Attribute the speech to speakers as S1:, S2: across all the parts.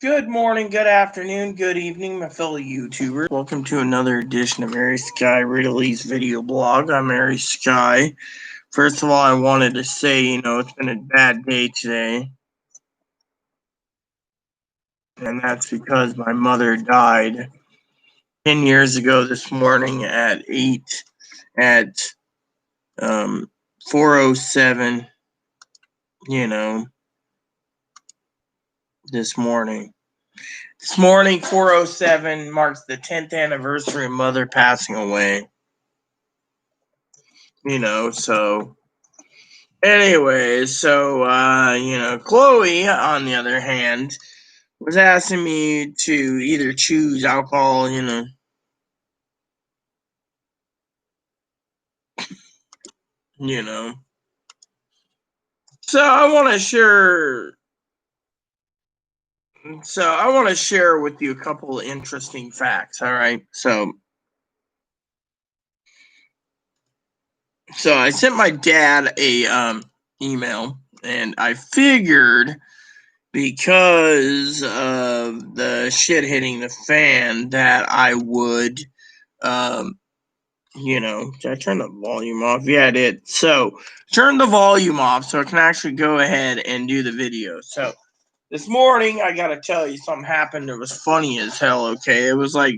S1: Good morning, good afternoon, good evening, my fellow YouTubers. Welcome to another edition of Mary Sky Ridley's video blog. I'm Mary Sky. First of all, I wanted to say, it's been a bad day today. And that's because my mother died 10 years ago this morning at 4:07, this morning. This morning, 4:07, marks the 10th anniversary of Mother passing away. So anyways, Chloe, on the other hand, was asking me to either choose alcohol, So I want to share with you a couple of interesting facts, all right? So I sent my dad a email, and I figured because of the shit hitting the fan that I would did I turn the volume off? Yeah, I did. So turn the volume off so I can actually go ahead and do the video. So this morning, I gotta tell you, something happened that was funny as hell. Okay, it was like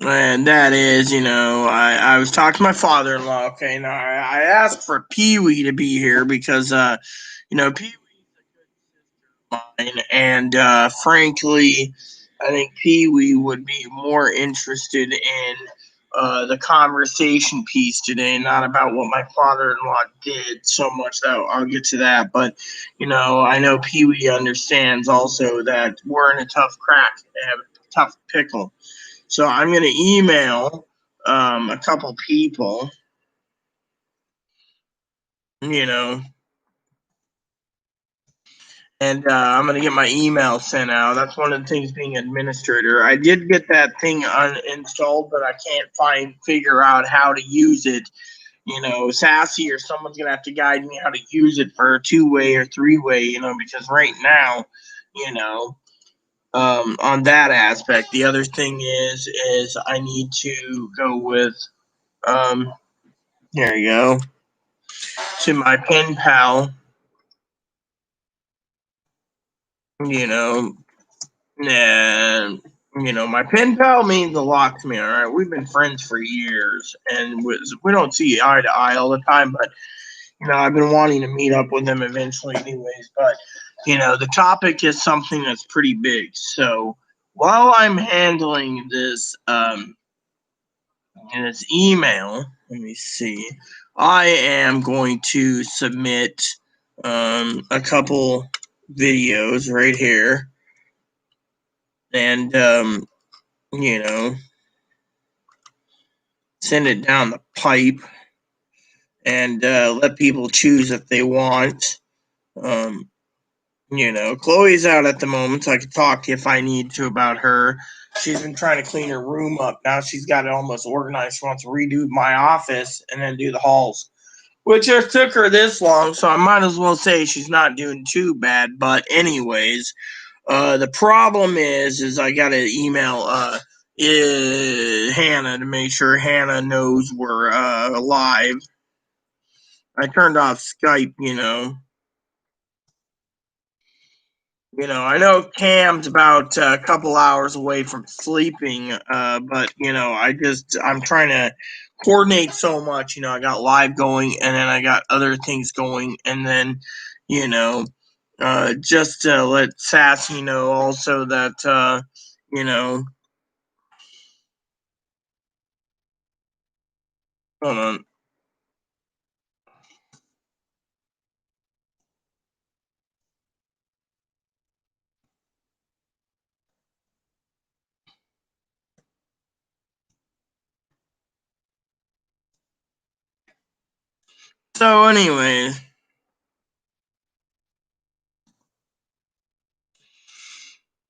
S1: and that is, I was talking to my father-in-law. Okay, now I asked for Pee Wee to be here because Pee mine, and frankly, I think Pee Wee would be more interested in the conversation piece today, not about what my father-in-law did so much. That I'll get to that, but I know Pee Wee understands also that we're in a tough crack, a tough pickle. So I'm going to email a couple people, you know. And I'm going to get my email sent out. That's one of the things being administrator. I did get that thing uninstalled, but I can't figure out how to use it. Sassy or someone's going to have to guide me how to use it for a 2-way or 3-way, because right now, on that aspect, the other thing is I need to go with, there you go, to my pen pal, and my pen pal means a lot to me. All right, we've been friends for years, and we don't see eye to eye all the time. But I've been wanting to meet up with them eventually, anyways. But the topic is something that's pretty big. So while I'm handling this email, let me see. I am going to submit a couple videos right here. And send it down the pipe and let people choose if they want. Chloe's out at the moment, so I can talk to you if I need to about her. She's been trying to clean her room up. Now she's got it almost organized. She wants to redo my office and then do the halls, which just took her this long, so I might as well say she's not doing too bad. But anyways, the problem is I got to email Hannah to make sure Hannah knows we're live. I turned off Skype, I know Cam's about a couple hours away from sleeping, but I'm trying to coordinate so much. I got live going, and then I got other things going, and then just to let Sassy know also that hold on. So, anyways,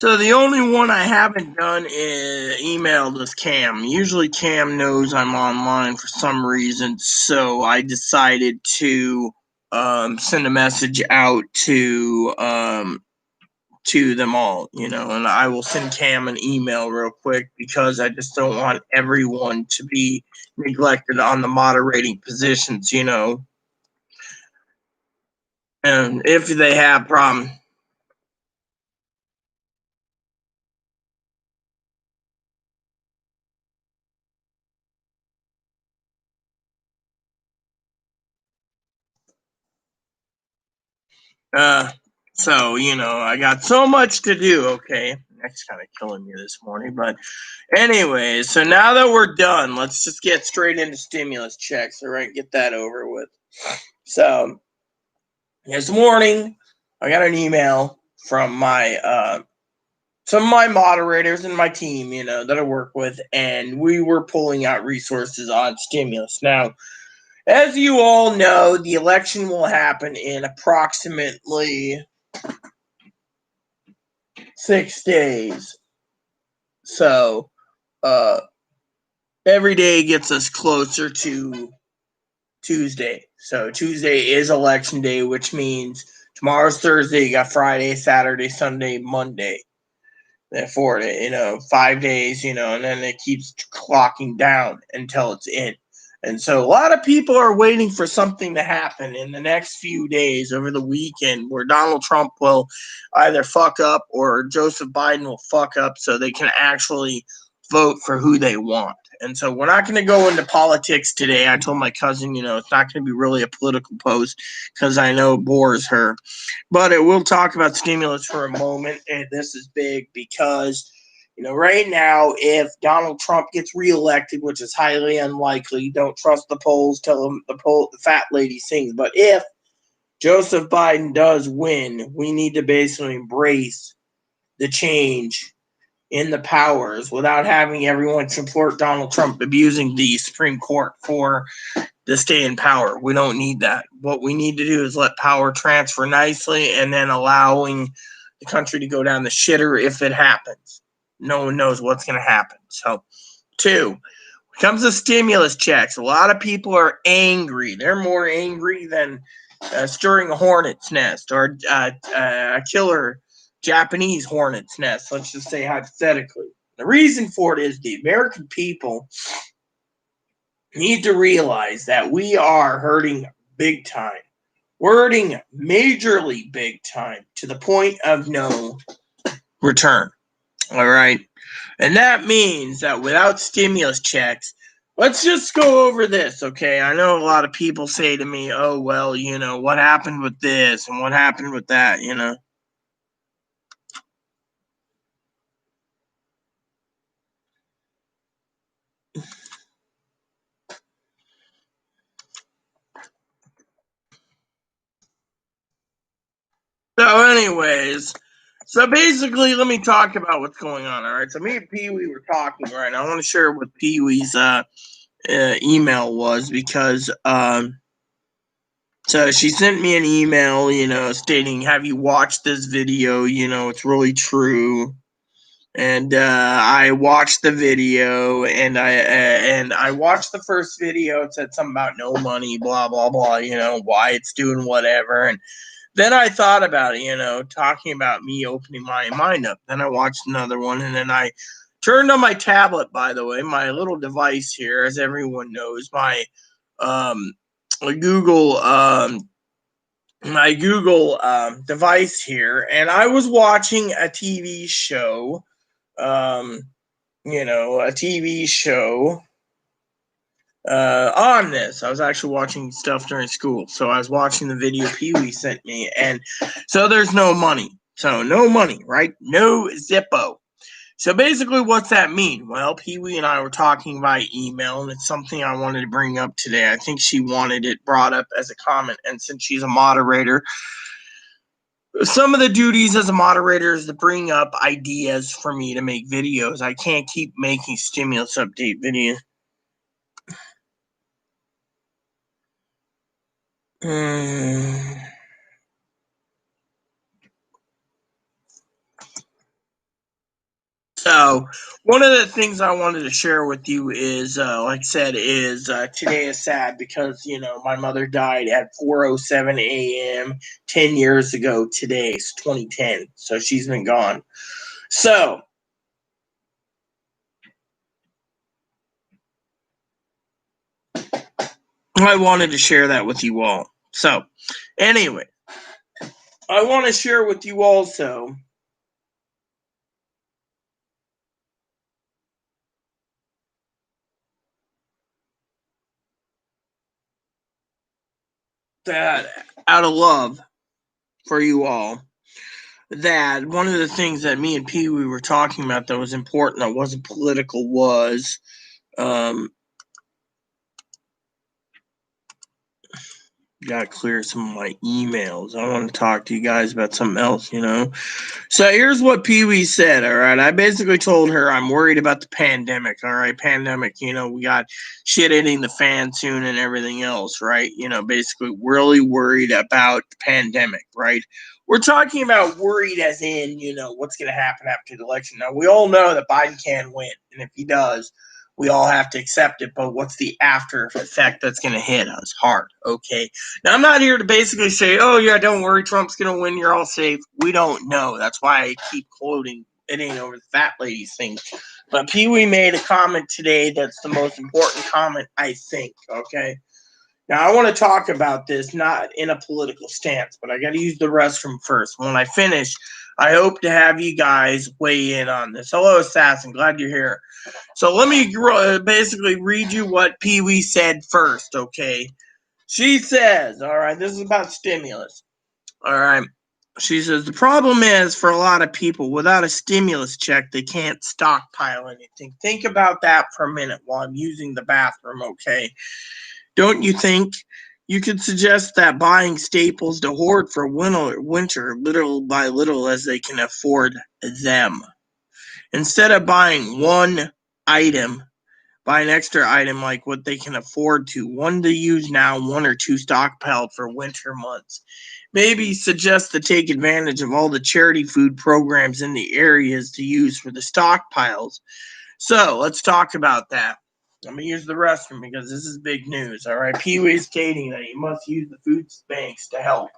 S1: so the only one I haven't done is emailed is Cam. Usually Cam knows I'm online for some reason, so I decided to send a message out to them all, and I will send Cam an email real quick because I just don't want everyone to be neglected on the moderating positions, and if they have problem. So, I got so much to do, okay? That's kind of killing me this morning, but anyways, so now that we're done, let's just get straight into stimulus checks, all right? Get that over with. So, this morning, I got an email from some of my moderators and my team, that I work with, and we were pulling out resources on stimulus. Now, as you all know, the election will happen in approximately 6 days. So, every day gets us closer to Tuesday. So, Tuesday is election day, which means tomorrow's Thursday, you got Friday, Saturday, Sunday, Monday. For 5 days, and then it keeps clocking down until it's in. And so a lot of people are waiting for something to happen in the next few days over the weekend where Donald Trump will either fuck up or Joseph Biden will fuck up so they can actually vote for who they want. And so we're not going to go into politics today. I told my cousin, it's not going to be really a political post because I know it bores her. But we'll talk about stimulus for a moment. And this is big because, right now, if Donald Trump gets reelected, which is highly unlikely, don't trust the polls, tell them the fat lady sings. But if Joseph Biden does win, we need to basically embrace the change in the powers without having everyone support Donald Trump abusing the Supreme Court for to stay in power. We don't need that. What we need to do is let power transfer nicely and then allowing the country to go down the shitter if it happens. No one knows what's going to happen. So, 2, when it comes to stimulus checks, a lot of people are angry. They're more angry than stirring a hornet's nest or a killer Japanese hornet's nest, let's just say hypothetically. The reason for it is the American people need to realize that we are hurting big time. We're hurting majorly big time to the point of no return. All right. And that means that without stimulus checks, let's just go over this, okay? I know a lot of people say to me, oh, well, what happened with this and what happened with that, So, anyways, so basically, let me talk about what's going on. All right. So, me and Pee Wee were talking right now. I want to share what Pee Wee's email was because so she sent me an email, stating, "Have you watched this video? It's really true." And I watched the video, and I watched the first video. It said something about no money, blah blah blah. Why it's doing whatever, and then I thought about it, talking about me opening my mind up. Then I watched another one, and then I turned on my tablet, by the way, my little device here, as everyone knows, um, Google device here, and I was watching a TV show, um, a TV show on this. I was actually watching stuff during school. So I was watching the video Pee Wee sent me. And so there's no money. So no money, right? No Zippo. So basically, what's that mean? Well, Pee Wee and I were talking by email, and it's something I wanted to bring up today. I think she wanted it brought up as a comment. And since she's a moderator, some of the duties as a moderator is to bring up ideas for me to make videos. I can't keep making stimulus update videos. So, one of the things I wanted to share with you is, like I said, is today is sad because my mother died at 4:07 a.m. 10 years ago today. It's 2010, so she's been gone. So, I wanted to share that with you all. So, anyway, I want to share with you also that out of love for you all, that one of the things that me and Pee Wee were talking about that was important, that wasn't political, was um, gotta clear some of my emails. I want to talk to you guys about something else. So here's what Pee Wee said. All right, I basically told her I'm worried about the pandemic. All right, pandemic. We got shit hitting the fan soon and everything else. Right. Basically really worried about the pandemic. Right. We're talking about worried as in what's going to happen after the election. Now we all know that Biden can win, and if he does, we all have to accept it. But what's the after effect that's going to hit us hard? Okay. Now, I'm not here to basically say, oh, yeah, don't worry, Trump's going to win, you're all safe. We don't know. That's why I keep quoting it ain't over the fat ladies thing. But Pee Wee made a comment today that's the most important comment, I think, okay? Now, I want to talk about this not in a political stance, but I got to use the restroom first. When I finish, I hope to have you guys weigh in on this. Hello, Assassin. Glad you're here. So let me basically read you what Pee Wee said first, okay? She says, all right, this is about stimulus. All right. She says, the problem is for a lot of people, without a stimulus check, they can't stockpile anything. Think about that for a minute while I'm using the bathroom, okay? Don't you think you could suggest that buying staples to hoard for winter little by little as they can afford them? Instead of buying one item, buy an extra item like what they can afford to, one to use now, one or two stockpiled for winter months. Maybe suggest to take advantage of all the charity food programs in the areas to use for the stockpiles. So let's talk about that. I'm going to use the restroom because this is big news. All right. Pee Wee's stating that you must use the food banks to help.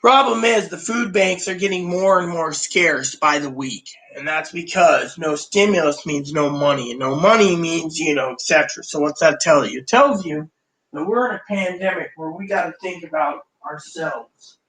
S1: Problem is, the food banks are getting more and more scarce by the week. And that's because no stimulus means no money. And no money means, etc. So what's that tell you? It tells you that we're in a pandemic where we got to think about ourselves.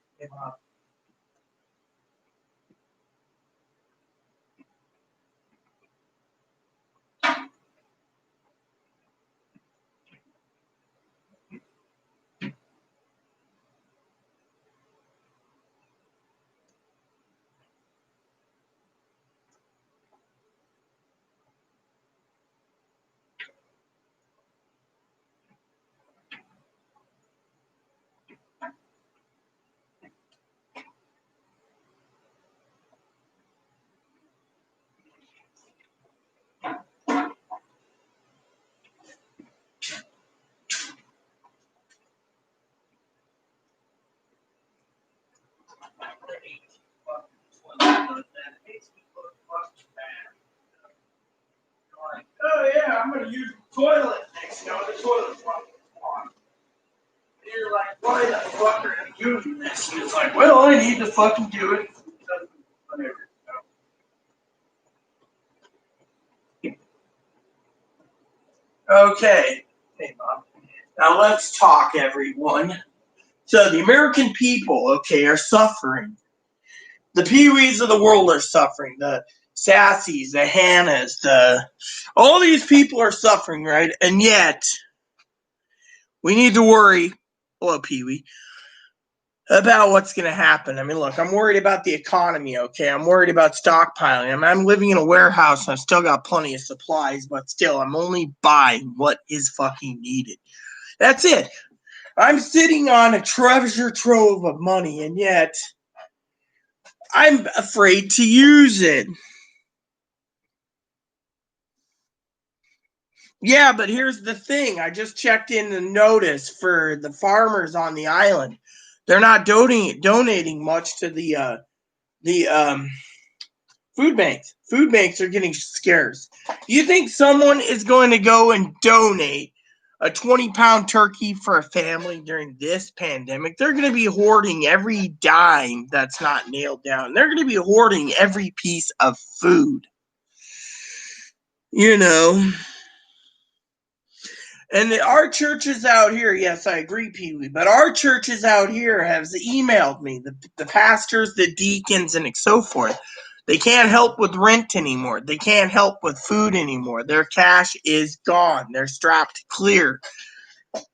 S1: Oh yeah, I'm gonna use the toilet next. The toilet's on. You're like, why the fuck are you using this? And it's like, well, I need to fucking do it. Whatever. Okay. Hey, Mom. Now let's talk, everyone. So the American people, okay, are suffering. The Pee-wees of the world are suffering. The Sassies, the Hannahs, all these people are suffering, right? And yet, we need to worry. Hello, Pee-wee. About what's going to happen. I mean, look, I'm worried about the economy, okay? I'm worried about stockpiling. I'm living in a warehouse and I've still got plenty of supplies, but still, I'm only buying what is fucking needed. That's it. I'm sitting on a treasure trove of money, and yet I'm afraid to use it. Yeah, but here's the thing. I just checked in the notice for the farmers on the island. They're not donating much to the Food banks. Food banks are getting scarce. You think someone is going to go and donate a 20-pound turkey for a family during this pandemic? They're going to be hoarding every dime that's not nailed down. They're going to be hoarding every piece of food. You know. And our churches out here, yes, I agree, Pee Wee, but our churches out here have emailed me, the pastors, the deacons, and so forth. They can't help with rent anymore. They can't help with food anymore. Their cash is gone. They're strapped clear.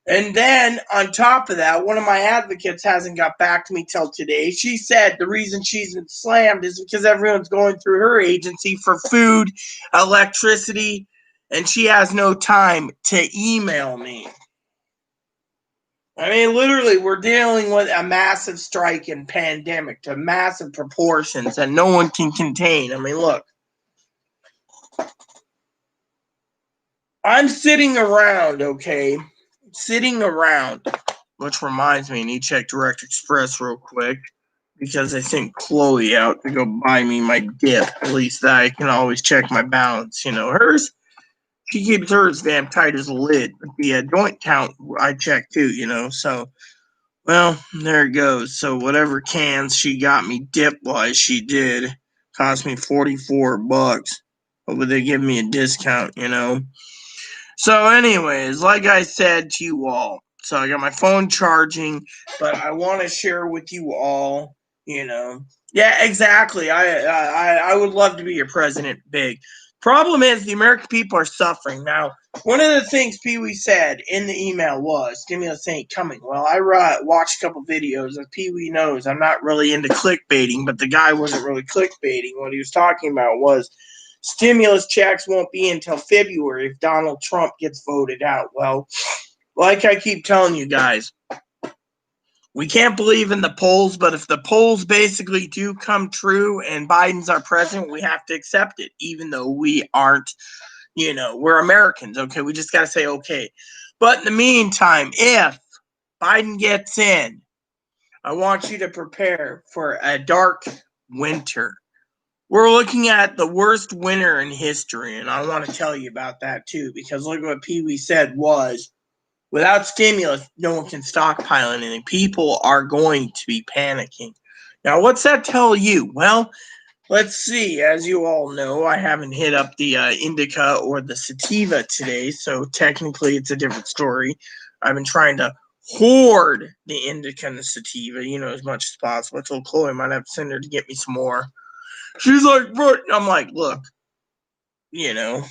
S1: And then on top of that, one of my advocates hasn't got back to me till today. She said the reason she's been slammed is because everyone's going through her agency for food, electricity, and she has no time to email me. I mean, literally, we're dealing with a massive strike and pandemic to massive proportions that no one can contain. I mean, look. I'm sitting around, okay? Sitting around. Which reminds me, I need to check Direct Express real quick. Because I sent Chloe out to go buy me my dip. At least I can always check my balance. You know, hers, she keeps hers damn tight as a lid. But the joint count, I check too, you know. So, well, there it goes. So, whatever cans she got me dip-wise, she did. Cost me $44. But they give me a discount, you know. So, anyways, like I said to you all, so I got my phone charging, but I want to share with you all, you know. Yeah, exactly. I would love to be your president, big. Problem is, the American people are suffering. Now, one of the things Pee Wee said in the email was, stimulus ain't coming. Well, I watched a couple videos, and Pee Wee knows I'm not really into clickbaiting, but the guy wasn't really clickbaiting. What he was talking about was, stimulus checks won't be until February if Donald Trump gets voted out. Well, like I keep telling you guys, we can't believe in the polls, but if the polls basically do come true and Biden's our president, we have to accept it, even though we aren't, you know, we're Americans, okay? We just got to say, okay. But in the meantime, if Biden gets in, I want you to prepare for a dark winter. We're looking at the worst winter in history, and I want to tell you about that too, because look what Pee Wee said was, without stimulus, no one can stockpile anything. People are going to be panicking. Now, what's that tell you? Well, let's see. As you all know, I haven't hit up the indica or the sativa today, so technically it's a different story. I've been trying to hoard the indica and the sativa, you know, as much as possible. I told Chloe I might have to send her to get me some more. She's like, bro, I'm like, look, you know,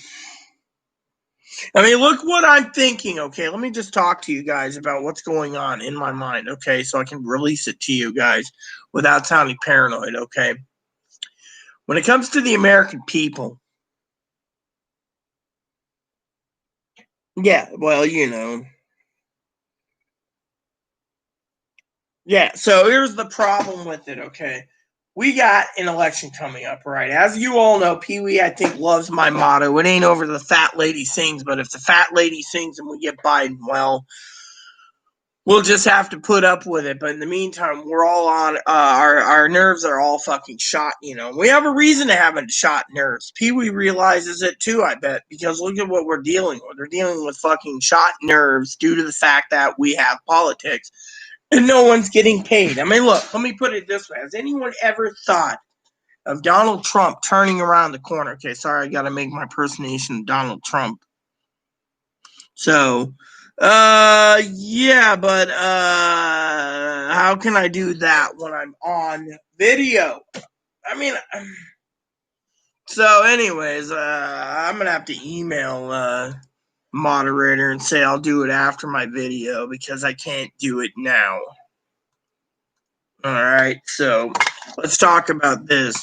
S1: I mean, look what I'm thinking, okay? Let me just talk to you guys about what's going on in my mind, okay? So I can release it to you guys without sounding paranoid, okay? When it comes to the American people, yeah, well, you know. Yeah, so here's the problem with it, okay? We got an election coming up, right? As you all know, Pee Wee, I think, loves my motto. It ain't over the fat lady sings, but if the fat lady sings and we get Biden, well, we'll just have to put up with it. But in the meantime, we're all on our nerves are all fucking shot. You know, we have a reason to have shot nerves. Pee Wee realizes it too, I bet, because look at what we're dealing with. We're dealing with fucking shot nerves due to the fact that we have politics and no one's getting paid. I mean, look, let me put it this way: has anyone ever thought of Donald Trump turning around the corner? Okay, sorry, I got to make my impersonation of Donald Trump. So, yeah, but how can I do that when I'm on video? I mean, so anyways, I'm gonna have to email moderator and say I'll do it after my video because I can't do it now. All right, so let's talk about this.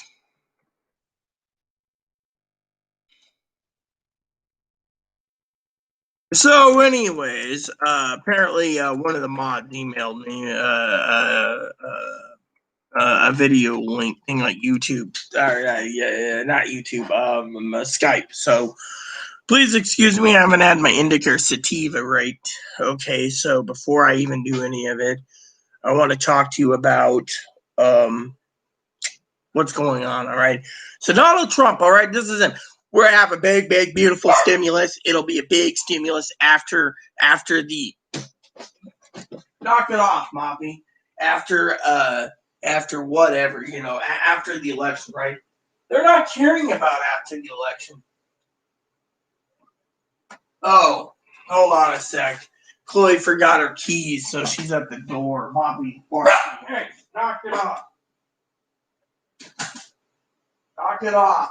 S1: So, anyways, apparently one of the mods emailed me a video link thing like YouTube, or not YouTube, Skype. So, please excuse me, I haven't had my indica or sativa right. Okay, so before I even do any of it, I want to talk to you about what's going on, all right? So Donald Trump, all right, this is it. We're going to have a big, big, beautiful stimulus. It'll be a big stimulus after the... Knock it off, Moppy. After whatever, after the election, right? They're not caring about after the election. Oh, hold on a sec. Chloe forgot her keys, so she's at the door. Moppy, hey, knock it off. Knock it off.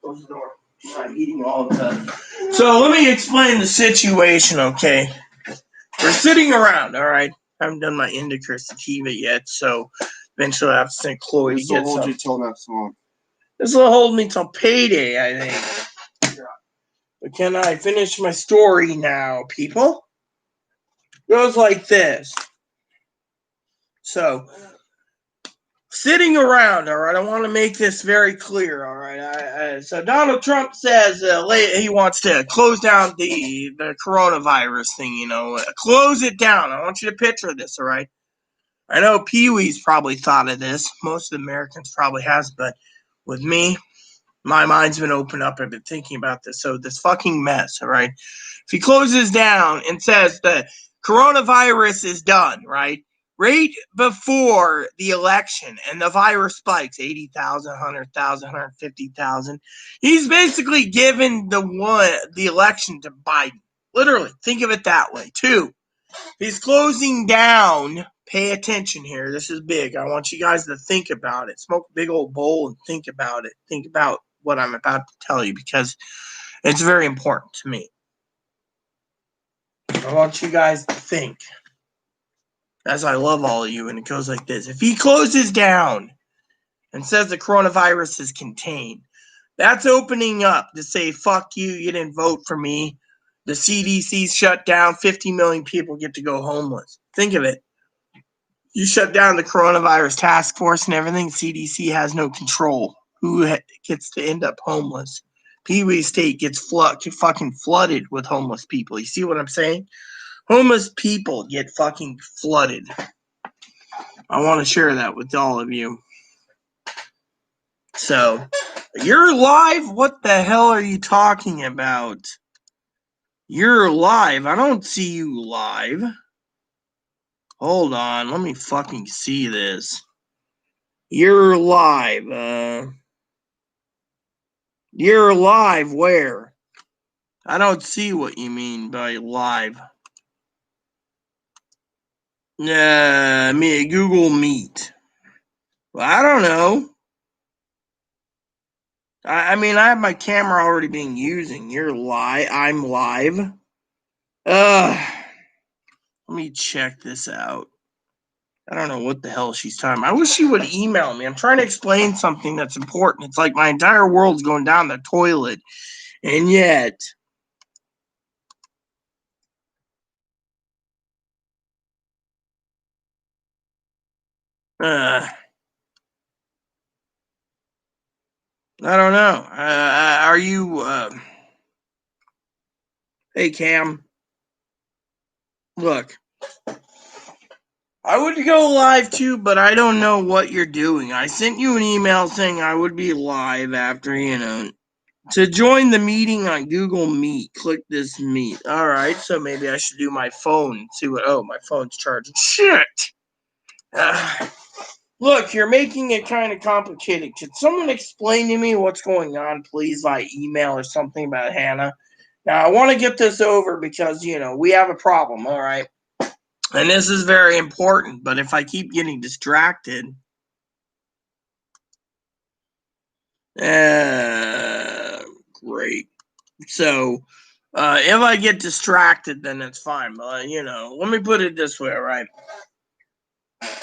S1: Close the door. I'm eating all of that. So let me explain the situation, okay? We're sitting around, all right? I haven't done my indica sativa yet, so eventually I have to send Chloe to get some. This will hold you till next month. This will hold me till payday, I think. But can I finish my story now, people? It goes like this. So... sitting around, all right, I want to make this very clear, all right. So Donald Trump says he wants to close down the coronavirus thing, close it down. I want you to picture this, all right. I know Pee-wee's probably thought of this. Most of the Americans probably has, but with me, my mind's been opened up. I've been thinking about this. So this fucking mess, all right. If he closes down and says the coronavirus is done, right? Right before the election and the virus spikes 80,000, 100,000, 150,000. He's basically given the election to Biden. Literally, think of it that way. 2, he's closing down. Pay attention here. This is big. I want you guys to think about it. Smoke a big old bowl and think about it. Think about what I'm about to tell you because it's very important to me. I want you guys to think. As I love all of you, and it goes like this. If he closes down and says the coronavirus is contained, that's opening up to say, fuck you, you didn't vote for me. The CDC's shut down, 50 million people get to go homeless. Think of it. You shut down the coronavirus task force and everything, CDC has no control. Who gets to end up homeless? Pee-wee State gets fucking flooded with homeless people. You see what I'm saying? Homeless people get fucking flooded. I want to share that with all of you. So, you're live? What the hell are you talking about? You're live. I don't see you live. Hold on. Let me fucking see this. You're live. You're live where? I don't see what you mean by live. Google Meet. Well, I don't know. I I have my camera already being using. You're live. I'm live. Let me check this out. I don't know what the hell she's talking about. I wish she would email me. I'm trying to explain something that's important. It's like my entire world's going down the toilet. And yet... I don't know. Are you... Hey, Cam. Look. I would go live too, but I don't know what you're doing. I sent you an email saying I would be live after, to join the meeting on Google Meet. Click this meet. All right, so maybe I should do my phone and see what... Oh, my phone's charging. Shit! Look, you're making it kind of complicated. Can someone explain to me what's going on, please, by email or something about Hannah? Now, I want to get this over because, we have a problem, all right? And this is very important, but if I keep getting distracted... great. So, if I get distracted, then it's fine. But, let me put it this way, all right?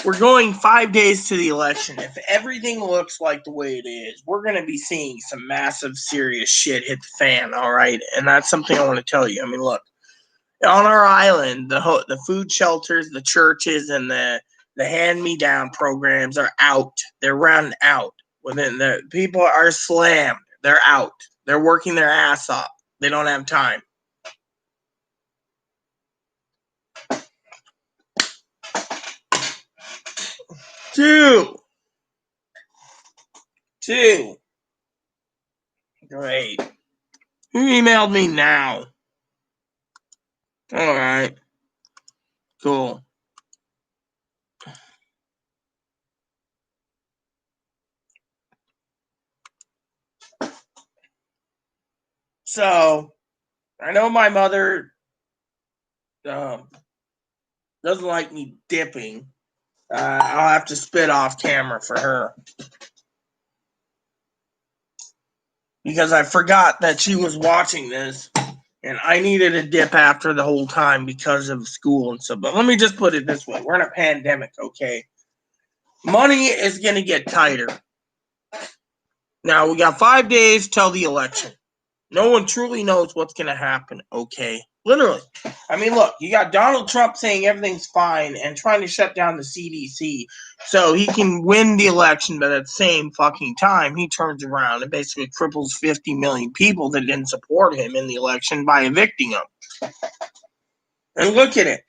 S1: We're going 5 days to the election. If everything looks like the way it is, we're going to be seeing some massive, serious shit hit the fan, all right? And that's something I want to tell you. Look, on our island, the food shelters, the churches, and the hand-me-down programs are out. They're run out. The people are slammed. They're out. They're working their ass off. They don't have time. Two. Great. Who emailed me now? All right. Cool. So, I know my mother doesn't like me dipping. I'll have to spit off camera for her. Because I forgot that she was watching this. And I needed a dip after the whole time because of school and stuff. But let me just put it this way. We're in a pandemic, okay? Money is going to get tighter. Now, we got 5 days till the election. No one truly knows what's going to happen, okay? Literally. I mean, look, you got Donald Trump saying everything's fine and trying to shut down the CDC so he can win the election, but at the same fucking time, he turns around and basically cripples 50 million people that didn't support him in the election by evicting them. And look at it.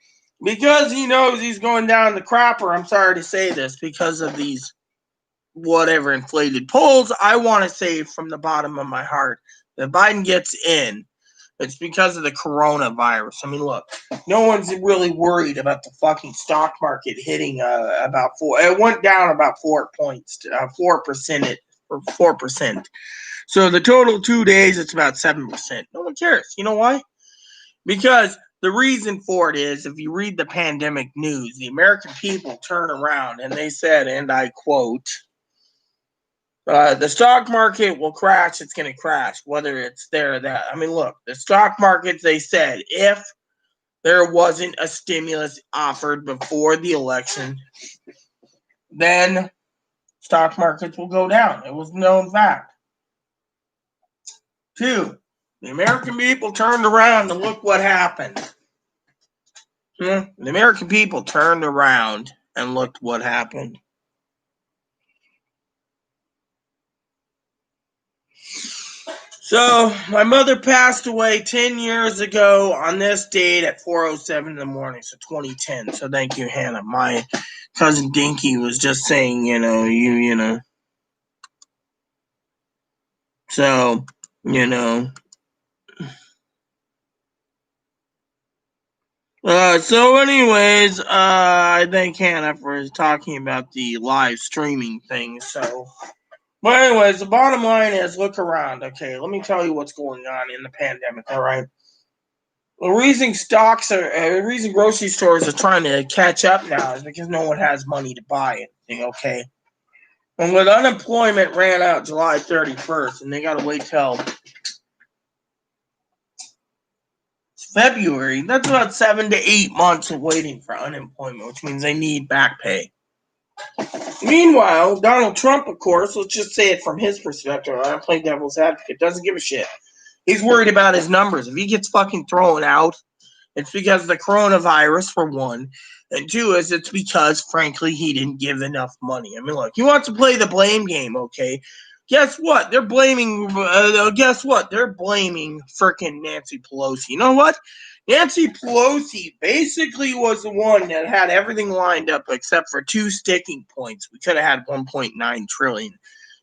S1: Because he knows he's going down the crapper, I'm sorry to say this, because of these whatever inflated polls, I want to say from the bottom of my heart that Biden gets in. It's because of the coronavirus. I mean, look, no one's really worried about the fucking stock market hitting about 4. It went down about 4 points, 4%, or 4%. So the total 2 days, it's about 7%. No one cares. You know why? Because the reason for it is, if you read the pandemic news, the American people turn around and they said, and I quote, the stock market will crash. It's going to crash, whether it's there or that. I mean, look, the stock markets, they said, if there wasn't a stimulus offered before the election, then stock markets will go down. It was known fact. 2, the American people turned around and look what happened. The American people turned around and looked what happened. So, my mother passed away 10 years ago on this date at 4:07 in the morning, so 2010. So, thank you, Hannah. My cousin Dinky was just saying, you know. So, you know. So, anyways, I thank Hannah for talking about the live streaming thing. So, but anyways, the bottom line is, look around. Okay, let me tell you what's going on in the pandemic. All right. The reason the reason grocery stores are trying to catch up now is because no one has money to buy anything, okay? And when unemployment ran out July 31st, and they got to wait till February, that's about 7 to 8 months of waiting for unemployment, which means they need back pay. Meanwhile, Donald Trump, of course, let's just say it from his perspective, I don't play devil's advocate, doesn't give a shit. He's worried about his numbers. If he gets fucking thrown out, it's because of the coronavirus, for one. And 2 is it's because, frankly, he didn't give enough money. I mean, look, he wants to play the blame game, okay? Guess what? They're blaming frickin' Nancy Pelosi. You know what? Nancy Pelosi basically was the one that had everything lined up except for 2 sticking points. We could have had 1.9 trillion.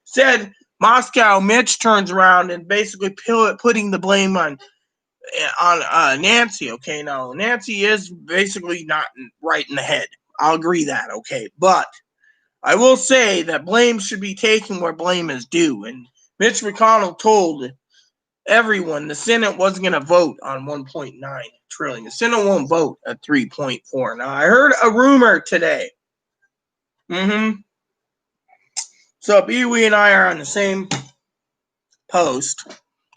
S1: Said Moscow Mitch turns around and basically putting the blame on Nancy. Okay, now Nancy is basically not right in the head. I'll agree that. Okay, but I will say that blame should be taken where blame is due. And Mitch McConnell told everyone the Senate wasn't going to vote on 1.9 trillion. The Senate won't vote at 3.4. Now I heard a rumor today. So Pee-wee and I are on the same post.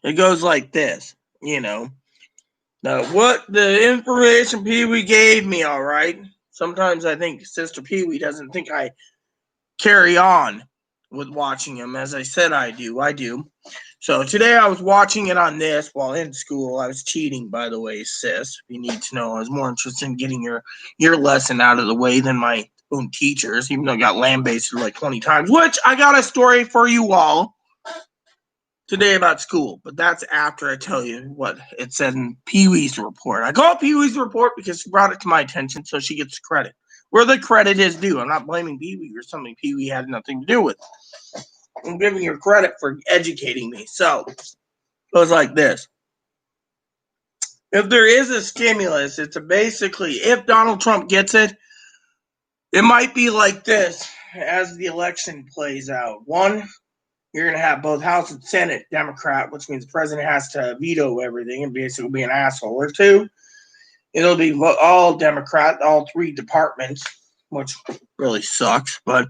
S1: It goes like this, what the information Pee-wee gave me, all right? Sometimes I think Sister Pee-wee doesn't think I carry on with watching him. As I said, I do. So today I was watching it on this while in school. I was cheating, by the way, sis. If you need to know, I was more interested in getting your lesson out of the way than my own teachers, even though I got lambasted like 20 times, which I got a story for you all today about school, but that's after I tell you what it said in Pee-wee's report. I call it Pee-wee's report because she brought it to my attention, so she gets credit. where the credit is due. I'm not blaming Pee Wee or something Pee Wee had nothing to do with. I'm giving you credit for educating me. So, it goes like this. If there is a stimulus, it's basically, if Donald Trump gets it, it might be like this as the election plays out. One, you're going to have both House and Senate Democrat, which means the president has to veto everything and basically be an asshole. Or two, it'll be all Democrat, all three departments, which really sucks. But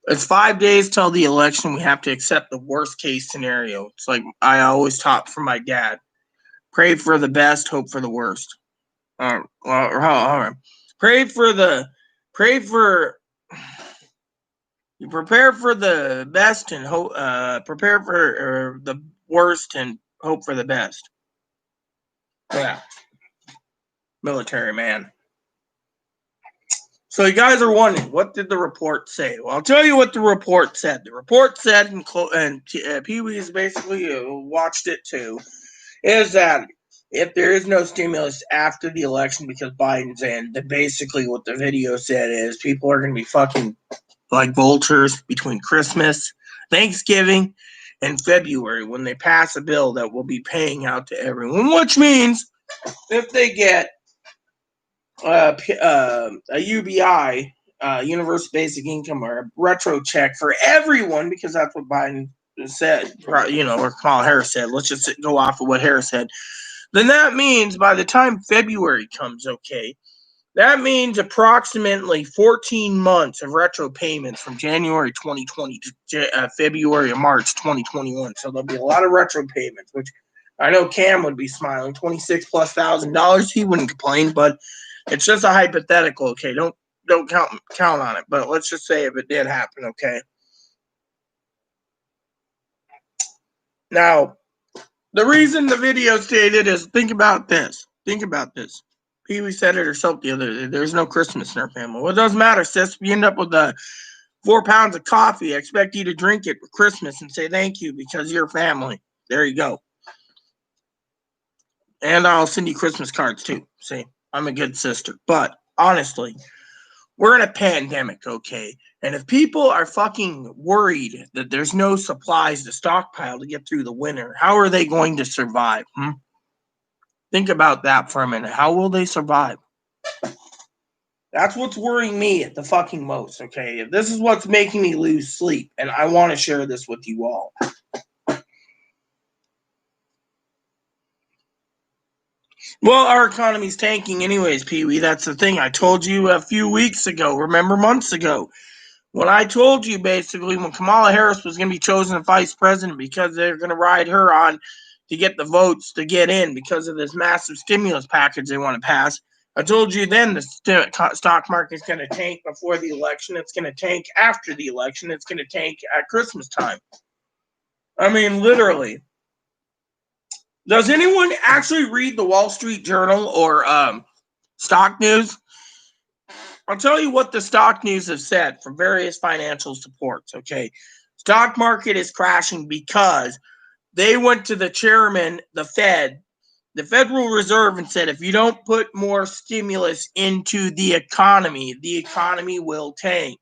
S1: it's 5 days till the election. We have to accept the worst case scenario. It's like I always taught from my dad. Pray for the best, hope for the worst. All right. You prepare for the best and hope. Prepare for the worst and hope for the best. Yeah, military man. So you guys are wondering, what did the report say? Well, I'll tell you what the report said. The report said, and Pee Wee's basically watched it too, is that if there is no stimulus after the election because Biden's in, then basically what the video said is people are going to be fucking like vultures between Christmas, Thanksgiving, and February when they pass a bill that will be paying out to everyone, which means if they get a UBI, Universal Basic Income, or a retro check for everyone, because that's what Biden said, or Kamala Harris said. Let's just go off of what Harris said. Then that means by the time February comes, okay, that means approximately 14 months of retro payments from January 2020 to February or March 2021. So there'll be a lot of retro payments, which I know Cam would be smiling. $26,000+. He wouldn't complain, but it's just a hypothetical. Okay, don't count on it. But let's just say if it did happen, okay. Now, the reason the video stated is think about this. Pee Wee said it herself the other day. There's no Christmas in our family. Well, it doesn't matter, sis. If you end up with 4 pounds of coffee, I expect you to drink it for Christmas and say thank you because you're family. There you go. And I'll send you Christmas cards too. See, I'm a good sister. But honestly, we're in a pandemic, okay? And if people are fucking worried that there's no supplies to stockpile to get through the winter, how are they going to survive? Think about that for a minute. How will they survive? That's what's worrying me at the fucking most, okay? This is what's making me lose sleep, and I want to share this with you all. Well, our economy's tanking anyways, Pee Wee. That's the thing. I told you a few weeks ago, remember months ago, when I told you basically when Kamala Harris was going to be chosen as vice president because they're going to ride her on to get the votes to get in because of this massive stimulus package they want to pass. I told you then the stock market's going to tank before the election. It's going to tank after the election. It's going to tank at Christmas time. I mean, literally. Does anyone actually read the Wall Street Journal or stock news? I'll tell you what the stock news have said from various financial supports, okay? Stock market is crashing because they went to the chairman, the Federal Reserve, and said, if you don't put more stimulus into the economy will tank.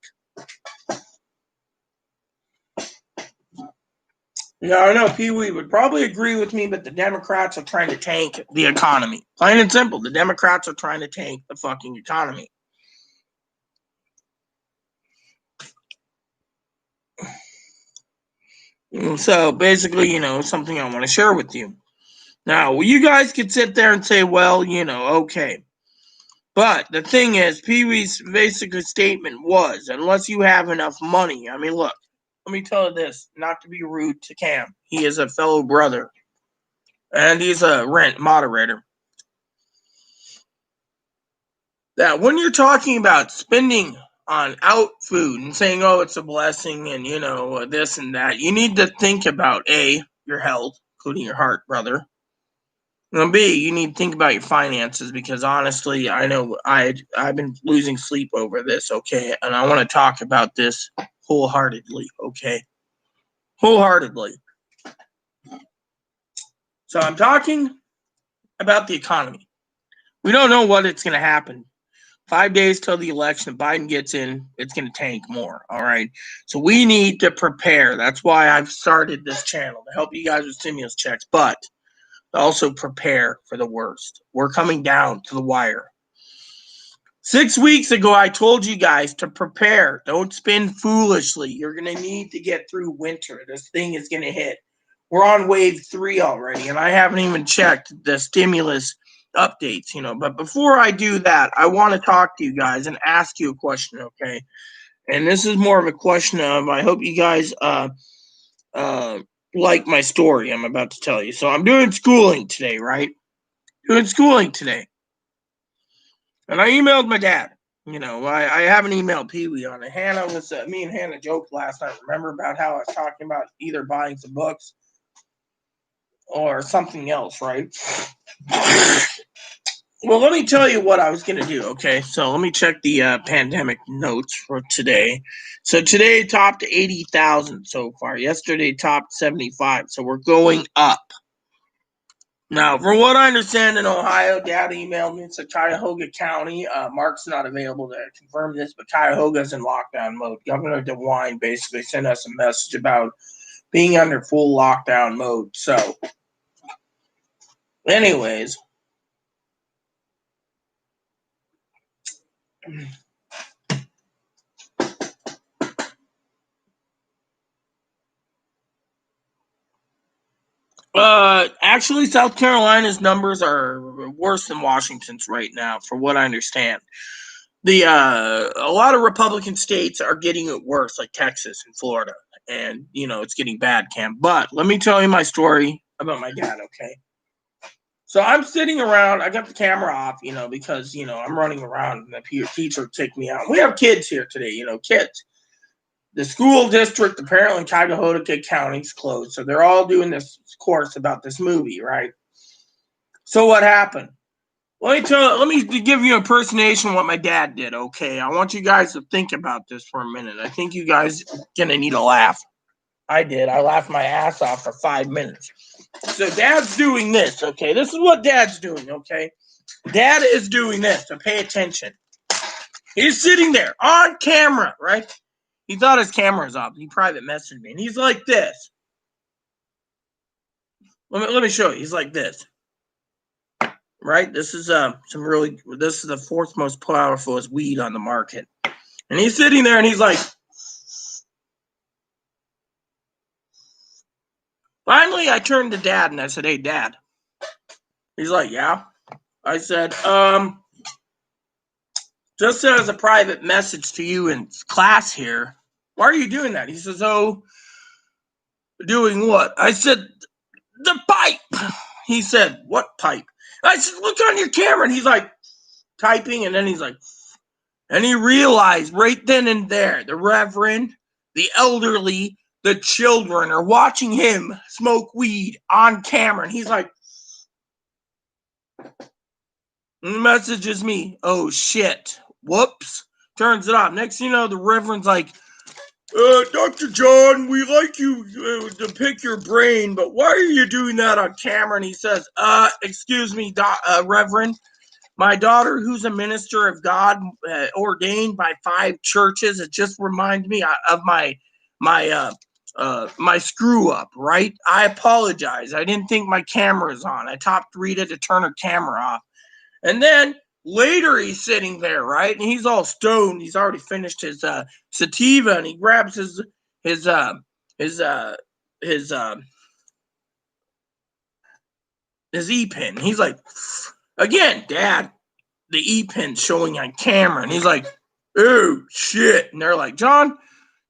S1: Now, I know Pee Wee would probably agree with me, but the Democrats are trying to tank the economy. Plain and simple, the Democrats are trying to tank the fucking economy. So basically, something I want to share with you. Now, you guys could sit there and say, well, okay. But the thing is, Pee Wee's basic statement was, unless you have enough money. I mean, look, let me tell you this, not to be rude to Cam. He is a fellow brother. And he's a rent moderator. That when you're talking about spending on out food and saying, oh, it's a blessing and, this and that, you need to think about, A, your health, including your heart, brother. And B, you need to think about your finances because honestly, I know I've been losing sleep over this, okay? And I want to talk about this wholeheartedly, okay? Wholeheartedly. So I'm talking about the economy. We don't know what it's going to happen. 5 days till the election. If Biden gets in, it's going to tank more. All right. So we need to prepare. That's why I've started this channel to help you guys with stimulus checks, but also prepare for the worst. We're coming down to the wire. 6 weeks ago, I told you guys to prepare. Don't spend foolishly. You're going to need to get through winter. This thing is going to hit. We're on wave 3 already, and I haven't even checked the stimulus updates, But before I do that, I want to talk to you guys and ask you a question, okay? And this is more of a question of, I hope you guys like my story I'm about to tell you. So I'm doing schooling today, right? Doing schooling today. And I emailed my dad. I haven't emailed Pee Wee on it. Hannah was, me and Hannah joked last night. Remember about how I was talking about either buying some books or something else, right? Well, let me tell you what I was going to do, okay? So let me check the pandemic notes for today. So today topped 80,000 so far. Yesterday topped 75. So we're going up. Now, from what I understand in Ohio, Dad emailed me. It's Cuyahoga County. Mark's not available to confirm this, but Cuyahoga's in lockdown mode. Governor DeWine basically sent us a message about being under full lockdown mode. So, anyways, actually, South Carolina's numbers are worse than Washington's right now, from what I understand. A lot of Republican states are getting it worse, like Texas and Florida, and it's getting bad, Cam. But let me tell you my story about my dad, okay? So I'm sitting around. I got the camera off, because I'm running around, and the teacher kicked me out. We have kids here today, kids. The school district, apparently Cuyahoga County, is closed, so they're all doing this course about this movie, right? So what happened? Let me give you an impersonation of what my dad did, okay? I want you guys to think about this for a minute. I think you guys are gonna need a laugh. I did. I laughed my ass off for 5 minutes. So Dad's doing this, okay? This is what Dad's doing, okay? Dad is doing this, so pay attention. He's sitting there on camera, right? He thought his camera was off. He private messaged me, and he's like this. Let me show you. He's like this. Right? This is this is the fourth most powerful weed on the market. And he's sitting there and he's like, finally I turned to Dad and I said, "Hey, Dad." He's like, "Yeah." I said, just as a private message to you in class here, why are you doing that? He says, "Oh, doing what?" I said, "The pipe." He said, "What pipe?" I said, "Look on your camera." And he's like typing, and then he's like, and he realized right then and there, the reverend, the elderly, the children are watching him smoke weed on camera. And he's like, messages me, "Oh shit, whoops," turns it off. Next thing you know, the reverend's like, "Dr. John, we like you to pick your brain, but why are you doing that on camera?" And he says, "Excuse me, Reverend. My daughter, who's a minister of God, ordained by 5 churches, it just reminds me of my screw up, right? I apologize. I didn't think my camera was on. I topped Rita to turn her camera off." And then later he's sitting there, right? And he's all stoned. He's already finished his sativa, and he grabs his e-pen. He's like, again, Dad, the e-pen showing on camera, and he's like, "Oh shit." And they're like, "John,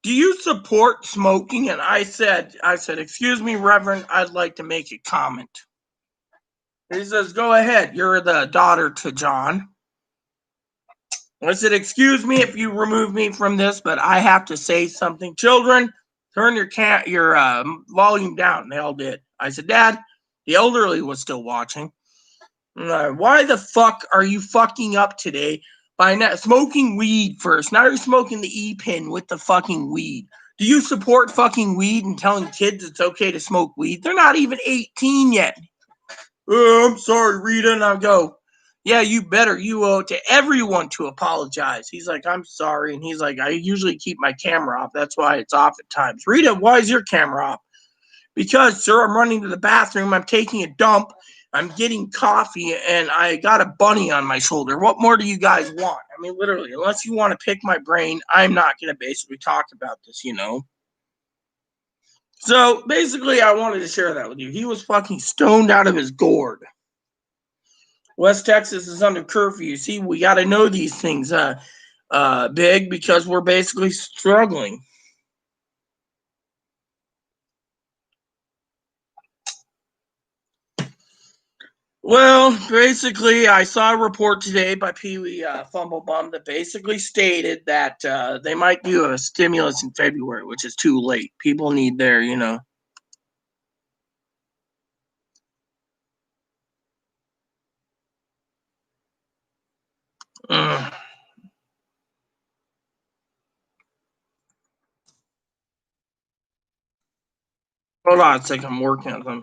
S1: do you support smoking?" And I said, "Excuse me, Reverend, I'd like to make a comment." And he says, "Go ahead. You're the daughter to John." I said, "Excuse me if you remove me from this, but I have to say something. Children, turn your volume down." And they all did. I said, "Dad," the elderly was still watching, "why the fuck are you fucking up today by not smoking weed first? Now you're smoking the e-pen with the fucking weed. Do you support fucking weed and telling kids it's okay to smoke weed? They're not even 18 yet." "Oh, I'm sorry, Rita." And I go, Yeah, you owe it to everyone to apologize. He's like, I'm sorry. And he's like, I usually keep my camera off. That's why it's off at times. Rita, why is your camera off? Because, sir, I'm running to the bathroom. I'm taking a dump. I'm getting coffee, and I got a bunny on my shoulder. What more do you guys want? I mean, literally, unless you want to pick my brain, I'm not going to basically talk about this, you know? So, basically, I wanted to share that with you. He was fucking stoned out of his gourd. West Texas is under curfew. See, we got to know these things, big, because we're basically struggling. Well, basically, I saw a report today by Pee Wee Fumblebum that basically stated that they might do a stimulus in February, which is too late. People need their, you know. Uh, hold on a second, I'm working on them.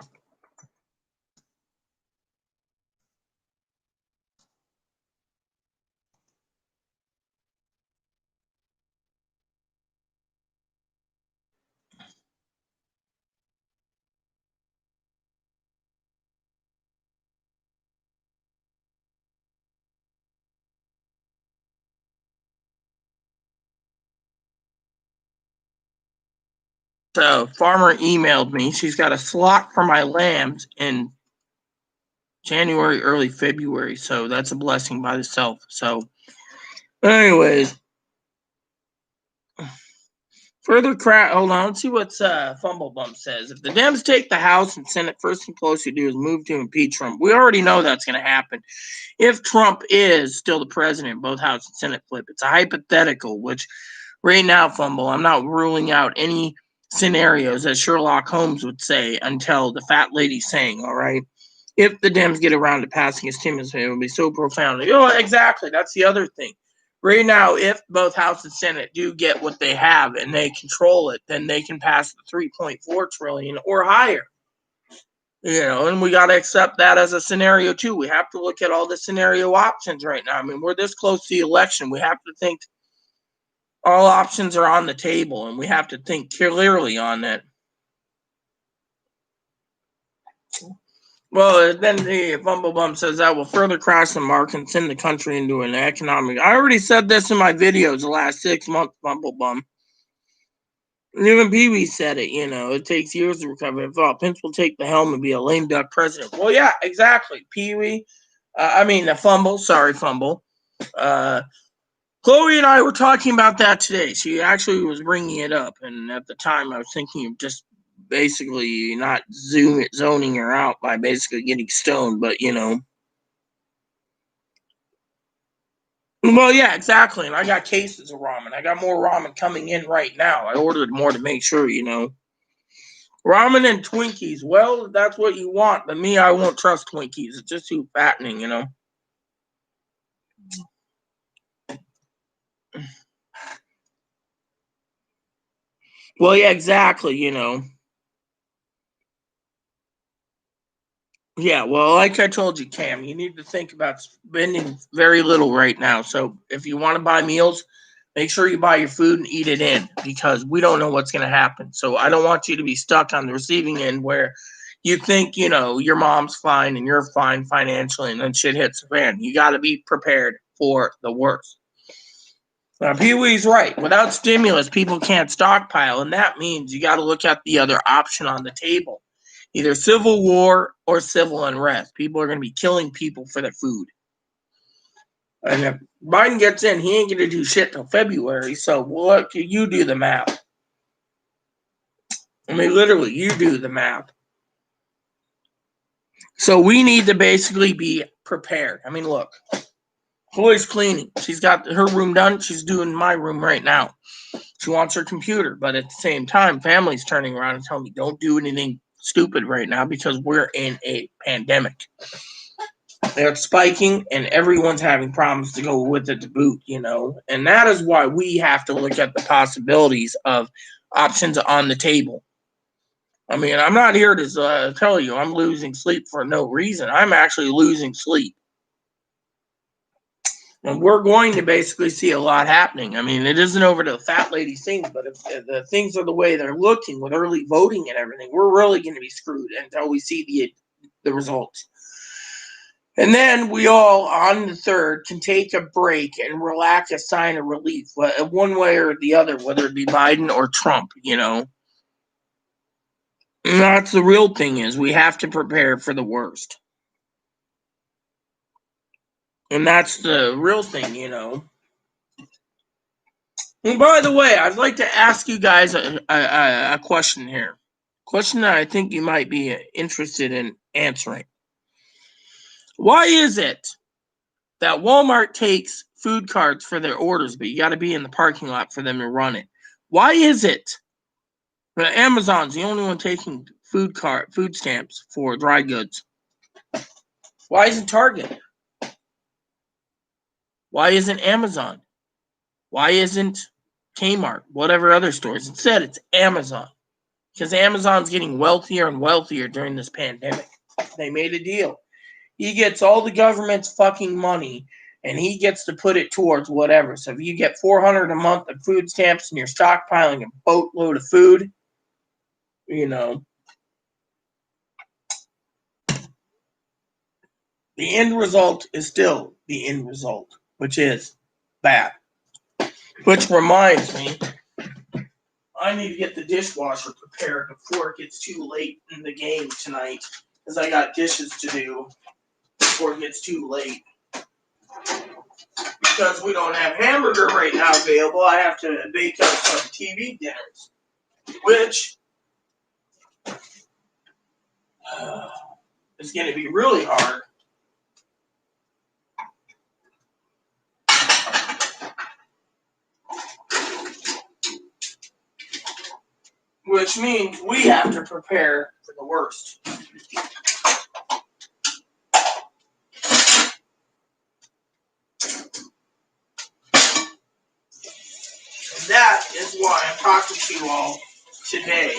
S1: So, farmer emailed me. She's got a slot for my lambs in January, early February. So, that's a blessing by itself. So, anyways, further crack. Hold on. Let's see what Fumblebump says. If the Dems take the House and Senate, first and close to do is move to impeach Trump. We already know that's going to happen. If Trump is still the president, both House and Senate flip. It's a hypothetical, which right now, Fumble, I'm not ruling out any scenarios, as Sherlock Holmes would say, until the fat lady's saying, all right? If the Dems get around to passing a stimulus, it would be so profound. Oh, exactly. That's the other thing. Right now, if both House and Senate do get what they have and they control it, then they can pass the 3.4 trillion or higher. You know, and we got to accept that as a scenario too. We have to look at all the scenario options right now. I mean, we're this close to the election. We have to think all options are on the table, and we have to think clearly on that. Well, then the Bumblebum says that will further crash the market and send the country into an economic. I already said this in my videos the last 6 months, Bumblebum. Even Pee Wee said it, you know, it takes years to recover. If Pence will take the helm and be a lame duck president. Well, yeah, exactly. Pee Wee, a fumble, sorry, fumble. Chloe and I were talking about that today. She actually was bringing it up. And at the time, I was thinking of just basically not zoning her out by basically getting stoned, but, you know. Well, yeah, exactly. And I got cases of ramen. I got more ramen coming in right now. I ordered more to make sure, you know. Ramen and Twinkies. Well, that's what you want. But me, I won't trust Twinkies. It's just too fattening, you know. Well, yeah, exactly, you know. Yeah, well, like I told you, Cam, you need to think about spending very little right now. So if you want to buy meals, make sure you buy your food and eat it in because we don't know what's going to happen. So I don't want you to be stuck on the receiving end where you think, you know, your mom's fine and you're fine financially and then shit hits the fan. You got to be prepared for the worst. Now, Pee Wee's right. Without stimulus, people can't stockpile, and that means you got to look at the other option on the table. Either civil war or civil unrest. People are going to be killing people for their food. And if Biden gets in, he ain't going to do shit till February. So what can you do the math? I mean, literally, you do the math. So we need to basically be prepared. I mean, look, Chloe's cleaning. She's got her room done. She's doing my room right now. She wants her computer. But at the same time, family's turning around and telling me, don't do anything stupid right now because we're in a pandemic. They're spiking and everyone's having problems to go with it to boot, you know. And that is why we have to look at the possibilities of options on the table. I mean, I'm not here to tell you I'm losing sleep for no reason. I'm actually losing sleep. And we're going to basically see a lot happening. I mean, it isn't over to the fat lady things, but if the things are the way they're looking with early voting and everything, we're really going to be screwed until we see the results. And then we all, on the 3rd, can take a break and relax, a sign of relief, one way or the other, whether it be Biden or Trump, And that's the real thing is we have to prepare for the worst. And that's the real thing, And by the way, I'd like to ask you guys a question here. Question that I think you might be interested in answering. Why is it that Walmart takes food cards for their orders, but you got to be in the parking lot for them to run it? Why is it that Amazon's the only one taking food stamps for dry goods? Why isn't Target? Why isn't Amazon? Why isn't Kmart? Whatever other stores. Instead, it's Amazon. Because Amazon's getting wealthier and wealthier during this pandemic. They made a deal. He gets all the government's fucking money, and he gets to put it towards whatever. So if you get $400 a month of food stamps and you're stockpiling a boatload of food, the end result is still the end result, which is bad. Which reminds me, I need to get the dishwasher prepared before it gets too late in the game tonight, because I got dishes to do before it gets too late. Because we don't have hamburger right now available, I have to bake up some TV dinners, which is going to be really hard. Which means we have to prepare for the worst. And that is why I'm talking to you all today.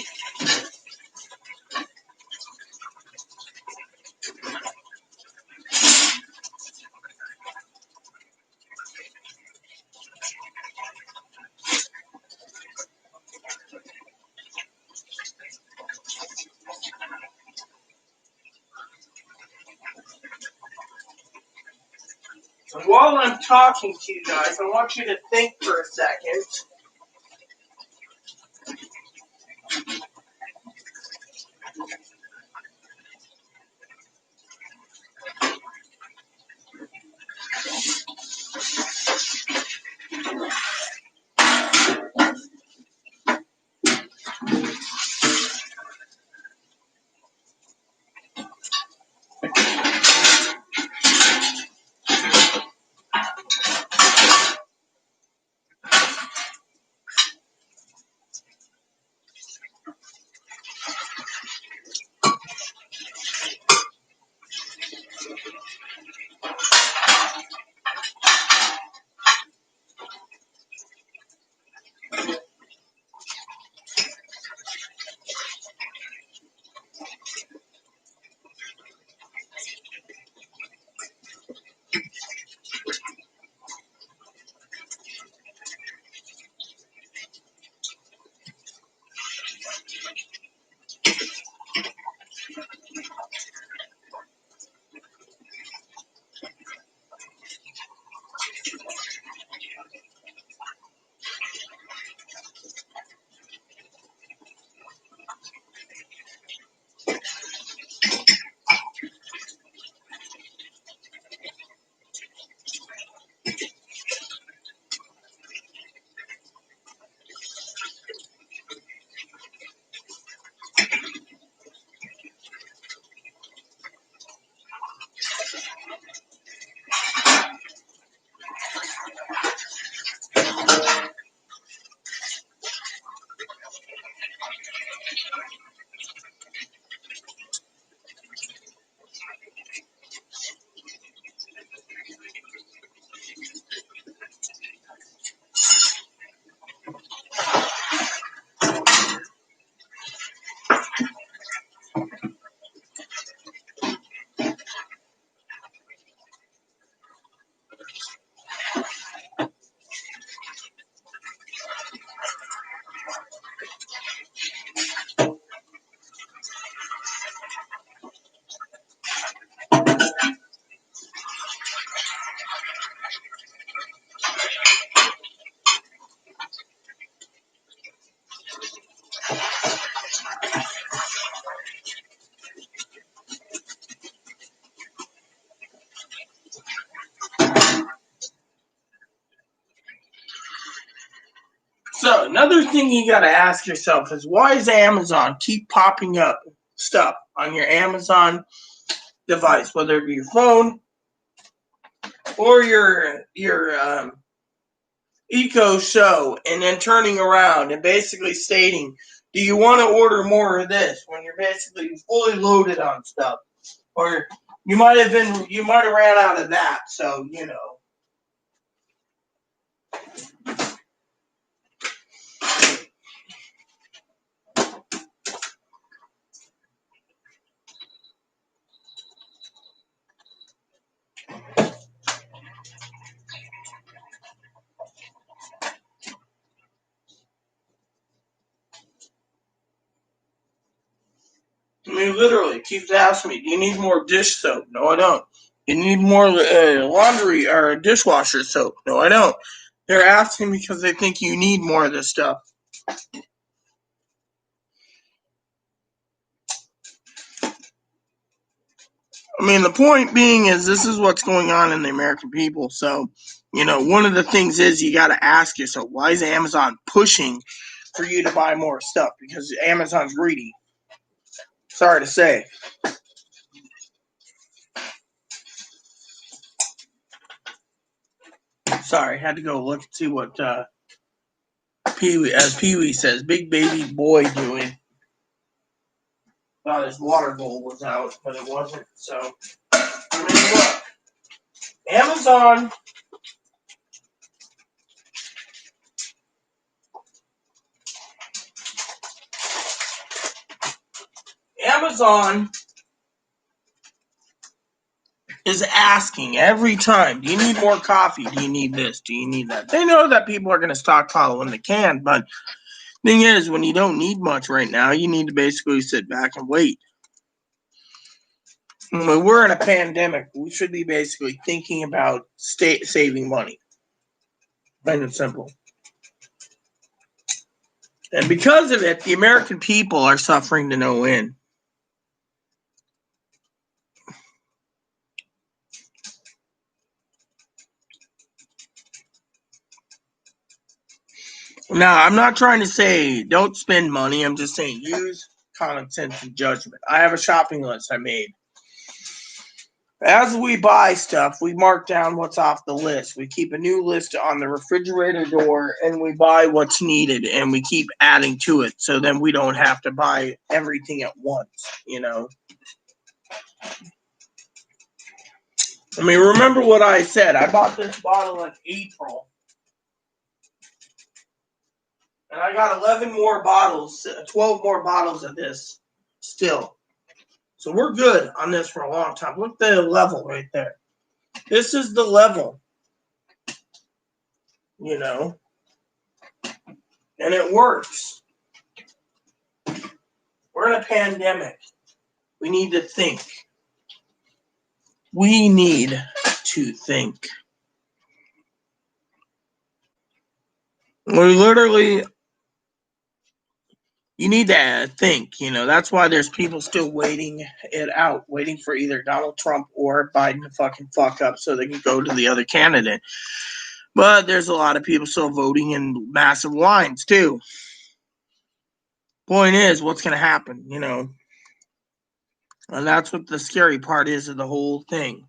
S1: And while I'm talking to you guys, I want you to think for a second. another thing you got to ask yourself is, why does Amazon keep popping up stuff on your Amazon device, whether it be your phone or your Echo Show, and then turning around and basically stating, do you want to order more of this, when you're basically fully loaded on stuff, or you might have ran out of that. So I mean, literally keeps asking me, do you need more dish soap? No, I don't. You need more laundry or dishwasher soap? No, I don't. They're asking because they think you need more of this stuff. I mean, the point being is, this is what's going on in the American people. So, one of the things is, you got to ask yourself, why is Amazon pushing for you to buy more stuff? Because Amazon's greedy. Sorry to say. Sorry, had to go look and see what Pee-wee says, big baby boy doing. Thought his water bowl was out, but it wasn't. So, I mean, look, Amazon. Amazon is asking every time, do you need more coffee? Do you need this? Do you need that? They know that people are going to stockpile when they can, but thing is, when you don't need much right now, you need to basically sit back and wait. When we're in a pandemic, we should be basically thinking about saving money. Plain and simple. And because of it, the American people are suffering to no end. Now, I'm not trying to say don't spend money. I'm just saying use common sense and judgment. I have a shopping list I made. As we buy stuff, we mark down what's off the list. We keep a new list on the refrigerator door, and we buy what's needed, and we keep adding to it, so then we don't have to buy everything at once. I mean, remember what I said. I bought this bottle in April, and I got 11 more bottles, 12 more bottles of this still. So we're good on this for a long time. Look at the level right there. This is the level, and it works. We're in a pandemic. We need to think. We need to think. We literally, you need to think. That's why there's people still waiting it out, waiting for either Donald Trump or Biden to fucking fuck up so they can go to the other candidate. But there's a lot of people still voting in massive lines too. Point is, what's going to happen, And that's what the scary part is of the whole thing.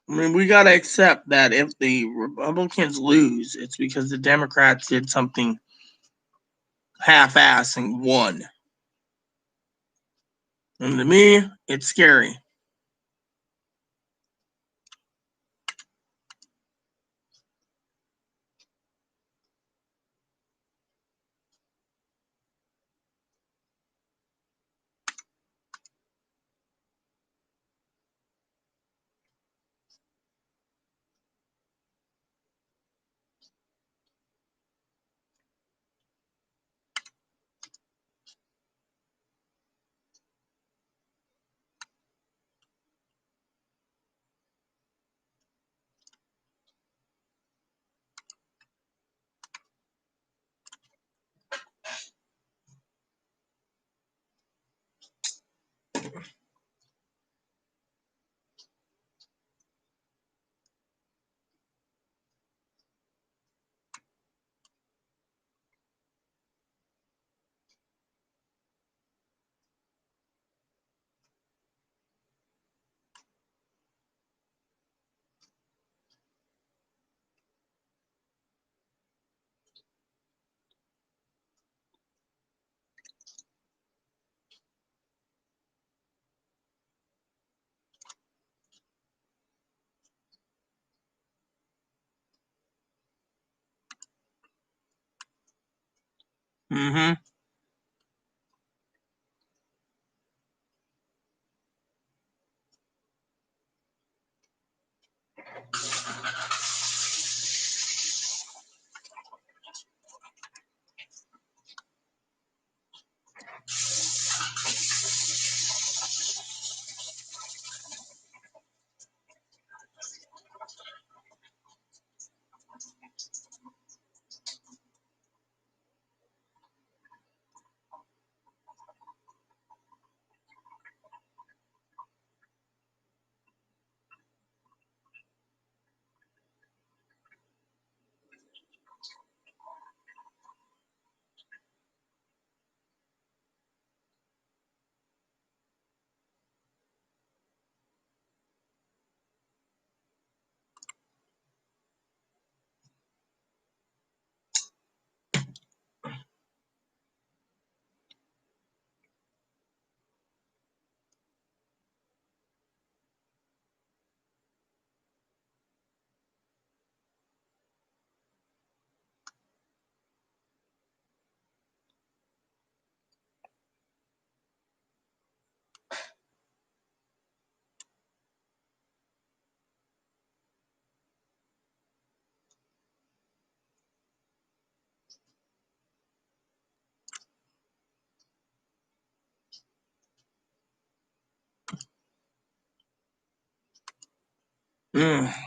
S1: I mean, we got to accept that if the Republicans lose, it's because the Democrats did something half-ass and won. And to me, it's scary. Mm-hmm.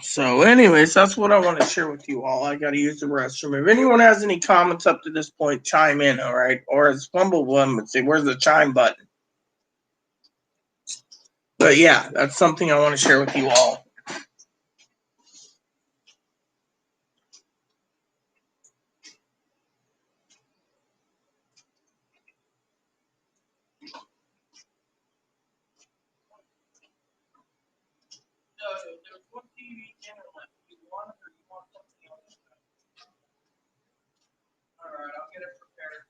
S1: So, anyways, that's what I want to share with you all. I got to use the restroom. If anyone has any comments up to this point, chime in, all right? Or as Fumble1 would say, where's the chime button? But yeah, that's something I want to share with you all. There's one TV channel left. Do you want it or do you want something else? All right, I'll get it prepared.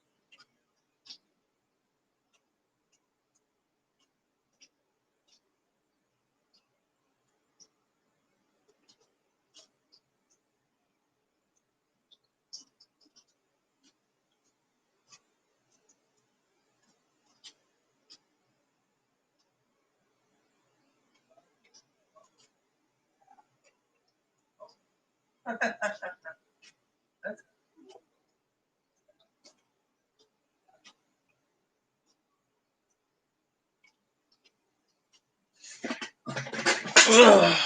S1: Ugh.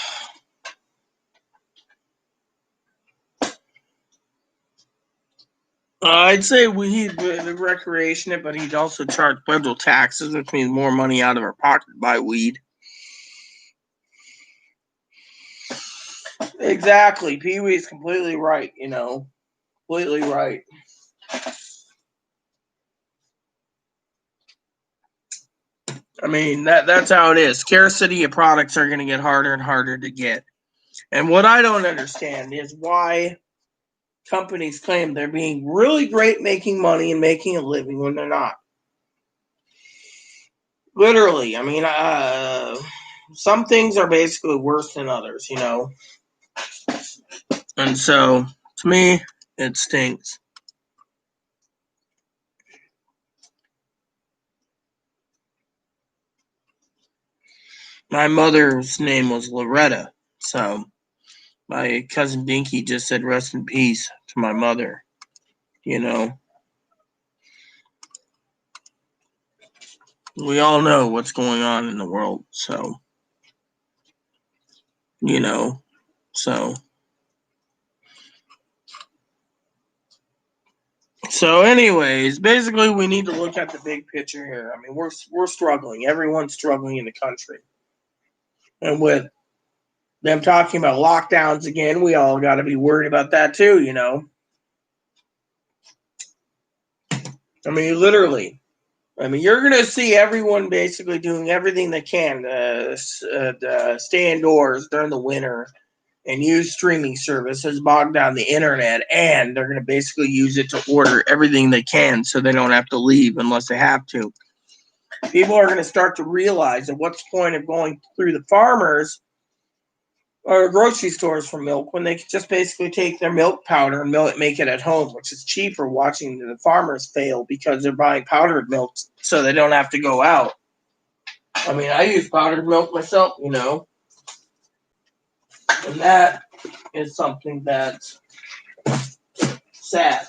S1: I'd say he'd recreation it, but he'd also charge federal taxes, which means more money out of our pocket to buy weed. Exactly. Pee Wee's completely right, completely right. I mean, that's how it is. Scarcity of products are going to get harder and harder to get. And what I don't understand is why companies claim they're being really great making money and making a living when they're not. Literally, I mean, some things are basically worse than others, And so, to me, it stinks. My mother's name was Loretta, so my cousin Dinky just said rest in peace to my mother, you know. We all know what's going on in the world, so, you know, so. So, anyways, basically, we need to look at the big picture here. I mean, we're struggling. Everyone's struggling in the country, and with them talking about lockdowns again, we all got to be worried about that too. I mean, literally. I mean, you're gonna see everyone basically doing everything they can to stay indoors during the winter and use streaming services, bog down the internet, and they're gonna basically use it to order everything they can so they don't have to leave unless they have to. People are going to start to realize that what's the point of going through the farmers or grocery stores for milk when they could just basically take their milk powder and make it at home, which is cheaper watching the farmers fail because they're buying powdered milk so they don't have to go out. I mean, I use powdered milk myself, and that is something that's sad.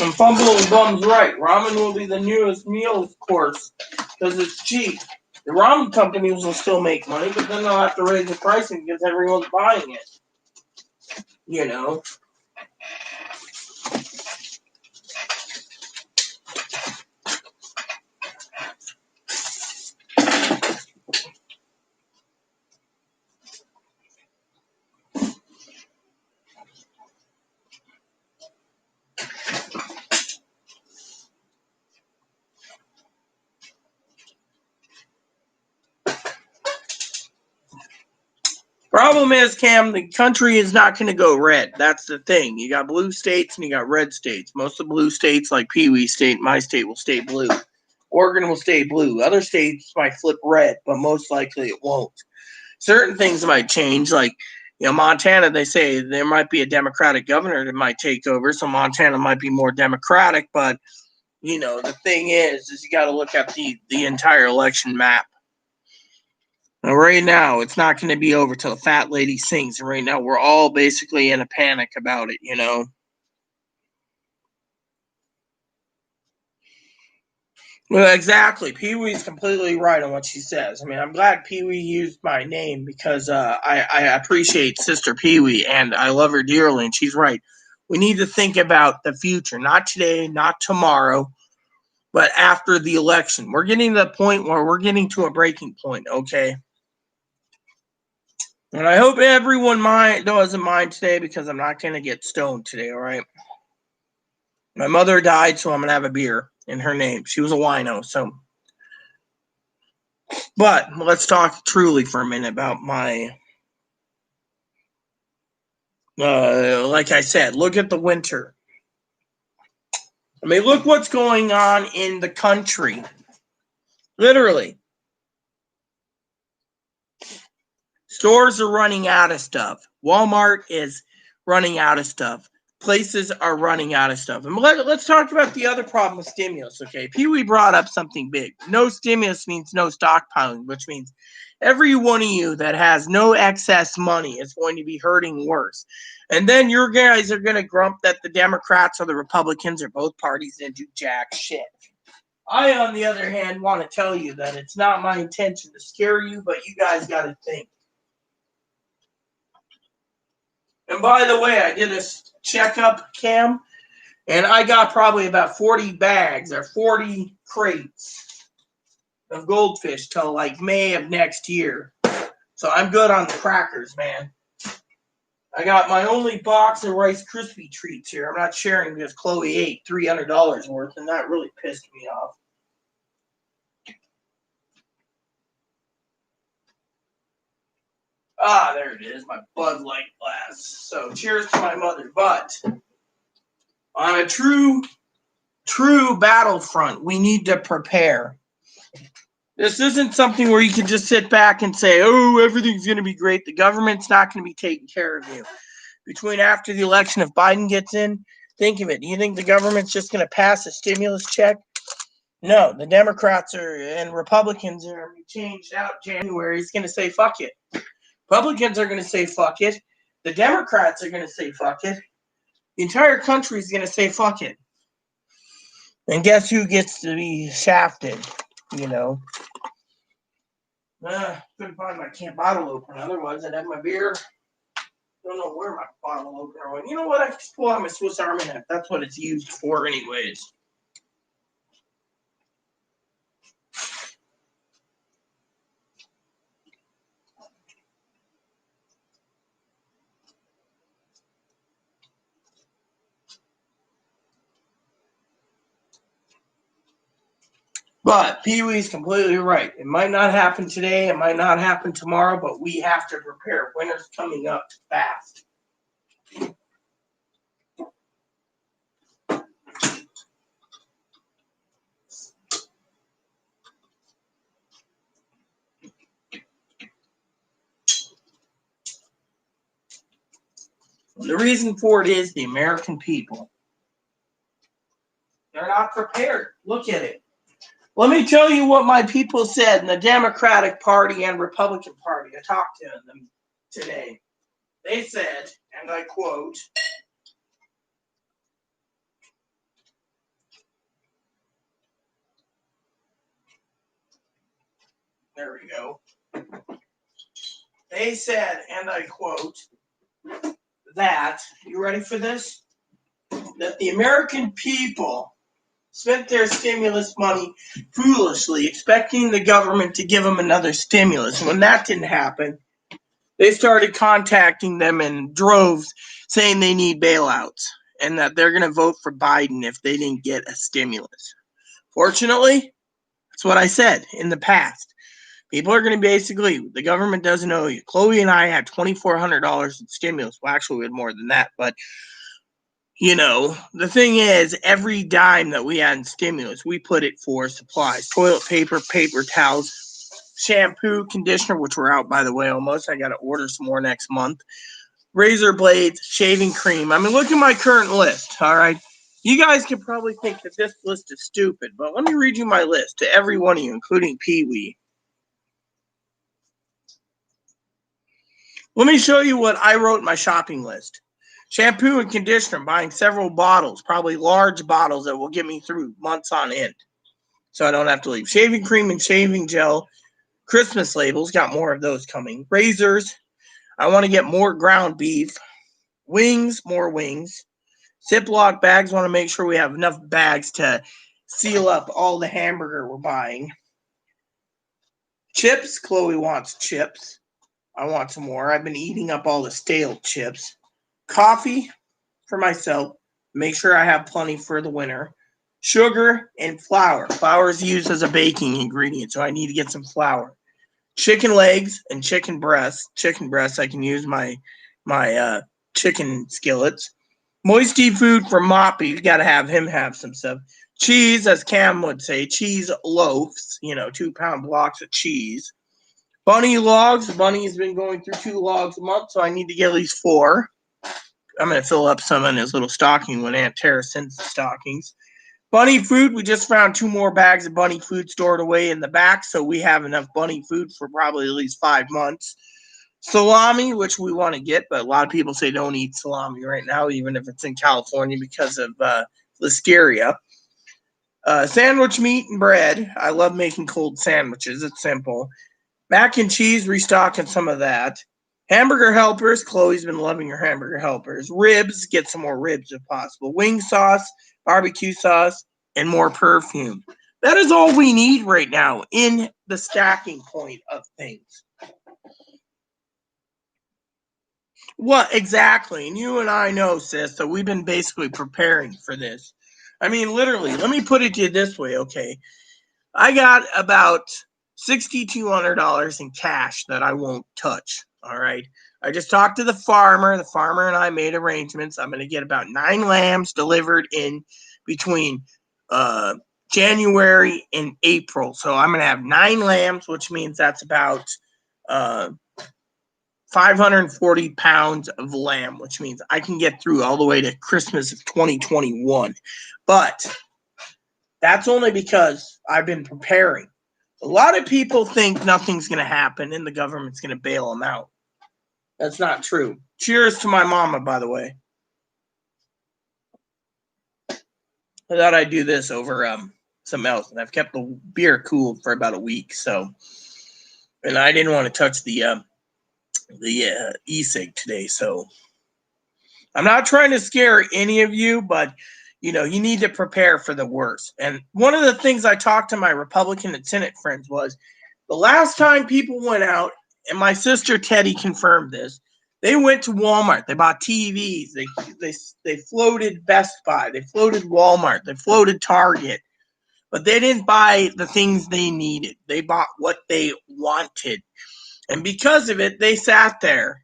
S1: And Fumble and Bum's right. Ramen will be the newest meal course because it's cheap. The ramen companies will still make money, but then they'll have to raise the pricing because everyone's buying it. You know. Problem is, Cam, the country is not going to go red. That's the thing. You got blue states and you got red states. Most of the blue states, like Pee Wee State, my state, will stay blue. Oregon will stay blue. Other states might flip red, but most likely it won't. Certain things might change, like Montana. They say there might be a Democratic governor that might take over, so Montana might be more Democratic. But the thing is you got to look at the entire election map. Now, right now, it's not going to be over till the fat lady sings. And right now, we're all basically in a panic about it. Well, exactly. Pee Wee's completely right on what she says. I mean, I'm glad Pee Wee used my name because I appreciate Sister Pee Wee and I love her dearly. And she's right. We need to think about the future, not today, not tomorrow, but after the election. We're getting to the point where we're getting to a breaking point, okay? And I hope everyone doesn't mind today because I'm not going to get stoned today, all right? My mother died, so I'm going to have a beer in her name. She was a wino, so. But let's talk truly for a minute about my, like I said, look at the winter. I mean, look what's going on in the country. Literally. Stores are running out of stuff. Walmart is running out of stuff. Places are running out of stuff. And let's talk about the other problem with stimulus, okay? Pee Wee brought up something big. No stimulus means no stockpiling, which means every one of you that has no excess money is going to be hurting worse. And then your guys are going to grump that the Democrats or the Republicans or both parties didn't do jack shit. I, on the other hand, want to tell you that it's not my intention to scare you, but you guys got to think. And by the way, I did a checkup, Cam, and I got probably about 40 bags or 40 crates of goldfish till like May of next year. So I'm good on the crackers, man. I got my only box of Rice Krispie treats here. I'm not sharing because Chloe ate $300 worth, and that really pissed me off. Ah, there it is, my Bud Light glass. So cheers to my mother. But on a true battlefront, we need to prepare. This isn't something where you can just sit back and say, oh, everything's going to be great. The government's not going to be taking care of you. Between after the election, if Biden gets in, think of it. Do you think the government's just going to pass a stimulus check? No, the Democrats and Republicans are going to be changed out January. He's going to say, fuck it. Republicans are going to say, fuck it. The Democrats are going to say, fuck it. The entire country is going to say, fuck it. And guess who gets to be shafted? Couldn't find my bottle opener. Otherwise, I'd have my beer. Don't know where my bottle opener went. You know what? I just pull out my Swiss Army knife. That's what it's used for, anyways. But Pee Wee's completely right. It might not happen today, it might not happen tomorrow, but we have to prepare. Winter's coming up fast. The reason for it is the American people. They're not prepared. Look at it. Let me tell you what my people said in the Democratic Party and Republican Party. I talked to them today. They said, and I quote, there we go. They said, and I quote, that, you ready for this? That the American people spent their stimulus money foolishly, expecting the government to give them another stimulus. When that didn't happen, they started contacting them in droves saying they need bailouts and that they're going to vote for Biden if they didn't get a stimulus. Fortunately, that's what I said in the past. People are going to basically, the government doesn't owe you. Chloe and I had $2,400 in stimulus. Well, actually, we had more than that. But, you know, the thing is, every dime that we had in stimulus, we put it for supplies. Toilet paper, paper towels, shampoo, conditioner, which we're out, by the way, almost. I got to order some more next month. Razor blades, shaving cream. I mean, look at my current list, all right? You guys can probably think that this list is stupid, but let me read you my list to every one of you, including Pee Wee. Let me show you what I wrote in my shopping list. Shampoo and conditioner, buying several bottles, probably large bottles that will get me through months on end, so I don't have to leave. Shaving cream and shaving gel, Christmas labels, got more of those coming. Razors, I want to get more ground beef. Wings, more wings. Ziploc bags, want to make sure we have enough bags to seal up all the hamburger we're buying. Chips, Chloe wants chips. I want some more. I've been eating up all the stale chips. Coffee for myself. Make sure I have plenty for the winter. Sugar and flour. Flour is used as a baking ingredient, so I need to get some flour. Chicken legs and chicken breasts. Chicken breasts, I can use my chicken skillets. Moisty food for Moppy. You got to have him have some stuff. Cheese, as Cam would say, cheese loaves, 2-pound blocks of cheese. Bunny logs. Bunny's been going through 2 logs a month, so I need to get at least 4. I'm going to fill up some in his little stocking when Aunt Tara sends the stockings. Bunny food. We just found 2 more bags of bunny food stored away in the back, so we have enough bunny food for probably at least 5 months. Salami, which we want to get, but a lot of people say don't eat salami right now, even if it's in California because of listeria. Sandwich meat and bread. I love making cold sandwiches. It's simple. Mac and cheese, restocking some of that. Hamburger helpers. Chloe's been loving her hamburger helpers. Ribs, get some more ribs if possible. Wing sauce, barbecue sauce, and more perfume. That is all we need right now in the stacking point of things. What exactly? And you and I know, sis, that we've been basically preparing for this. I mean, literally, let me put it to you this way, okay? I got about $6,200 in cash that I won't touch, all right? I just talked to the farmer. The farmer and I made arrangements. I'm going to get about 9 lambs delivered in between January and April. So I'm going to have 9 lambs, which means that's about 540 pounds of lamb, which means I can get through all the way to Christmas of 2021. But that's only because I've been preparing. A lot of people think nothing's going to happen and the government's going to bail them out. That's not true. Cheers to my mama, by the way. I thought I'd do this over some else, and I've kept the beer cool for about a week. And I didn't want to touch the e-cig today, so I'm not trying to scare any of you, but you need to prepare for the worst. And one of the things I talked to my Republican and Senate friends was the last time people went out, and my sister Teddy confirmed this, they went to Walmart. They bought TVs. They floated Best Buy. They floated Walmart. They floated Target. but they didn't buy the things they needed. They bought what they wanted. And because of it, they sat there.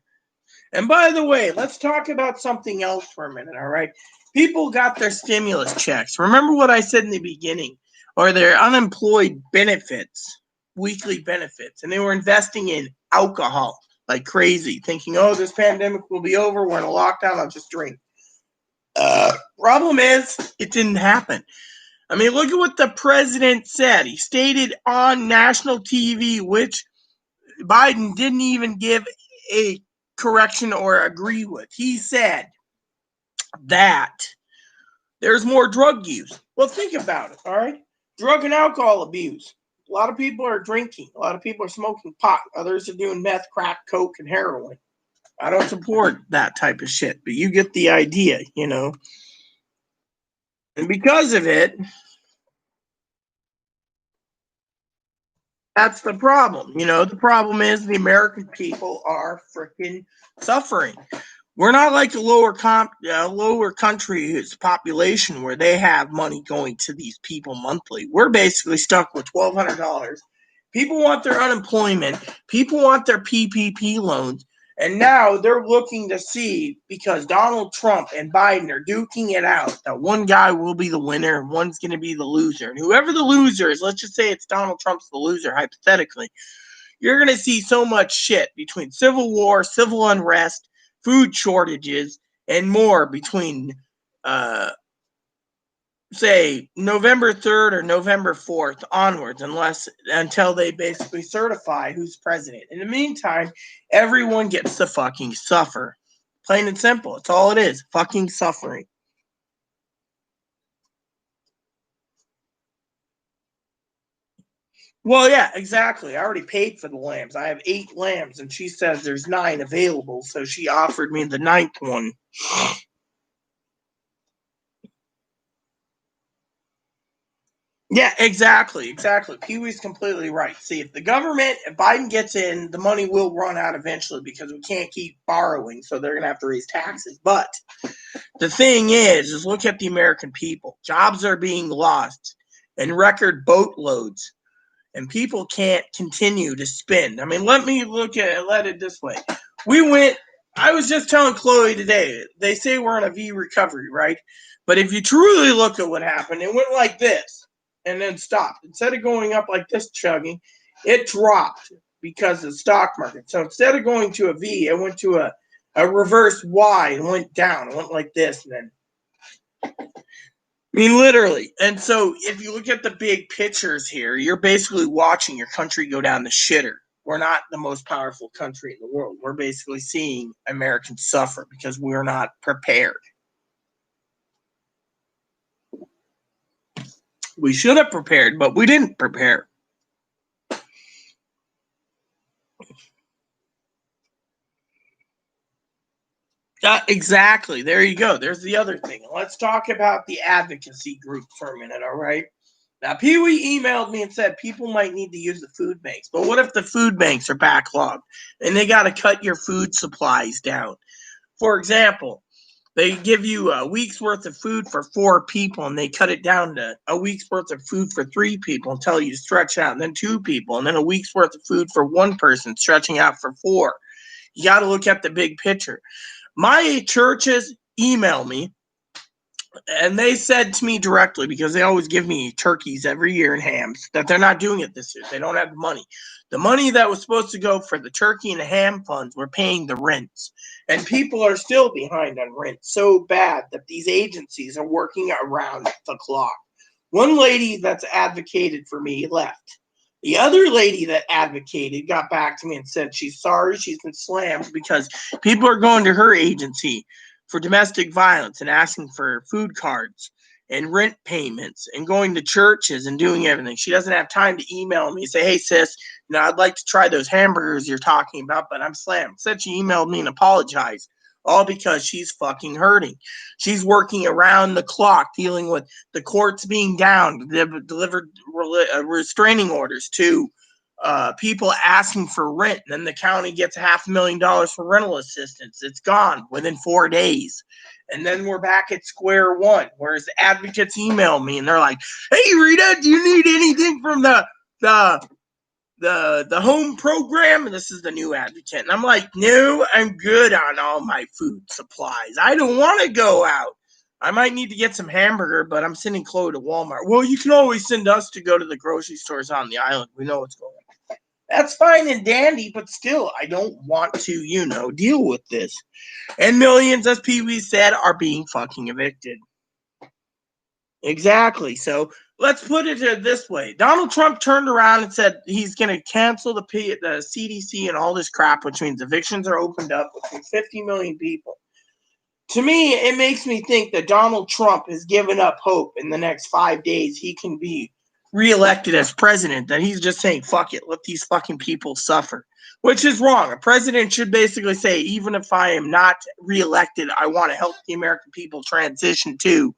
S1: And by the way, let's talk about something else for a minute, all right? People got their stimulus checks. Remember what I said in the beginning, or their unemployed benefits, weekly benefits, and they were investing in alcohol like crazy, thinking, oh, this pandemic will be over. We're in a lockdown. I'll just drink. Problem is, it didn't happen. I mean, look at what the president said. He stated on national TV, which Biden didn't even give a correction or agree with. He said that there's more drug use. Well, think about it, all right? Drug and alcohol abuse. A lot of people are drinking. A lot of people are smoking pot. Others are doing meth, crack, coke, and heroin. I don't support that type of shit, but you get the idea, you know? And because of it, that's the problem. You know, the problem is the American people are freaking suffering. We're not like a lower country's population where they have money going to these people monthly. We're basically stuck with $1,200. People want their unemployment. People want their PPP loans. And now they're looking to see, because Donald Trump and Biden are duking it out, that one guy will be the winner and one's going to be the loser. And whoever the loser is, let's just say it's Donald Trump's the loser, hypothetically, you're going to see so much shit between civil war, civil unrest, food shortages, and more between, say, November 3rd or November 4th onwards, until they basically certify who's president. In the meantime, everyone gets to fucking suffer. Plain and simple. It's all it is. Fucking suffering. Well, yeah, exactly. I already paid for the lambs. I have 8 lambs, and she says there's 9 available, so she offered me the 9th one. Yeah, exactly. Pee-wee's completely right. See, if Biden gets in, the money will run out eventually because we can't keep borrowing, so they're going to have to raise taxes. But the thing is look at the American people. Jobs are being lost in record boatloads, and people can't continue to spend. I mean, let it this way. I was just telling Chloe today, they say we're in a V recovery, right? But if you truly look at what happened, it went like this and then stopped. Instead of going up like this, chugging, it dropped because of the stock market. So instead of going to a V, it went to a reverse Y and went down. It went like this, and then, I mean, literally. And so if you look at the big pictures here, you're basically watching your country go down the shitter. We're not the most powerful country in the world. We're basically seeing Americans suffer because we're not prepared. We should have prepared, but we didn't prepare. Exactly. There you go. There's the other thing. Let's talk about the advocacy group for a minute, all right? Now, Pee-wee emailed me and said people might need to use the food banks. But what if the food banks are backlogged and they got to cut your food supplies down? For example, they give you a week's worth of food for 4 people, and they cut it down to a week's worth of food for 3 people and tell you to stretch out, and then 2 people, and then a week's worth of food for 1 person, stretching out for 4. You got to look at the big picture. My churches email me, and they said to me directly, because they always give me turkeys every year and hams, that they're not doing it this year. They don't have the money. The money that was supposed to go for the turkey and the ham funds were paying the rents. And people are still behind on rent so bad that these agencies are working around the clock. One lady that's advocated for me left. The other lady that advocated got back to me and said she's sorry she's been slammed because people are going to her agency for domestic violence and asking for food cards and rent payments and going to churches and doing everything. She doesn't have time to email me and say, hey, sis, I'd like to try those hamburgers you're talking about, but I'm slammed. Instead, she emailed me and apologized, all because she's fucking hurting. She's working around the clock dealing with the courts being down, delivered restraining orders to people asking for rent, and then the county gets $500,000 for rental assistance. It's gone within 4 days. And then we're back at square one, whereas advocates email me and they're like, "Hey Rita, do you need anything from the home program?" And this is the new advocate. And I'm like, "No, I'm good on all my food supplies. I don't want to go out. I might need to get some hamburger, but I'm sending Chloe to Walmart." "Well, you can always send us to go to the grocery stores on the island. We know what's going on." That's fine and dandy, but still, I don't want to, deal with this. And millions, as Pee Wee said, are being fucking evicted. Exactly. So let's put it this way. Donald Trump turned around and said he's going to cancel the CDC and all this crap, which means evictions are opened up between 50 million people. To me, it makes me think that Donald Trump has given up hope in the next 5 days he can be reelected as president, that he's just saying, fuck it, let these fucking people suffer, which is wrong. A president should basically say, even if I am not reelected, I want to help the American people transition to,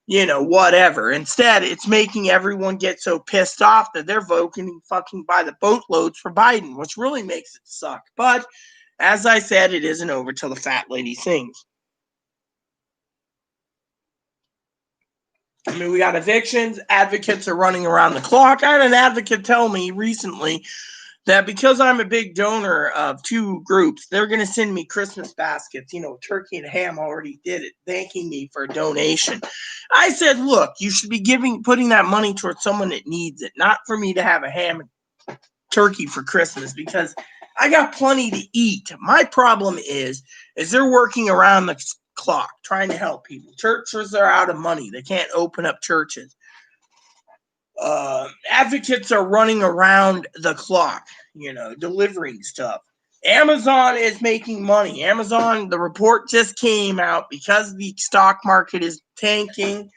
S1: whatever. Instead, it's making everyone get so pissed off that they're voting fucking by the boatloads for Biden, which really makes it suck. But as I said, it isn't over till the fat lady sings. I mean, we got evictions. Advocates are running around the clock. I had an advocate tell me recently that because I'm a big donor of 2 groups, they're going to send me Christmas baskets. Turkey and ham already did it, thanking me for a donation. I said, look, you should be putting that money towards someone that needs it, not for me to have a ham and turkey for Christmas, because I got plenty to eat. My problem is they're working around the clock trying to help people. Churches are out of money. They can't open up churches. Advocates are running around the clock, delivering stuff. Amazon is making money. Amazon, the report just came out, because the stock market is tanking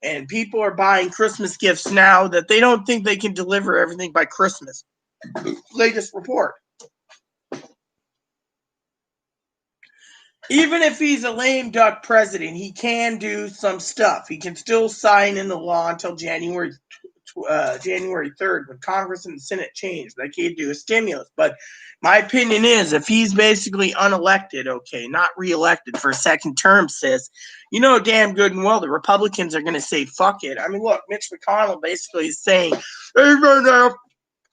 S1: and people are buying Christmas gifts now, that they don't think they can deliver everything by Christmas. Latest report. Even if he's a lame duck president, he can do some stuff. He can still sign into law until January 3rd, when Congress and the Senate change. They can't do a stimulus. But my opinion is, if he's basically unelected, not reelected for a second term, sis, damn good and well the Republicans are going to say, fuck it. I mean, look, Mitch McConnell basically is saying, even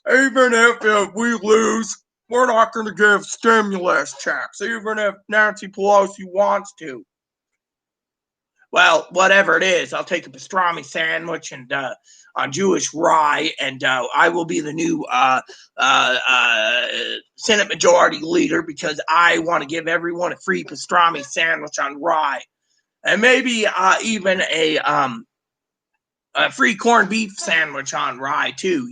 S1: if we lose, we're not going to give stimulus checks, even if Nancy Pelosi wants to. Well, whatever it is, I'll take a pastrami sandwich and on Jewish rye, and I will be the new Senate Majority Leader, because I want to give everyone a free pastrami sandwich on rye, and maybe even a free corned beef sandwich on rye too,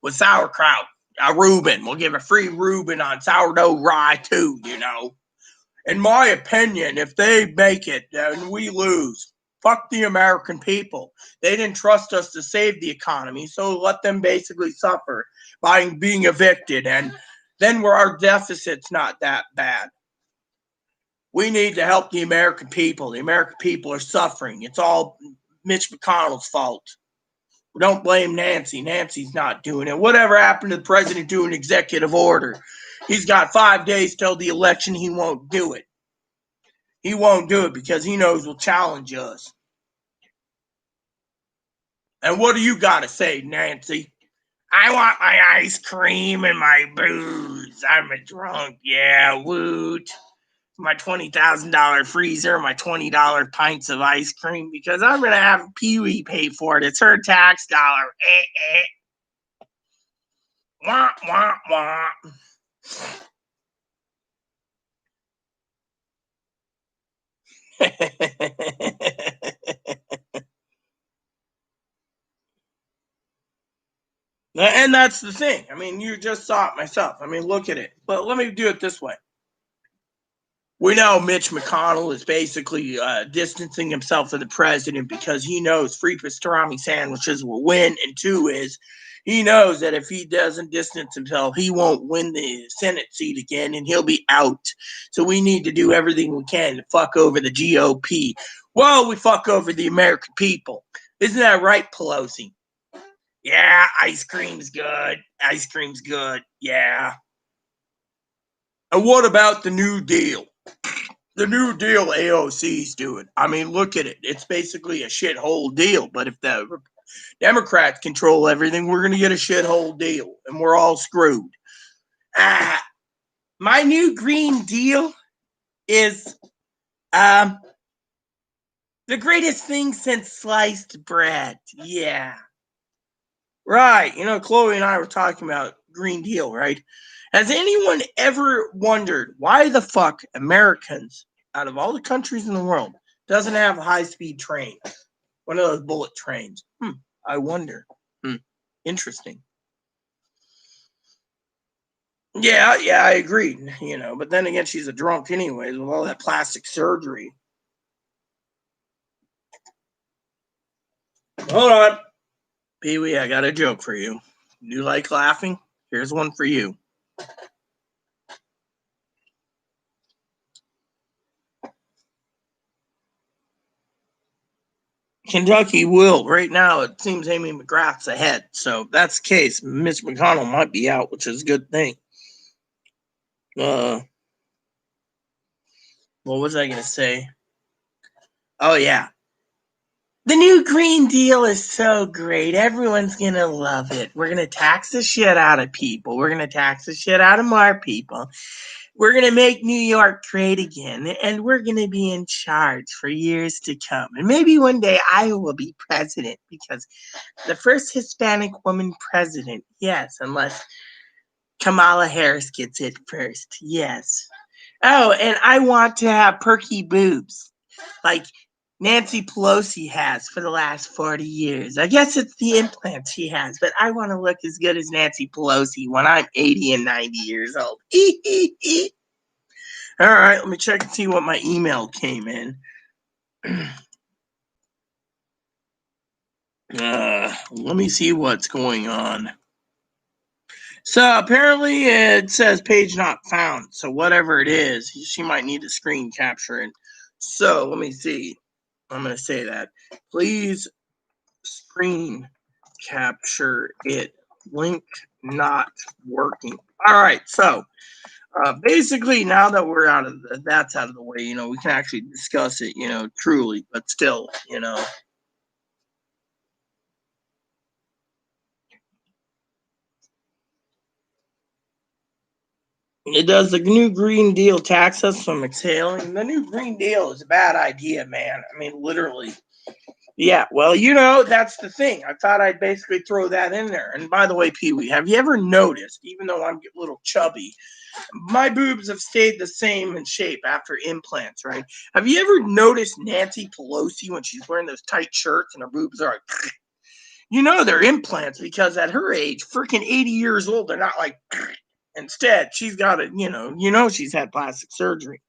S1: with sauerkraut. A Reuben. We'll give a free Reuben on sourdough rye too, In my opinion, if they make it and we lose, fuck the American people. They didn't trust us to save the economy, so let them basically suffer by being evicted, and then our deficit's not that bad. We need to help the American people. The American people are suffering. It's all Mitch McConnell's fault. Don't blame Nancy. Nancy's not doing it. Whatever happened to the president doing executive order? He's got 5 days till the election. He won't do it. He won't do it because he knows we'll challenge us. And what do you got to say, Nancy? I want my ice cream and my booze. I'm a drunk. Yeah, woot. My $20,000 freezer, my $20 pints of ice cream, because I'm going to have Pee Wee pay for it. It's her tax dollar. Wah, wah, wah. And that's the thing. I mean, you just saw it myself. I mean, look at it. But let me do it this way. We know Mitch McConnell is basically distancing himself from the president because he knows free pastrami sandwiches will win. And 2 is, he knows that if he doesn't distance himself, he won't win the Senate seat again and he'll be out. So we need to do everything we can to fuck over the GOP. Well, we fuck over the American people. Isn't that right, Pelosi? Yeah, ice cream's good. Ice cream's good. Yeah. And what about the New Deal? The New Deal AOC's doing. I mean, look at it. It's basically a shithole deal. But if the Democrats control everything, we're going to get a shithole deal. And we're all screwed. My new Green Deal is the greatest thing since sliced bread. Yeah. Right. Chloe and I were talking about Green Deal, right? Has anyone ever wondered why the fuck Americans, out of all the countries in the world, doesn't have a high-speed train? One of those bullet trains. I wonder. Interesting. Yeah, I agree. But then again, she's a drunk anyways with all that plastic surgery. Hold on. Pee-wee, I got a joke for you. You like laughing? Here's one for you. Kentucky will. Right now, it seems Amy McGrath's ahead. So if that's the case, Mitch McConnell might be out, which is a good thing. What was I going to say? Oh, yeah. The new Green Deal is so great. Everyone's going to love it. We're going to tax the shit out of people. We're going to tax the shit out of more people. We're going to make New York great again. And we're going to be in charge for years to come. And maybe one day I will be president because the first Hispanic woman president. Yes, unless Kamala Harris gets it first. Yes. Oh, and I want to have perky boobs like Nancy Pelosi has for the last 40 years. I guess it's the implants she has, but I want to look as good as Nancy Pelosi when I'm 80 and 90 years old. All right, let me check and see what my email came in. Let me see what's going on. So apparently it says page not found. So whatever it is, she might need to screen capture it. So let me see. I'm going to say that. Please screen capture it. Link not working. All right. So basically, now that we're that's out of the way, we can actually discuss it, truly, but still, It does the new Green Deal tax us from exhaling? The new Green Deal is a bad idea, man. I mean, literally. Yeah, well, that's the thing. I thought I'd basically throw that in there. And by the way, Pee-wee, have you ever noticed, even though I'm a little chubby, my boobs have stayed the same in shape after implants, right? Have you ever noticed Nancy Pelosi when she's wearing those tight shirts and her boobs are like, they're implants because at her age, freaking 80 years old, they're not like, instead, she's got it, she's had plastic surgery.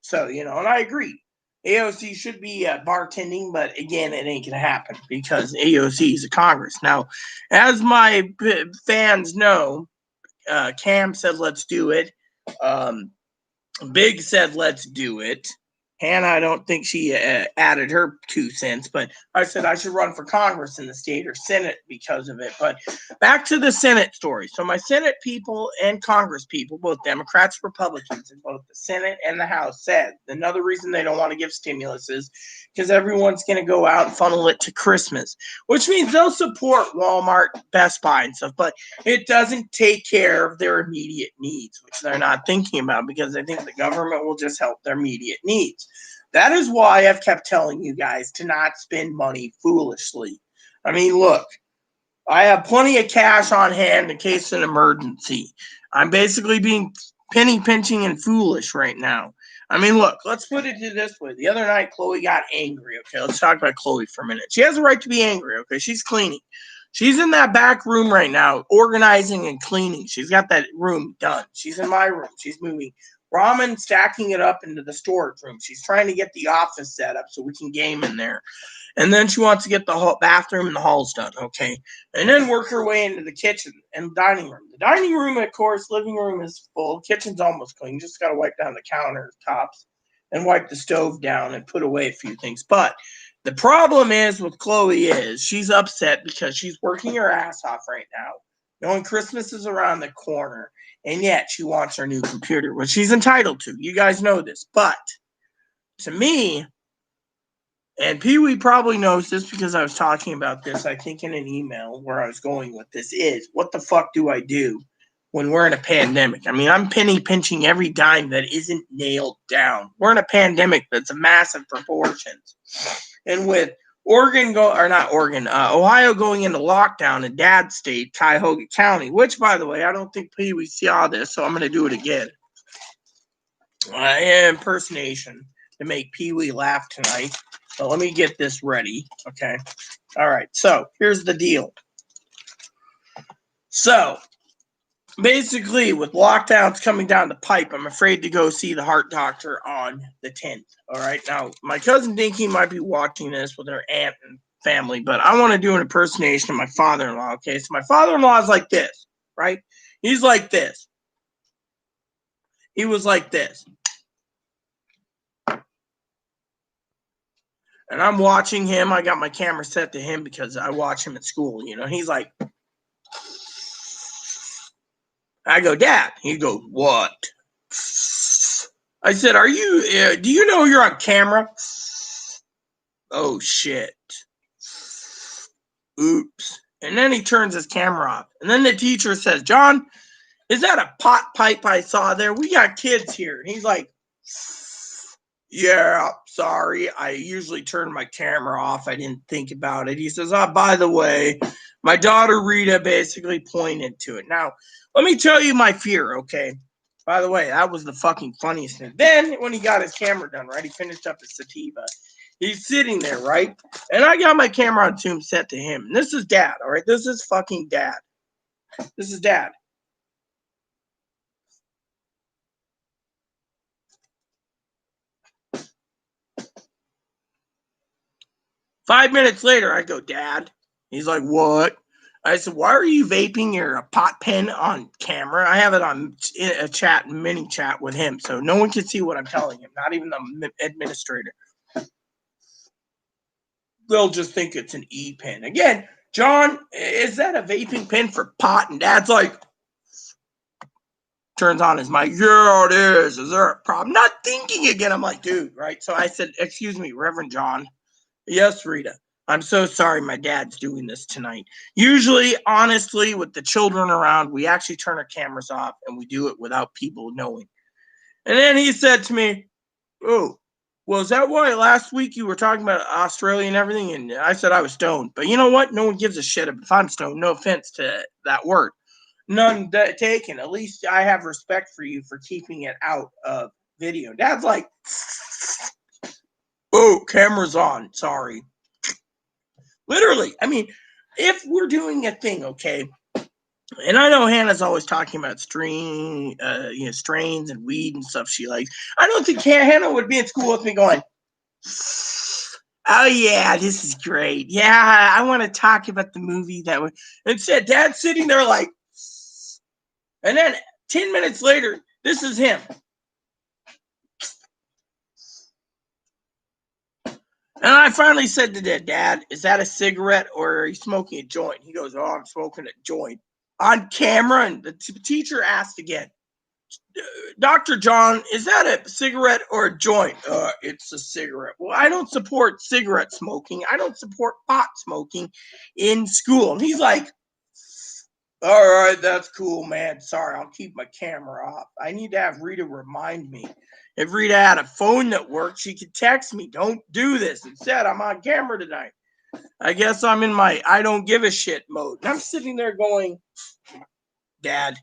S1: So, and I agree. AOC should be bartending, but again, it ain't going to happen because AOC is a Congress. Now, as my fans know, Cam said, let's do it. Big said, let's do it. Hannah, I don't think she added her 2 cents, but I said I should run for Congress in the state or Senate because of it. But back to the Senate story. So my Senate people and Congress people, both Democrats, Republicans, in both the Senate and the House said another reason they don't want to give stimulus is because everyone's going to go out and funnel it to Christmas, which means they'll support Walmart, Best Buy, and stuff, but it doesn't take care of their immediate needs, which they're not thinking about because they think the government will just help their immediate needs. That is why I've kept telling you guys to not spend money foolishly. I mean, look, I have plenty of cash on hand in case of an emergency. I'm basically being penny pinching and foolish right now. I mean, look, let's put it this way. The other night, Chloe got angry. Okay, let's talk about Chloe for a minute. She has a right to be angry. Okay, she's cleaning. She's in that back room right now, organizing and cleaning. She's got that room done. She's in my room. She's moving ramen, stacking it up into the storage room. She's trying to get the office set up so we can game in there. And then she wants to get the bathroom and the halls done, okay? And then work her way into the kitchen and dining room. The dining room, of course, living room is full. Kitchen's almost clean. You just got to wipe down the countertops and wipe the stove down and put away a few things. But The problem is with Chloe is she's upset because she's working her ass off right now, knowing Christmas is around the corner, and yet she wants her new computer, which she's entitled to. You guys know this. But to me, and Pee-wee probably knows this because I was talking about this, I think, in an email where I was going with this is, what the fuck do I do when we're in a pandemic? I mean, I'm penny pinching every dime that isn't nailed down. We're in a pandemic that's a massive proportions. And with Ohio going into lockdown in Dad's state, Cuyahoga County, which, by the way, I don't think Pee-wee saw this, so I'm going to do it again. Impersonation to make Pee-wee laugh tonight. So let me get this ready. Okay. All right. So here's the deal. So basically, with lockdowns coming down the pipe, I'm afraid to go see the heart doctor on the 10th. All right. Now, my cousin Dinky might be watching this with her aunt and family, but I want to do an impersonation of my father-in-law. Okay. So my father-in-law is like this, right? He's like this. He was like this. And I'm watching him. I got my camera set to him because I watch him at school. You know, he's like, I go, Dad. He goes, what? I said, do you know you're on camera? Oh, shit. Oops. And then he turns his camera off. And then the teacher says, John, is that a pot pipe I saw there? We got kids here. And he's like, yeah, sorry. I usually turn my camera off. I didn't think about it. He says, by the way, my daughter Rita basically pointed to it. Now, let me tell you my fear, okay? By the way, that was the fucking funniest thing. Then, when he got his camera done, right, he finished up his sativa. He's sitting there, right? And I got my camera on Zoom set to him. And this is Dad, all right? This is fucking Dad. This is Dad. Five minutes later, I go, Dad. He's like, what? I said, why are you vaping your pot pen on camera? I have it on a chat, mini chat with him, so no one can see what I'm telling him, not even the administrator. They'll just think it's an e-pen. Again, John, is that a vaping pen for pot? And Dad's like, turns on his mic. Yeah, it is. Is there a problem? Not thinking again. I'm like, dude, right? So I said, excuse me, Reverend John. Yes, Rita. I'm so sorry my dad's doing this tonight. Usually, honestly, with the children around, we actually turn our cameras off and we do it without people knowing. And then he said to me, oh, well, is that why last week you were talking about Australia and everything? And I said I was stoned. But you know what? No one gives a shit if I'm stoned. No offense to that word. None taken. At least I have respect for you for keeping it out of video. Dad's like, oh, camera's on. Sorry. Literally. I mean, if we're doing a thing, okay, and I know Hannah's always talking about strains and weed and stuff she likes. I don't think Hannah would be in school with me going, oh yeah, this is great. Yeah, I want to talk about the movie that way. Instead, Dad's sitting there like, and then 10 minutes later, this is him. And I finally said to Dad, is that a cigarette or are you smoking a joint? He goes, oh, I'm smoking a joint. On camera, and the teacher asked again, Dr. John, is that a cigarette or a joint? It's a cigarette. Well, I don't support cigarette smoking. I don't support pot smoking in school. And he's like, all right, that's cool, man. Sorry, I'll keep my camera off. I need to have Rita remind me. If Rita had a phone that worked, she could text me. Don't do this. Instead, I'm on camera tonight. I guess I'm in my I don't give a shit mode. And I'm sitting there going, Dad,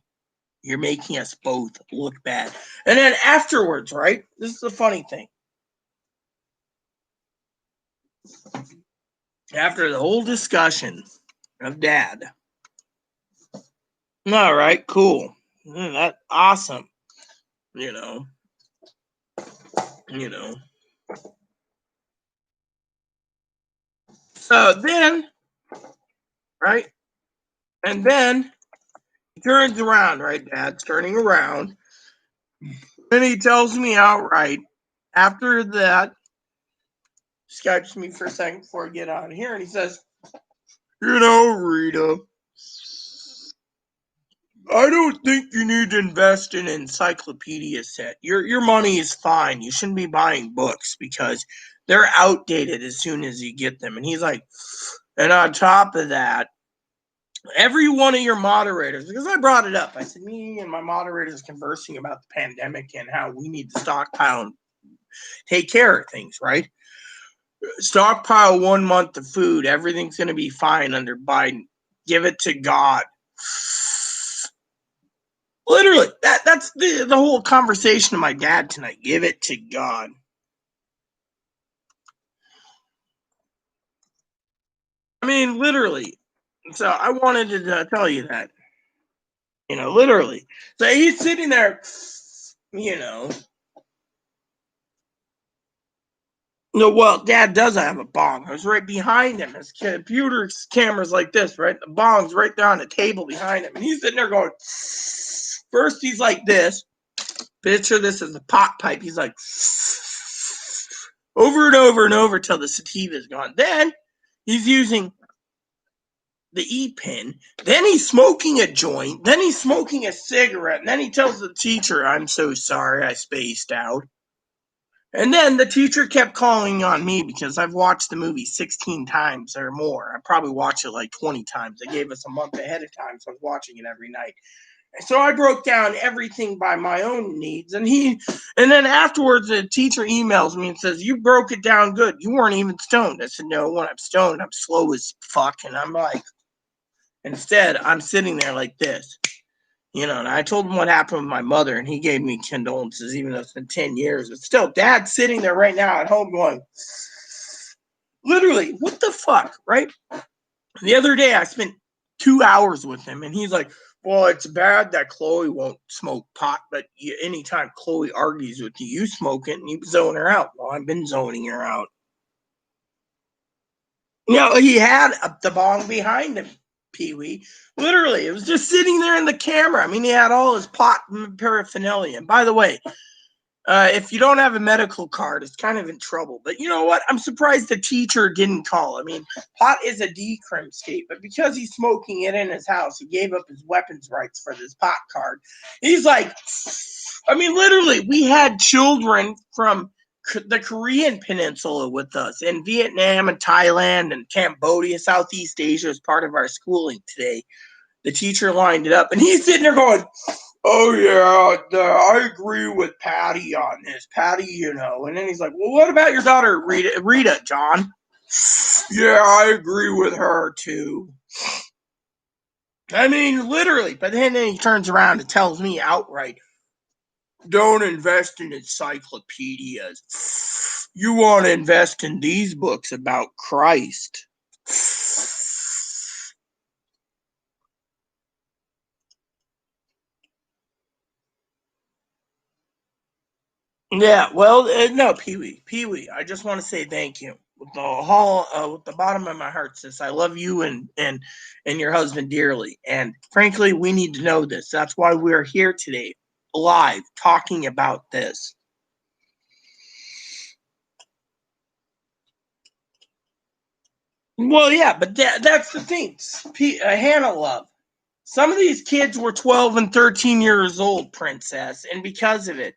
S1: you're making us both look bad. And then afterwards, right? This is the funny thing. After the whole discussion of Dad, all right, cool. That's awesome. You know. So then, right? And then he turns around, right? Dad's turning around. And he tells me outright, after that Skypes me for a second before I get out of here, and he says, Rita, I don't think you need to invest in an encyclopedia set. Your money is fine. You shouldn't be buying books because they're outdated as soon as you get them. And he's like, and on top of that, every one of your moderators, because I brought it up, I said, me and my moderators conversing about the pandemic and how we need to stockpile and take care of things, right? Stockpile 1 month of food. Everything's going to be fine under Biden. Give it to God. Literally, that's the whole conversation of my dad tonight. Give it to God. I mean, literally. So I wanted to tell you that. Literally. So he's sitting there, No, well, Dad does have a bong. I was right behind him. His computer camera's like this, right? The bong's right there on the table behind him. And he's sitting there going, first he's like this. Picture this as a pot pipe. He's like, over and over and over till the sativa's gone. Then he's using the E-pin. Then he's smoking a joint. Then he's smoking a cigarette. And then he tells the teacher, I'm so sorry I spaced out. And then the teacher kept calling on me because I've watched the movie 16 times or more. I probably watched it like 20 times. They gave us a month ahead of time, so I was watching it every night. And so I broke down everything by my own needs. And then afterwards, the teacher emails me and says, you broke it down good. You weren't even stoned. I said, no, when I'm stoned, I'm slow as fuck. And I'm like, instead, I'm sitting there like this. And I told him what happened with my mother, and he gave me condolences, even though it's been 10 years. But still, Dad's sitting there right now at home going, literally, what the fuck, right? The other day, I spent 2 hours with him, and he's like, well, it's bad that Chloe won't smoke pot, but anytime Chloe argues with you, you smoke it, and you zone her out. Well, I've been zoning her out. He had the bong behind him. Pee-wee. Literally, it was just sitting there in the camera. I mean, he had all his pot paraphernalia. And by the way, if you don't have a medical card, it's kind of in trouble. But you know what? I'm surprised the teacher didn't call. I mean, pot is a decrim state, but because he's smoking it in his house, he gave up his weapons rights for this pot card. He's like, I mean, literally, we had children from the Korean Peninsula with us, and Vietnam and Thailand and Cambodia, Southeast Asia is part of our schooling today. The teacher lined it up, and he's sitting there going, oh, yeah, I agree with Patty on this. Patty, And then he's like, well, what about your daughter, Rita, John? Yeah, I agree with her, too. I mean, literally. But then he turns around and tells me outright, don't invest in encyclopedias. You want to invest in these books about Christ. Yeah, well, no, Pee-wee, I just want to say thank you with the bottom of my heart, sis. I love you and your husband dearly, and frankly, we need to know this. That's why we're here today, live, talking about this. Well, yeah, but that's the thing. Hannah love. Some of these kids were 12 and 13 years old, princess, and because of it,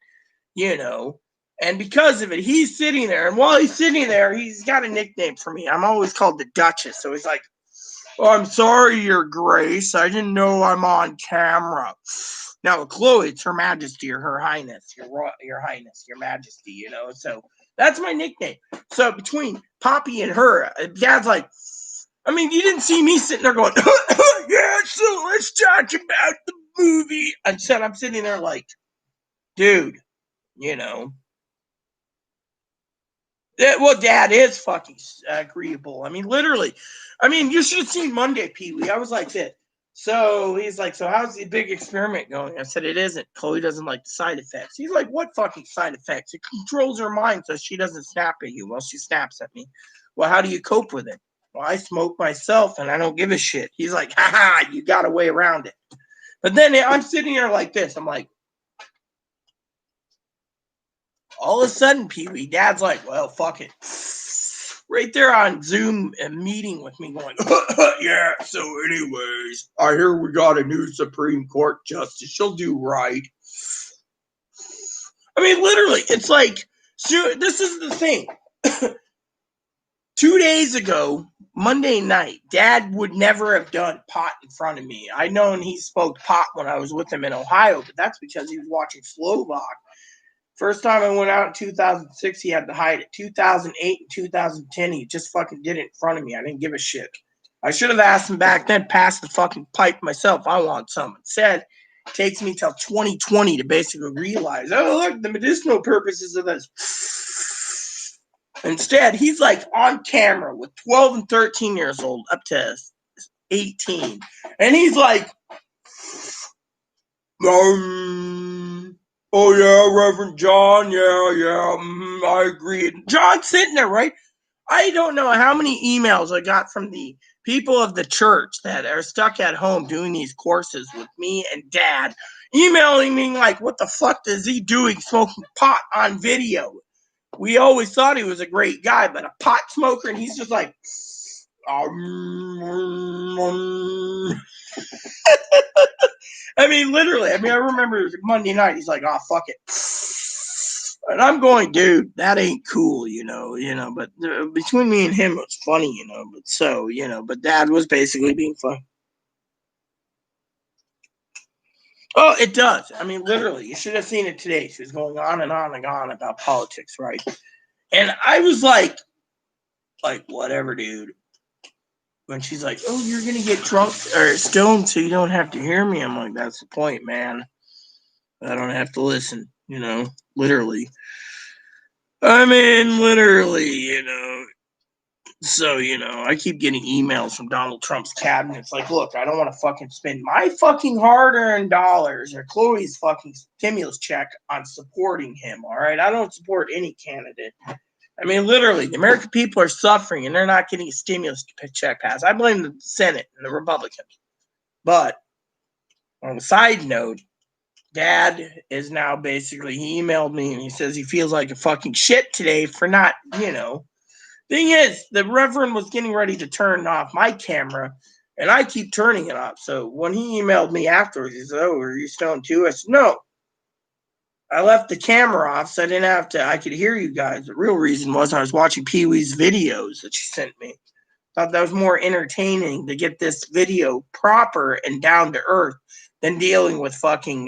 S1: he's sitting there. And while he's sitting there, he's got a nickname for me. I'm always called the Duchess. So he's like, oh, I'm sorry, Your Grace. I didn't know I'm on camera. Now, with Chloe, it's Her Majesty or Her Highness, Your Highness, Your Majesty, So that's my nickname. So between Poppy and her, Dad's like, I mean, you didn't see me sitting there going, yeah, so let's talk about the movie. I'm sitting there like, dude, Yeah, well, Dad is fucking agreeable. I mean, literally. I mean, you should have seen Monday, Pee-wee. I was like this. So he's like, so how's the big experiment going? I said, it isn't. Chloe doesn't like the side effects. He's like, what fucking side effects? It controls her mind so she doesn't snap at you. Well, she snaps at me. Well, how do you cope with it? Well, I smoke myself and I don't give a shit. He's like, ha, you got a way around it. But then I'm sitting here like this. I'm like, all of a sudden, Pee-wee, Dad's like, well, fuck it. right there on Zoom meeting with me going, yeah, so anyways, I hear we got a new Supreme Court justice. She'll do right. I mean, literally, it's like, so this is the thing. 2 days ago, Monday night, Dad would never have done pot in front of me. I known he smoked pot when I was with him in Ohio, but that's because he was watching Slovak. First time I went out in 2006, he had to hide it. 2008 and 2010, he just fucking did it in front of me. I didn't give a shit. I should have asked him back then, pass the fucking pipe myself. I want some. Instead, it takes me till 2020 to basically realize, oh, look, the medicinal purposes of this. Instead, he's like on camera with 12 and 13 years old up to 18. And he's like, oh, yeah, Reverend John, yeah, I agree. John's sitting there, right? I don't know how many emails I got from the people of the church that are stuck at home doing these courses with me and Dad, emailing me like, what the fuck is he doing smoking pot on video? We always thought he was a great guy, but a pot smoker, and he's just like, I mean, literally. I mean, I remember it was Monday night. He's like, oh, fuck it. And I'm going, dude, that ain't cool, you know, but between me and him, it was funny, but Dad was basically being funny. Oh, it does. I mean, literally, you should have seen it today. She was going on and on and on about politics, right? And I was like, whatever, dude. When she's like, oh, you're going to get drunk or stoned so you don't have to hear me. I'm like, that's the point, man. I don't have to listen, literally. I mean, literally, So, I keep getting emails from Donald Trump's cabinet. It's like, look, I don't want to fucking spend my fucking hard-earned dollars or Chloe's fucking stimulus check on supporting him, all right? I don't support any candidate. I mean, literally, the American people are suffering, and they're not getting a stimulus check passed. I blame the Senate and the Republicans. But on a side note, Dad is now basically, he emailed me, and he says he feels like a fucking shit today for not, Thing is, the Reverend was getting ready to turn off my camera, and I keep turning it off. So when he emailed me afterwards, he said, oh, are you stoned too? I said, no. I left the camera off so I could hear you guys. The real reason was I was watching Pee-wee's videos that she sent me. Thought that was more entertaining to get this video proper and down to earth than dealing with fucking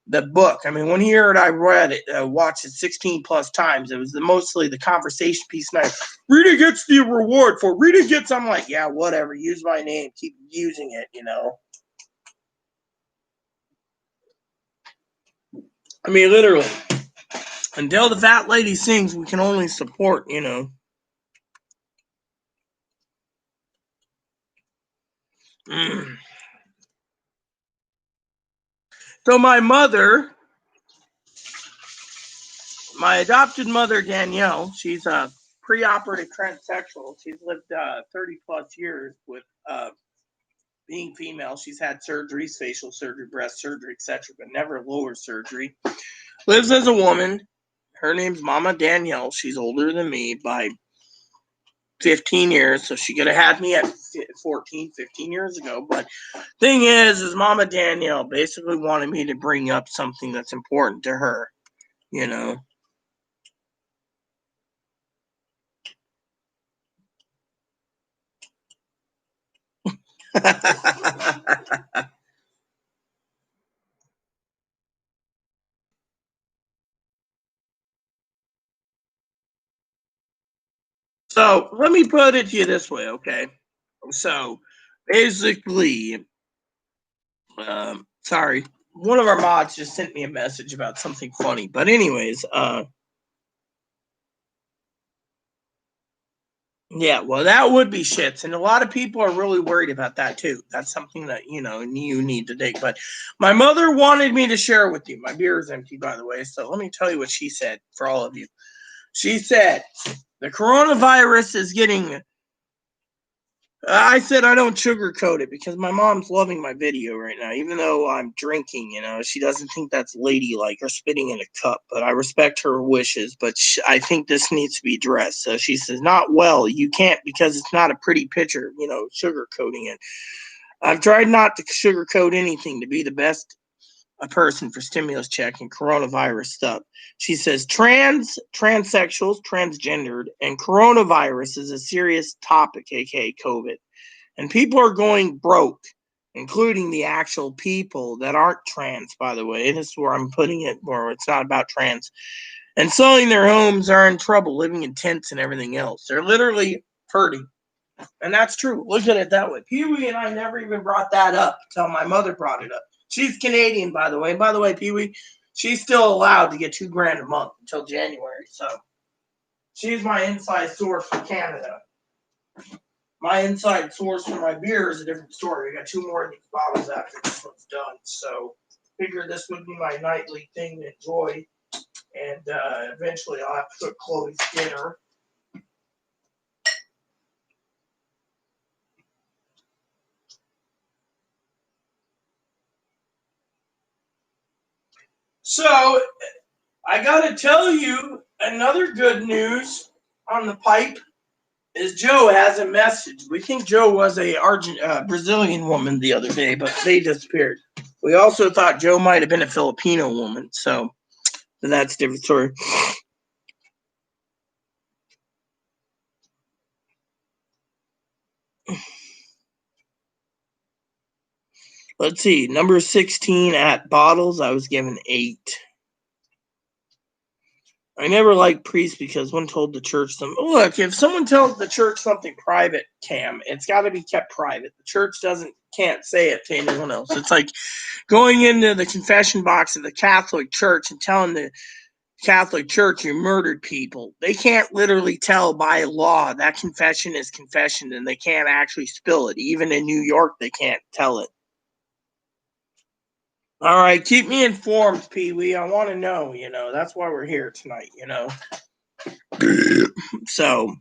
S1: the book. I mean, when he heard I read it, watched it 16 plus times, it was mostly the conversation piece. And Rita gets the reward for Rita gets. I'm like, yeah, whatever. Use my name. Keep using it, I mean, literally. Until the fat lady sings, we can only support, So my adopted mother, Danielle, she's a preoperative transsexual. She's lived 30 plus years with being female. She's had surgeries, facial surgery, breast surgery, etc., but never lower surgery. Lives as a woman. Her name's Mama Danielle. She's older than me by 15 years, so she could have had me at 15 years ago. But thing is Mama Danielle basically wanted me to bring up something that's important to her, So let me put it to you this way, okay? So basically, sorry, one of our mods just sent me a message about something funny. But anyways, yeah, well, that would be shits, and a lot of people are really worried about that too. That's something that you need to take. But my mother wanted me to share with you. My beer is empty, by the way. So let me tell you what she said for all of you. She said the coronavirus is getting I said I don't sugarcoat it because my mom's loving my video right now, even though I'm drinking. She doesn't think that's ladylike or spitting in a cup. But I respect her wishes. But I think this needs to be addressed. So she says, "Not well. You can't because it's not a pretty picture. Sugarcoating it. I've tried not to sugarcoat anything to be the best a person for stimulus check and coronavirus stuff." She says transsexuals, transgendered, and coronavirus is a serious topic, aka COVID. And people are going broke, including the actual people that aren't trans, by the way. This is where I'm putting it, where it's not about trans. And selling their homes are in trouble, living in tents and everything else. They're literally hurting. And that's true. Look at it that way. Pee Wee and I never even brought that up until my mother brought it up. She's Canadian, by the way. By the way, Pee Wee, she's still allowed to get $2,000 a month until January. So she's my inside source for Canada. My inside source for my beer is a different story. I got 2 more of these bottles after this one's done. So figured this would be my nightly thing to enjoy. And eventually I'll have to cook Chloe's dinner. So I got to tell you another good news on the pipe is Joe has a message. We think Joe was a Brazilian woman the other day, but they disappeared. We also thought Joe might have been a Filipino woman, so that's a different story. Let's see. Number 16 at bottles, I was given 8. I never liked priests because one told the church look, if someone tells the church something private, Cam, it's got to be kept private. The church can't say it to anyone else. It's like going into the confession box of the Catholic Church and telling the Catholic Church you murdered people. They can't literally tell by law that confession is confession, and they can't actually spill it. Even in New York, they can't tell it. All right, keep me informed, Pee Wee. I want to know, that's why we're here tonight, So,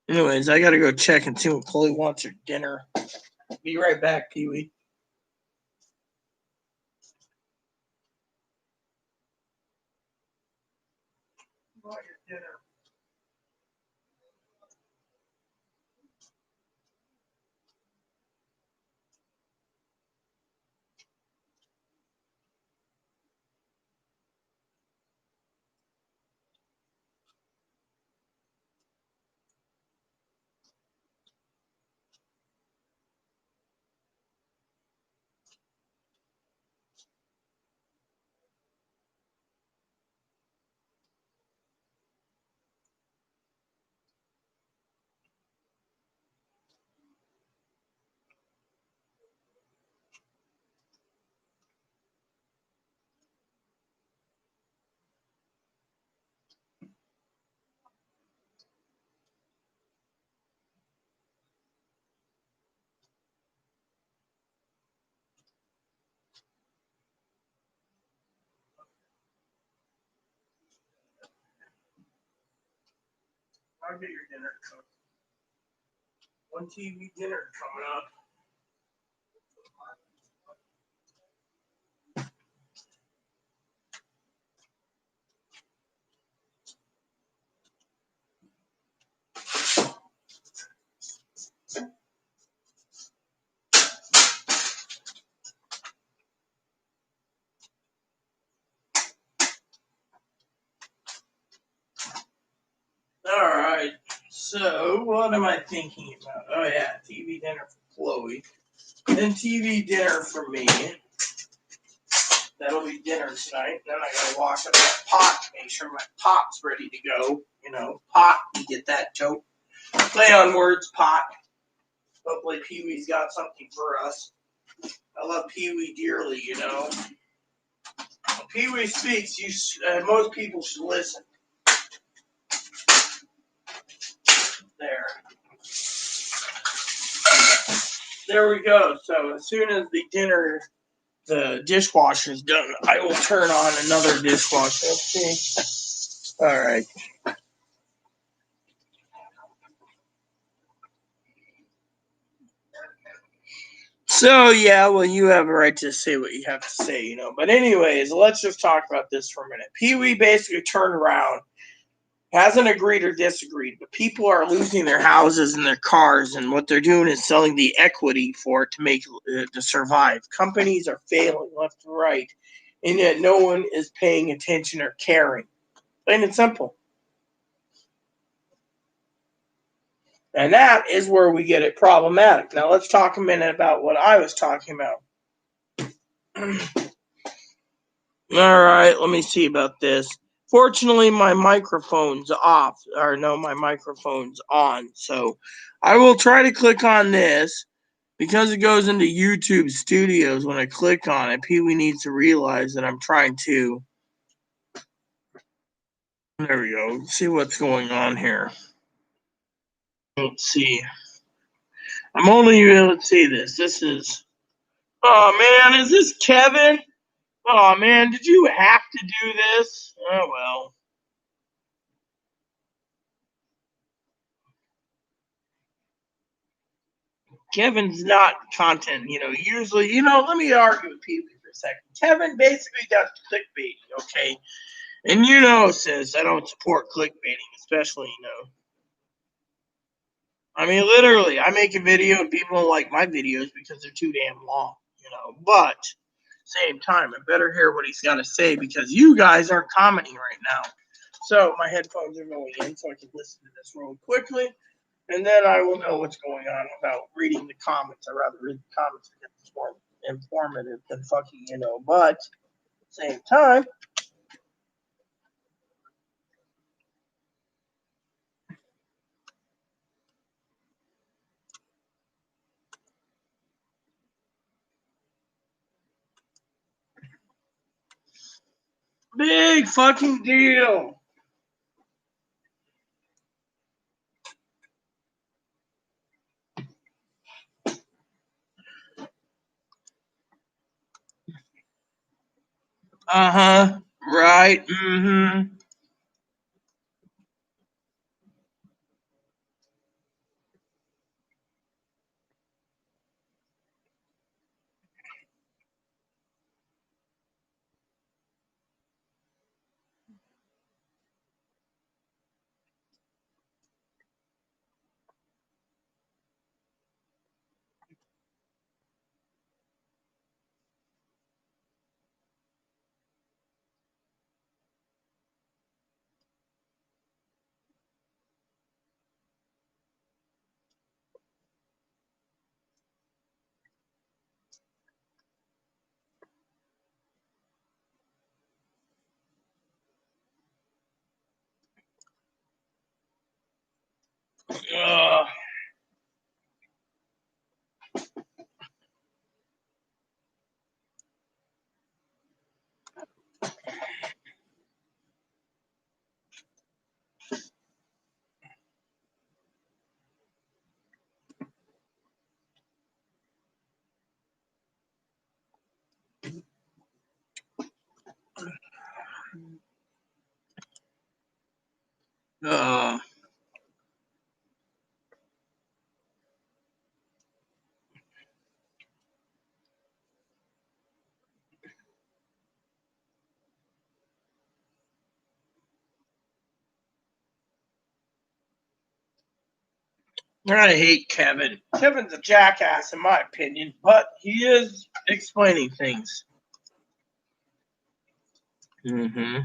S1: anyways, I got to go check and see what Chloe wants for dinner. Be right back, Pee Wee. Dinner. I'll get your dinner cooked. One TV dinner coming up. All right. So, what am I thinking about? Oh, yeah, TV dinner for Chloe. Then TV dinner for me. That'll be dinner tonight. Then I gotta wash up that pot to make sure my pot's ready to go. Pot, you get that joke? Play on words, pot. Hopefully Pee Wee's got something for us. I love Pee Wee dearly, When Pee Wee speaks, most people should listen. There. There we go. So as soon as the dishwasher's done, I will turn on another dishwasher. Okay. All right. So yeah, well, you have a right to say what you have to say, But anyways, let's just talk about this for a minute. Pee Wee basically turned around, hasn't agreed or disagreed, but people are losing their houses and their cars, and what they're doing is selling the equity for it to make to survive. Companies are failing left and right, and yet no one is paying attention or caring. Plain and simple. And that is where we get it problematic. Now let's talk a minute about what I was talking about. All right, let me see about this. Fortunately, my microphone's off, or no, my microphone's on. So I will try to click on this because it goes into YouTube Studios. When I click on it, Pee Wee needs to realize that I'm trying to. There we go. See what's going on here. Let's see. I'm only able to see this. This is. Oh man, is this Kevin? Oh man, did you have to do this? Oh well. Kevin's not content, Usually, let me argue with people for a second. Kevin basically does clickbaiting, okay? And sis, I don't support clickbaiting, especially, I mean, literally, I make a video and people don't like my videos because they're too damn long. But same time, I better hear what he's got to say because you guys aren't commenting right now. So my headphones are going in so I can listen to this real quickly, and then I will know what's going on without reading the comments. I rather read the comments because it's more informative than fucking, But at the same time, big fucking deal. Uh huh. Right. Mm-hmm. Uh, uh, I hate Kevin. Kevin's a jackass, in my opinion, but he is explaining things. Mm-hmm.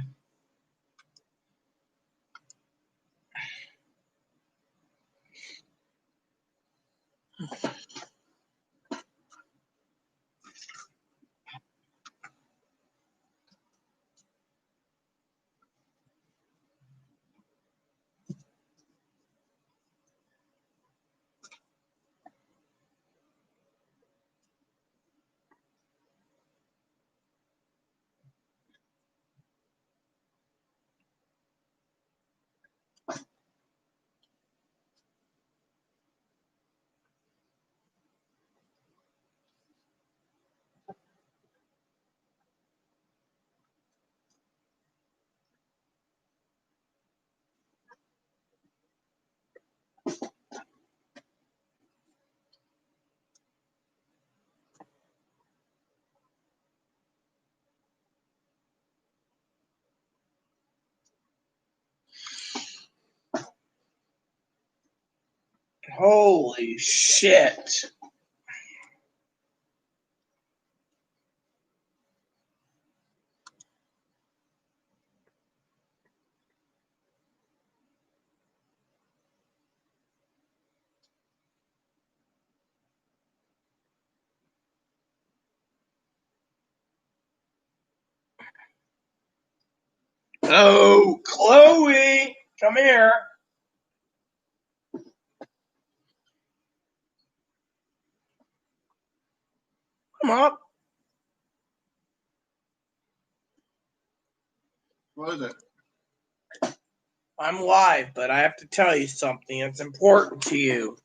S1: Holy shit. Oh, Chloe, come here. Come up.
S2: What is it?
S1: I'm live, but I have to tell you something. It's important to you.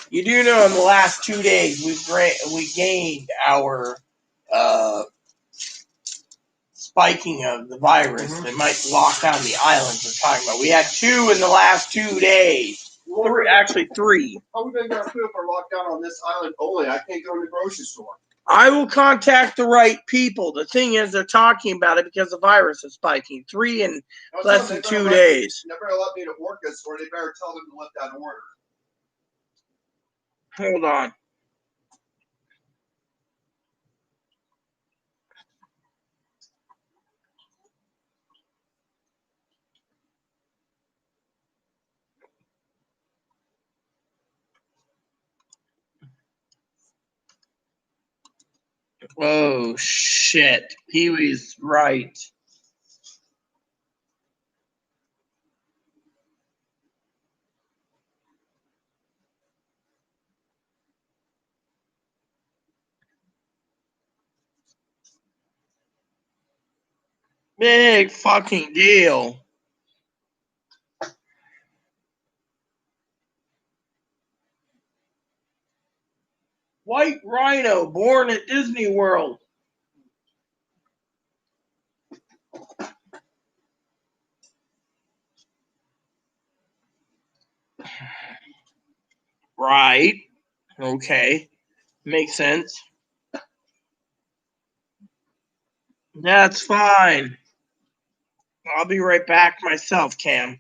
S1: You do know in the last 2 days we gained our spiking of the virus that might lock down the islands we're talking about. We had 2 in the last 2 days. Actually 3.
S2: How are we going to get food for lockdown on this island only? I can't go to the grocery store.
S1: I will contact the right people. The thing is, they're talking about it because the virus is spiking. 3 in less than 2 days.
S2: They better let me to work this, or they better tell them to lift that order.
S1: Hold on. Oh, shit. Pee-wee's right. Big fucking deal. White rhino born at Disney World. Right. Okay. Makes sense. That's fine. I'll be right back myself, Cam.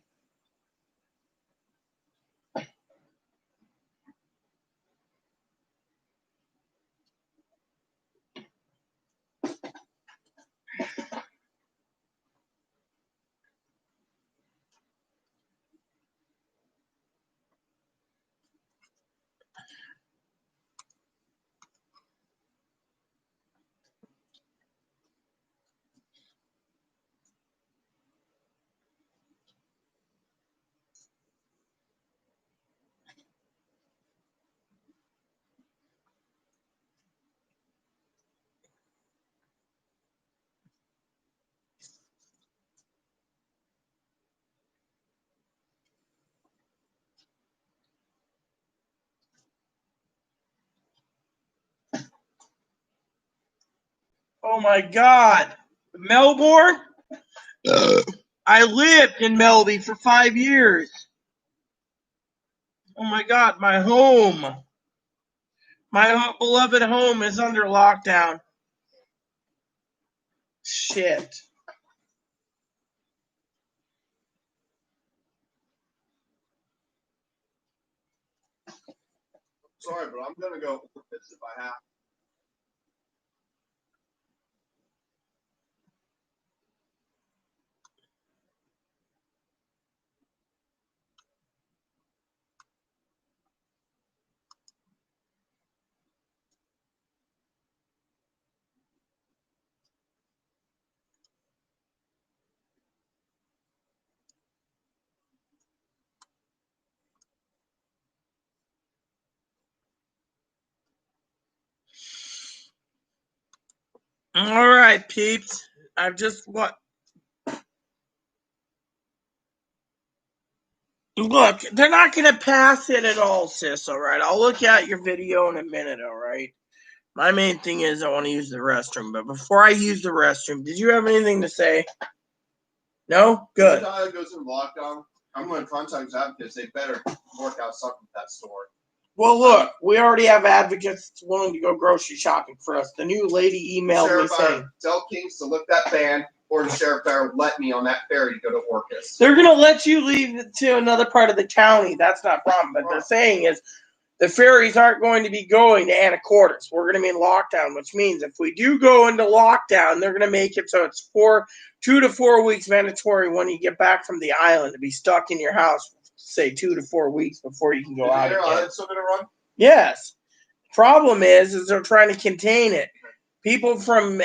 S1: Oh my God. Melbourne? I lived in Melby for 5 years. Oh my God, my home. My beloved home is under lockdown. Shit.
S2: Sorry, but I'm going to go with this if I have.
S1: All right, peeps. I've just what? Look, they're not going to pass it at all, sis, all right? I'll look at your video in a minute, all right? My main thing is I want to use the restroom, but before I use the restroom, did you have anything to say? No? Good.
S2: If the island goes in lockdown, I'm going to contact advocates. They better work out something with that store.
S1: Well, look, we already have advocates willing to go grocery shopping for us. The new lady emailed me saying,
S2: "Tell Kings to lift that ban, or the sheriff better let me on that ferry to go to Orcas.
S1: They're going to let you leave to another part of the county. That's not a problem. But they're saying is the ferries aren't going to be going to Anacortes. We're going to be in lockdown, which means if we do go into lockdown, they're going to make it so it's 2 to 4 weeks mandatory when you get back from the island to be stuck in your house, say 2 to 4 weeks before you can go out again.
S2: Still going to run?
S1: Yes. Problem is they're trying to contain it. People from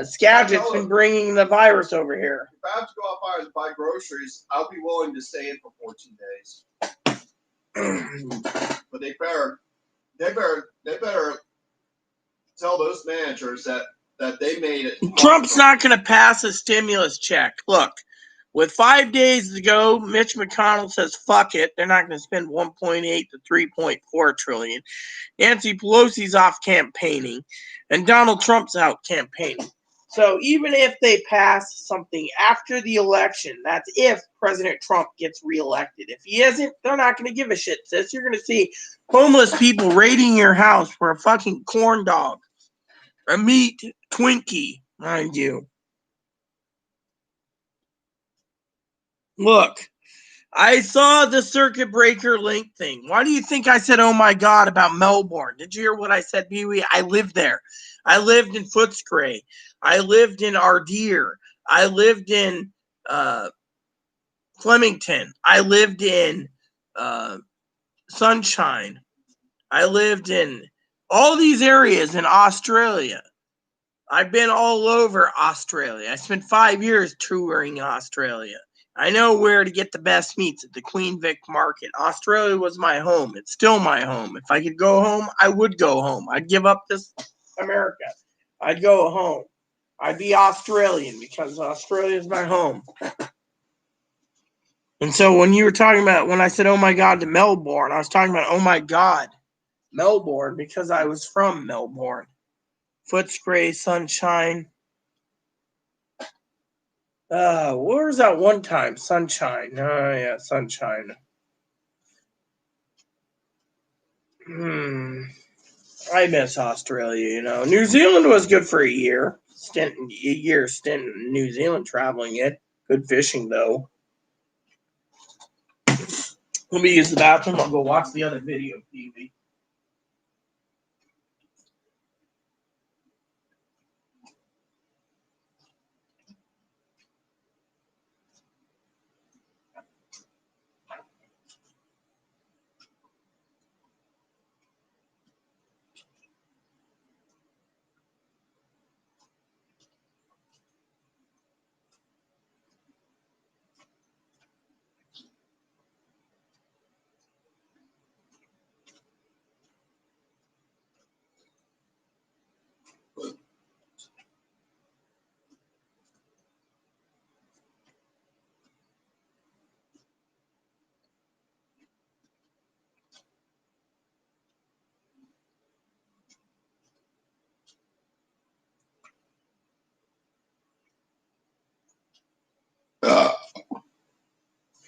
S1: Skagit's been bringing the virus over here.
S2: If I have to go out fires and buy groceries, I'll be willing to stay in for 14 days. But they better tell those managers that they made it.
S1: Trump's not going to pass a stimulus check. Look, with 5 days to go, Mitch McConnell says, fuck it. They're not going to spend 1.8 to 3.4 trillion. Nancy Pelosi's off campaigning, and Donald Trump's out campaigning. So even if they pass something after the election, that's if President Trump gets reelected. If he isn't, they're not going to give a shit, sis. You're going to see homeless people raiding your house for a fucking corn dog, a meat Twinkie, mind you. Look, I saw the circuit breaker link thing. Why do you think I said, oh my God, about Melbourne? Did you hear what I said, Pee-wee? I lived there. I lived in Footscray. I lived in Ardeer. I lived in Flemington. I lived in Sunshine. I lived in all these areas in Australia. I've been all over Australia. I spent 5 years touring Australia. I know where to get the best meats at the Queen Vic Market. Australia was my home. It's still my home. If I could go home, I would go home. I'd give up this America. I'd go home. I'd be Australian because Australia is my home. And so when you were talking about, when I said, oh my God, to Melbourne, I was talking about, oh my God, Melbourne, because I was from Melbourne. Footscray, Sunshine. Where was that one time? Sunshine. Oh, yeah, Sunshine. I miss Australia, you know. New Zealand was good for a year. Stint in New Zealand traveling it. Good fishing, though. Let me use the bathroom. I'll go watch the other video, TV.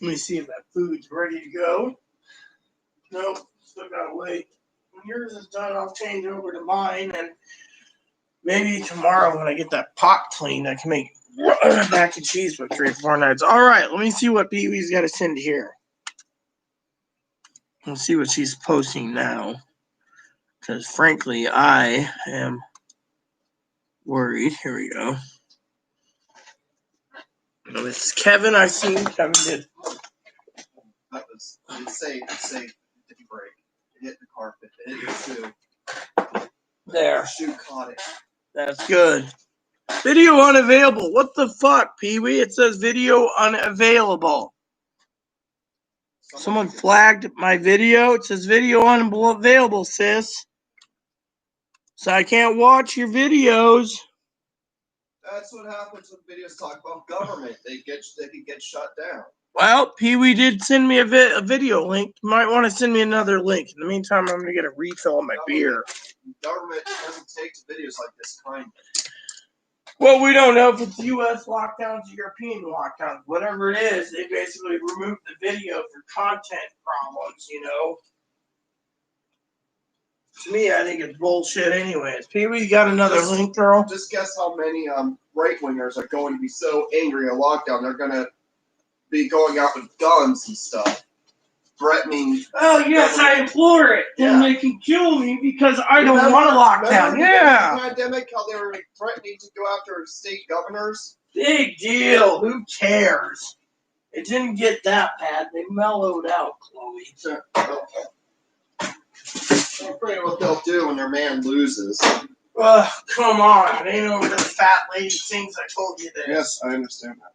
S1: Let me see if that food's ready to go. Nope, still gotta wait. When yours is done, I'll change over to mine, and maybe tomorrow when I get that pot cleaned, I can make mac and cheese for 3 or 4 nights. All right, let me see what Pee-wee's got to send here. Let's see what she's posting now. Because frankly, I am worried. Here we go. This is Kevin. I've seen Kevin did.
S2: That was safe. It didn't break. It hit the carpet. It hit the shoe.
S1: There.
S2: The shoe caught it.
S1: That's good. Video unavailable. What the fuck, Pee-wee? It says video unavailable. Someone flagged my video. It says video unavailable, sis. So I can't watch your videos.
S2: That's what happens when videos talk about government. They can get shut down.
S1: Well, Pee-wee did send me a video link. You might want to send me another link. In the meantime, I'm going to get a refill of my beer.
S2: Government doesn't take videos like this kindly.
S1: Well, we don't know if it's U.S. lockdowns or European lockdowns. Whatever it is, they basically removed the video for content problems, you know. To me, I think it's bullshit anyways. Pee-wee, you got another link, girl?
S2: Just guess how many right-wingers are going to be so angry at lockdown. They're going to be going out with guns and stuff, threatening.
S1: Oh, yes, I implore it. Then they can kill me because I don't want a lockdown. Yeah.
S2: The pandemic, how they were threatening to go after state governors. Big
S1: deal. Who cares? It didn't get that bad. They mellowed out, Chloe.
S2: I'm afraid what they'll do when their man loses.
S1: Come on. It ain't over the fat lady things I told you this.
S2: Yes, I understand that.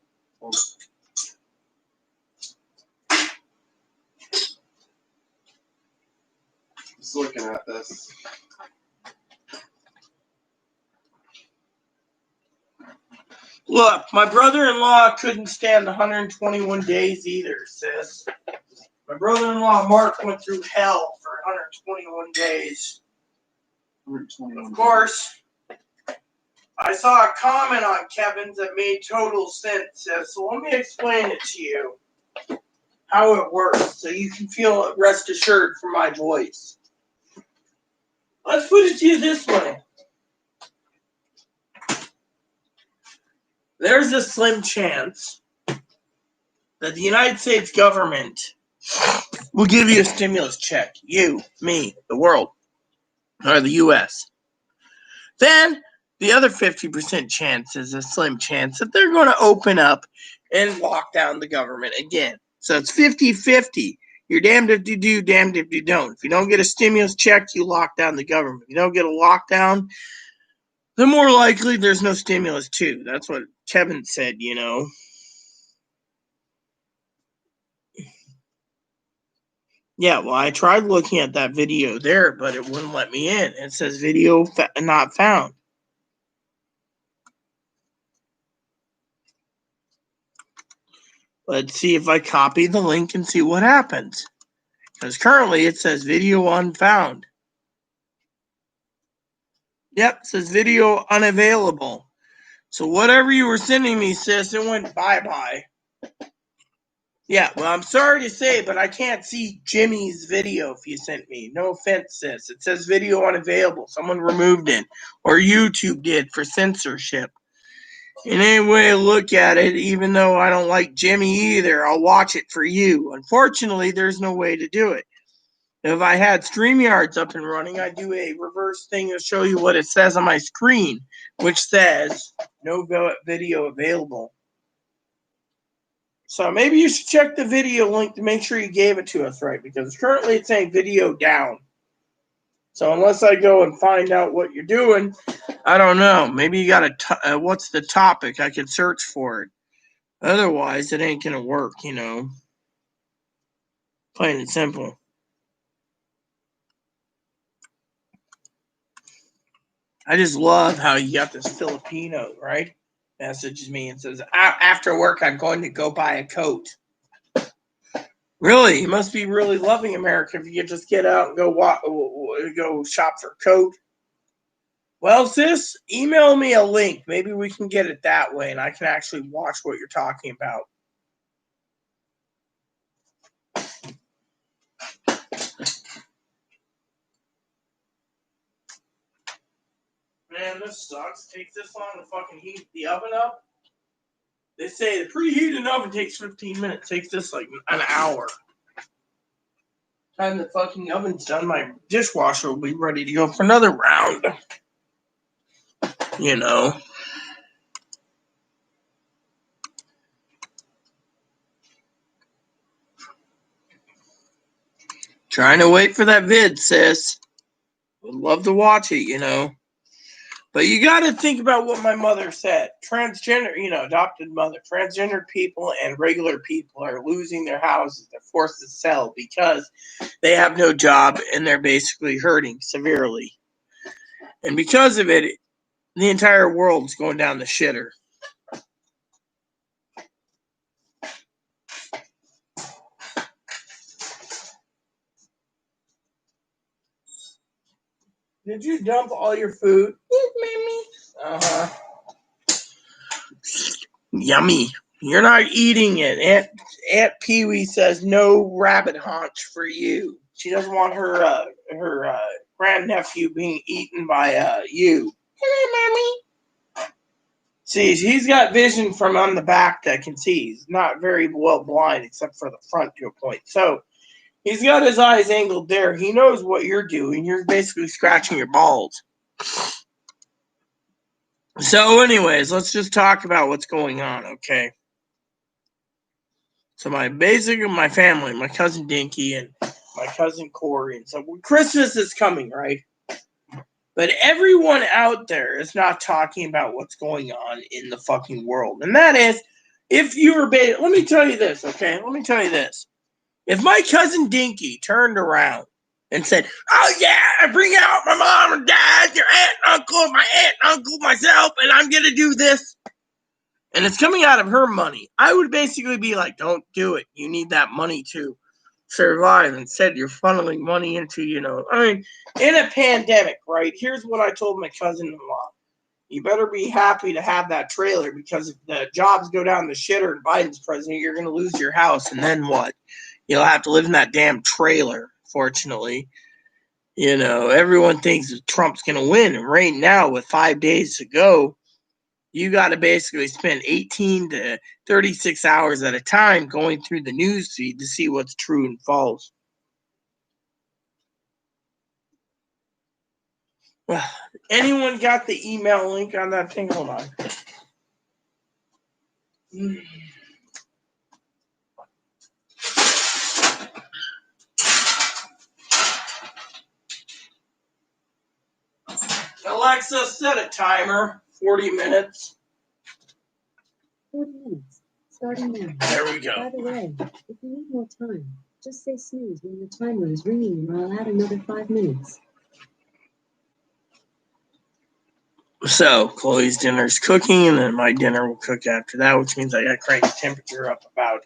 S2: Just looking at this.
S1: Look, my brother-in-law couldn't stand 121 days either, sis. My brother-in-law, Mark, went through hell for 121 days.
S2: 121
S1: of course, I saw a comment on Kevin's that made total sense, sis. So let me explain it to you, how it works, so you can feel rest assured from my voice. Let's put it to you this way. There's a slim chance that the United States government will give you a stimulus check. You, me, the world, or the U.S. Then the other 50% chance is a slim chance that they're going to open up and lock down the government again. So it's 50-50. You're damned if you do, damned if you don't. If you don't get a stimulus check, you lock down the government. If you don't get a lockdown, the more likely there's no stimulus too. That's what Kevin said, you know. Yeah, well, I tried looking at that video there, but it wouldn't let me in. It says video not found. Let's see if I copy the link and see what happens. Because currently it says video unfound. Yep, it says video unavailable. So whatever you were sending me, sis, it went bye-bye. Yeah, well, I'm sorry to say, but I can't see Jimmy's video if you sent me. No offense, sis. It says video unavailable. Someone removed it. Or YouTube did for censorship. In any way I look at it, even though I don't like Jimmy either, I'll watch it for you. Unfortunately, there's no way to do it. If I had StreamYards up and running, I'd do a reverse thing to show you what it says on my screen, which says no video available. So maybe you should check the video link to make sure you gave it to us right, because currently it's saying video down. So unless I go and find out what you're doing, I don't know. Maybe you got what's the topic? I could search for it. Otherwise, it ain't going to work, you know. Plain and simple. I just love how you got this Filipino, right? Messages me and says, after work, I'm going to go buy a coat. Really? You must be really loving America if you could just get out and go shop for a coat. Well, sis, email me a link. Maybe we can get it that way, and I can actually watch what you're talking about. Man, this sucks. Takes this long to fucking heat the oven up. They say the preheated oven takes 15 minutes. Takes this like an hour. Time the fucking oven's done, my dishwasher will be ready to go for another round. You know. Trying to wait for that vid, sis. Would love to watch it, you know. But you got to think about what my mother said. Transgender, adopted mother. Transgender people and regular people are losing their houses. They're forced to sell because they have no job and they're basically hurting severely. And because of it, the entire world's going down the shitter. Did you dump all your food? Yes, Mammy. Yummy. You're not eating it. Aunt Pee-wee says no rabbit haunch for you. She doesn't want her grandnephew being eaten by you. Hello, Mommy. See, he's got vision from on the back that can see. He's not very well blind except for the front to a point. So he's got his eyes angled there. He knows what you're doing. You're basically scratching your balls. So anyways, let's just talk about what's going on, okay? So my family, my cousin Dinky and my cousin Corey, and so Christmas is coming, right? But everyone out there is not talking about what's going on in the fucking world. And that is, if you were let me tell you this, okay? Let me tell you this. If my cousin Dinky turned around and said, "Oh yeah, I bring out my mom and dad, your aunt and uncle, my aunt and uncle, myself, and I'm gonna do this," and it's coming out of her money, I would basically be like, "Don't do it. You need that money to survive." Instead, you're funneling money into, I mean, in a pandemic, right? Here's what I told my cousin-in-law. You better be happy to have that trailer, because if the jobs go down the shitter and Biden's president, you're going to lose your house. And then what? You'll have to live in that damn trailer, fortunately. Everyone thinks Trump's going to win. And right now, with 5 days to go, you got to basically spend 18 to 36 hours at a time going through the news feed to see what's true and false. Anyone got the email link on that thing? Hold on. Alexa, set a timer. 40 minutes.
S3: 40 minutes. Starting now.
S1: There we go.
S3: By the way, if you need more time, just say snooze when the timer is ringing and I'll add another 5 minutes.
S1: So, Chloe's dinner's cooking, and then my dinner will cook after that, which means I got to crank the temperature up about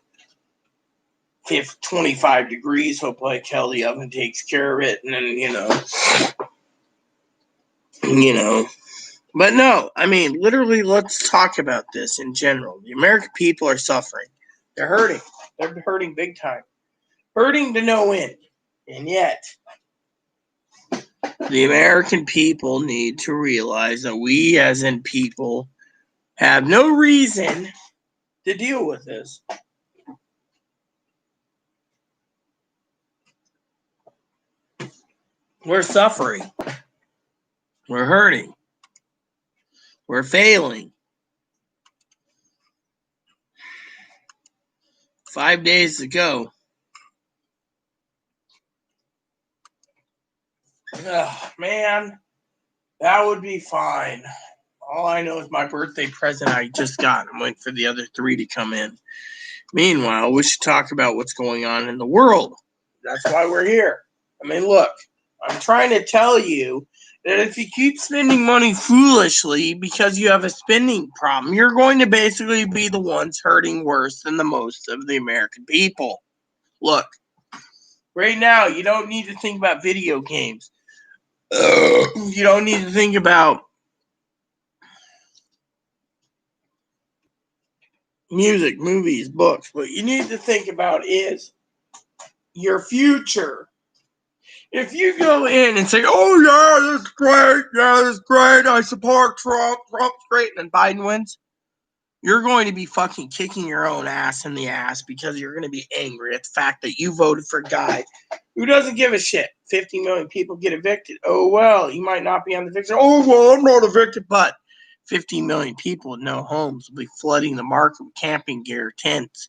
S1: 25 degrees. Hopefully, the oven takes care of it, and then, But no, I mean, literally, let's talk about this in general. The American people are suffering. They're hurting. They're hurting big time. Hurting to no end. And yet, the American people need to realize that we, as in people, have no reason to deal with this. We're suffering. We're hurting. We're failing. 5 days to go. Oh, man, that would be fine. All I know is my birthday present I just got. I'm waiting for the other 3 to come in. Meanwhile, we should talk about what's going on in the world. That's why we're here. I mean, look, I'm trying to tell you that if you keep spending money foolishly because you have a spending problem, you're going to basically be the ones hurting worse than the most of the American people. Look, right now, you don't need to think about video games. You don't need to think about music, movies, books. What you need to think about is your future. If you go in and say, "Oh yeah, that's great, I support Trump's great," and then Biden wins, you're going to be fucking kicking your own ass in the ass, because you're going to be angry at the fact that you voted for a guy who doesn't give a shit. 50 million people get evicted. Oh well, you might not be on the victim. Oh well, I'm not evicted, but 15 million people with no homes will be flooding the market with camping gear, tents,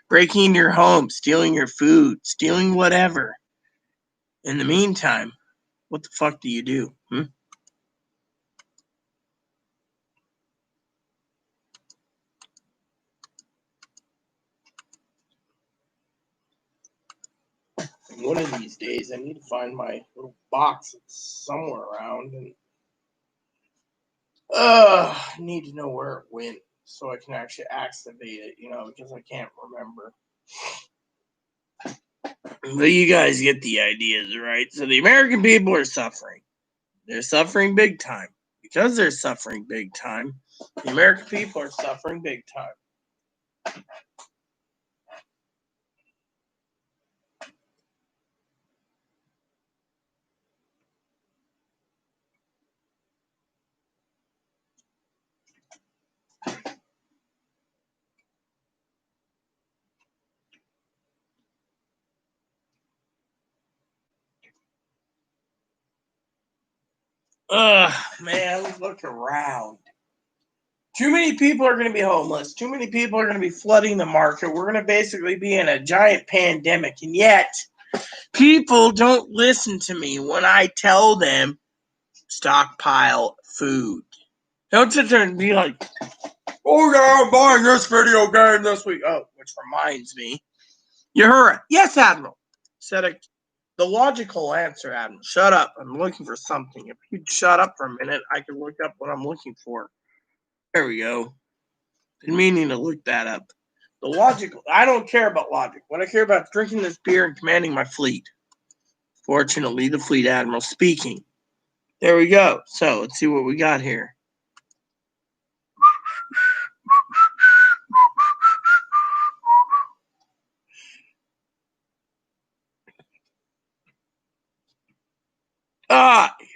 S1: breaking into your home, stealing your food, stealing whatever. In the meantime, what the fuck do you do? One of these days, I need to find my little box that's somewhere around, and I need to know where it went so I can actually activate it, because I can't remember. But you guys get the ideas, right? So the American people are suffering. They're suffering big time. Because they're suffering big time, the American people are suffering big time. Man, look around. Too many people are going to be homeless. Too many people are going to be flooding the market. We're going to basically be in a giant pandemic. And yet, people don't listen to me when I tell them stockpile food. Don't sit there and be like, oh yeah, I'm buying this video game this week. Oh, which reminds me. Uhura. Yes, Admiral. Said the logical answer, Admiral. Shut up. I'm looking for something. If you'd shut up for a minute, I could look up what I'm looking for. There we go. Been meaning to look that up. The logical. I don't care about logic. What I care about is drinking this beer and commanding my fleet. Fortunately, the fleet admiral speaking. There we go. So let's see what we got here.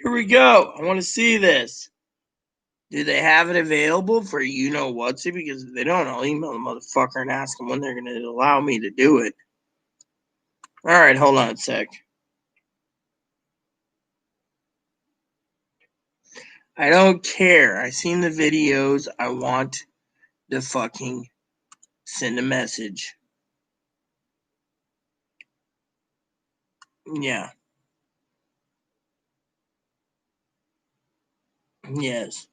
S1: Here we go. I want to see this. Do they have it available for you know what's it? Because if they don't, I'll email the motherfucker and ask them when they're going to allow me to do it. All right, hold on a sec. I don't care. I seen the videos. I want to fucking send a message. Yeah. Yes.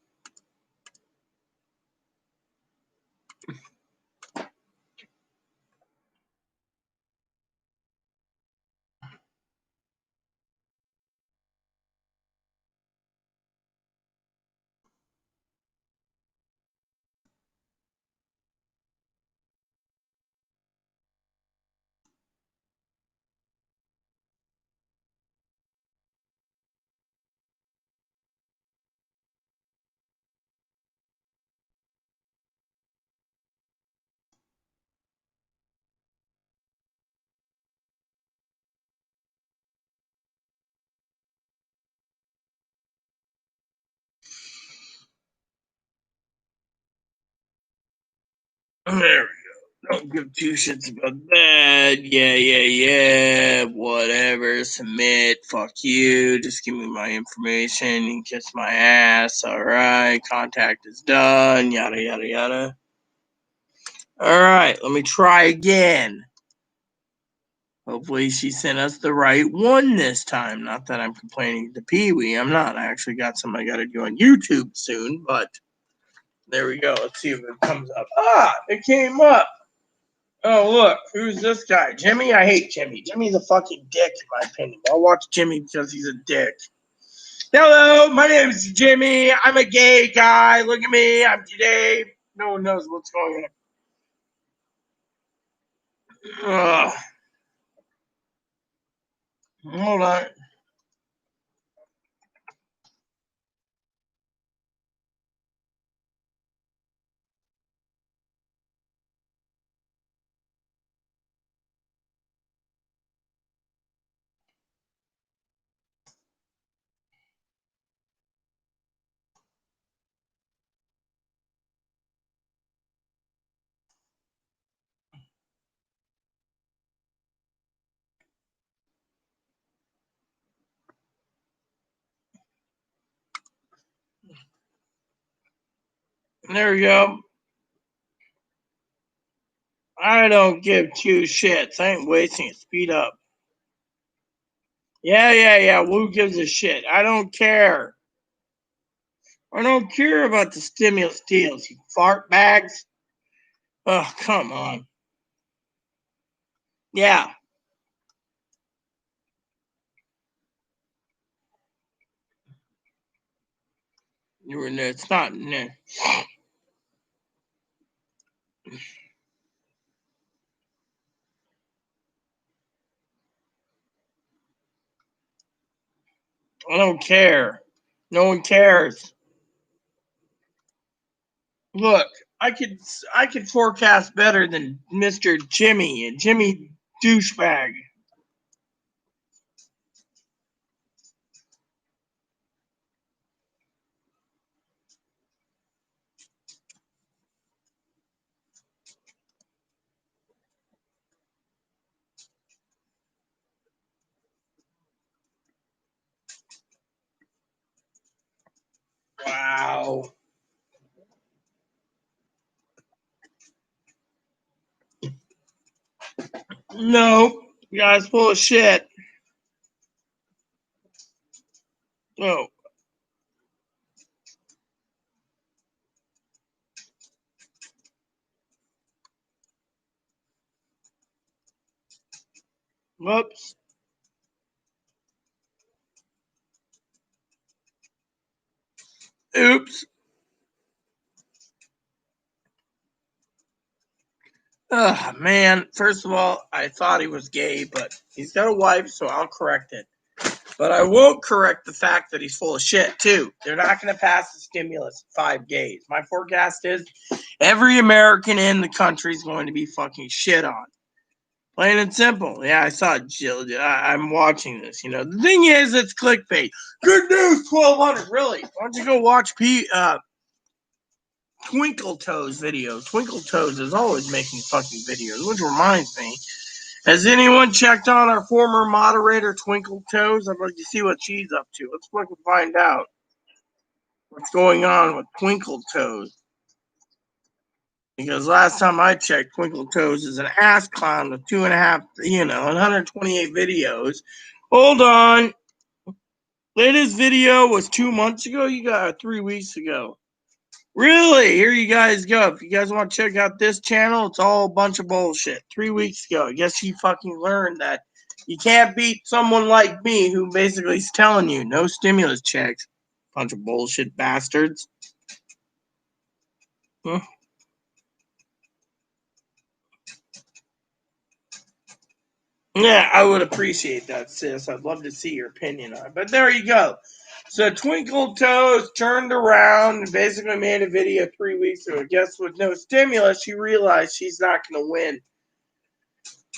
S1: There we go. Don't give two shits about that. Yeah. Whatever. Submit. Fuck you. Just give me my information. You kiss my ass. Alright. Contact is done. Yada, yada, yada. Alright. Let me try again. Hopefully she sent us the right one this time. Not that I'm complaining to Pee Wee. I'm not. I actually got something I got to do on YouTube soon. But there we go. Let's see if it comes up. It came up. Oh, look, who's this guy? Jimmy? I hate Jimmy. Jimmy's a fucking dick, in my opinion. I'll watch Jimmy because he's a dick. Hello, my name is Jimmy. I'm a gay guy. Look at me. I'm gay. No one knows what's going on. Hold on. There we go. I don't give two shits. I ain't wasting it. Speed up. Yeah. Who gives a shit? I don't care. I don't care about the stimulus deals, you fart bags. Oh, come on. Yeah. You were there. It's not. I don't care. No one cares. Look, I could forecast better than Mr. Jimmy and Jimmy douchebag. Wow. No, you guys full of shit. Oh. Whoops. Oops. Man. First of all, I thought he was gay, but he's got a wife, so I'll correct it. But I won't correct the fact that he's full of shit, too. They're not going to pass the stimulus 5 gays. My forecast is every American in the country is going to be fucking shit on. Plain and simple. Yeah, I saw it, Jill. I'm watching this. You know, the thing is, it's clickbait. Good news, 1,200. Really? Why don't you go watch Twinkle Toes videos? Twinkle Toes is always making fucking videos, which reminds me. Has anyone checked on our former moderator, Twinkle Toes? I'd like to see what she's up to. Let's fucking find out what's going on with Twinkle Toes. Because last time I checked, Twinkle Toes is an ass clown with 128 videos. Hold on. Latest video was 2 months ago. You got it 3 weeks ago. Really? Here you guys go. If you guys want to check out this channel, it's all a bunch of bullshit. 3 weeks ago. I guess he fucking learned that you can't beat someone like me who basically is telling you no stimulus checks. Bunch of bullshit bastards. Huh? Yeah, I would appreciate that, sis. I'd love to see your opinion on it. But there you go. So Twinkle Toes turned around and basically made a video 3 weeks ago. Guess with no stimulus, she realized she's not going to win.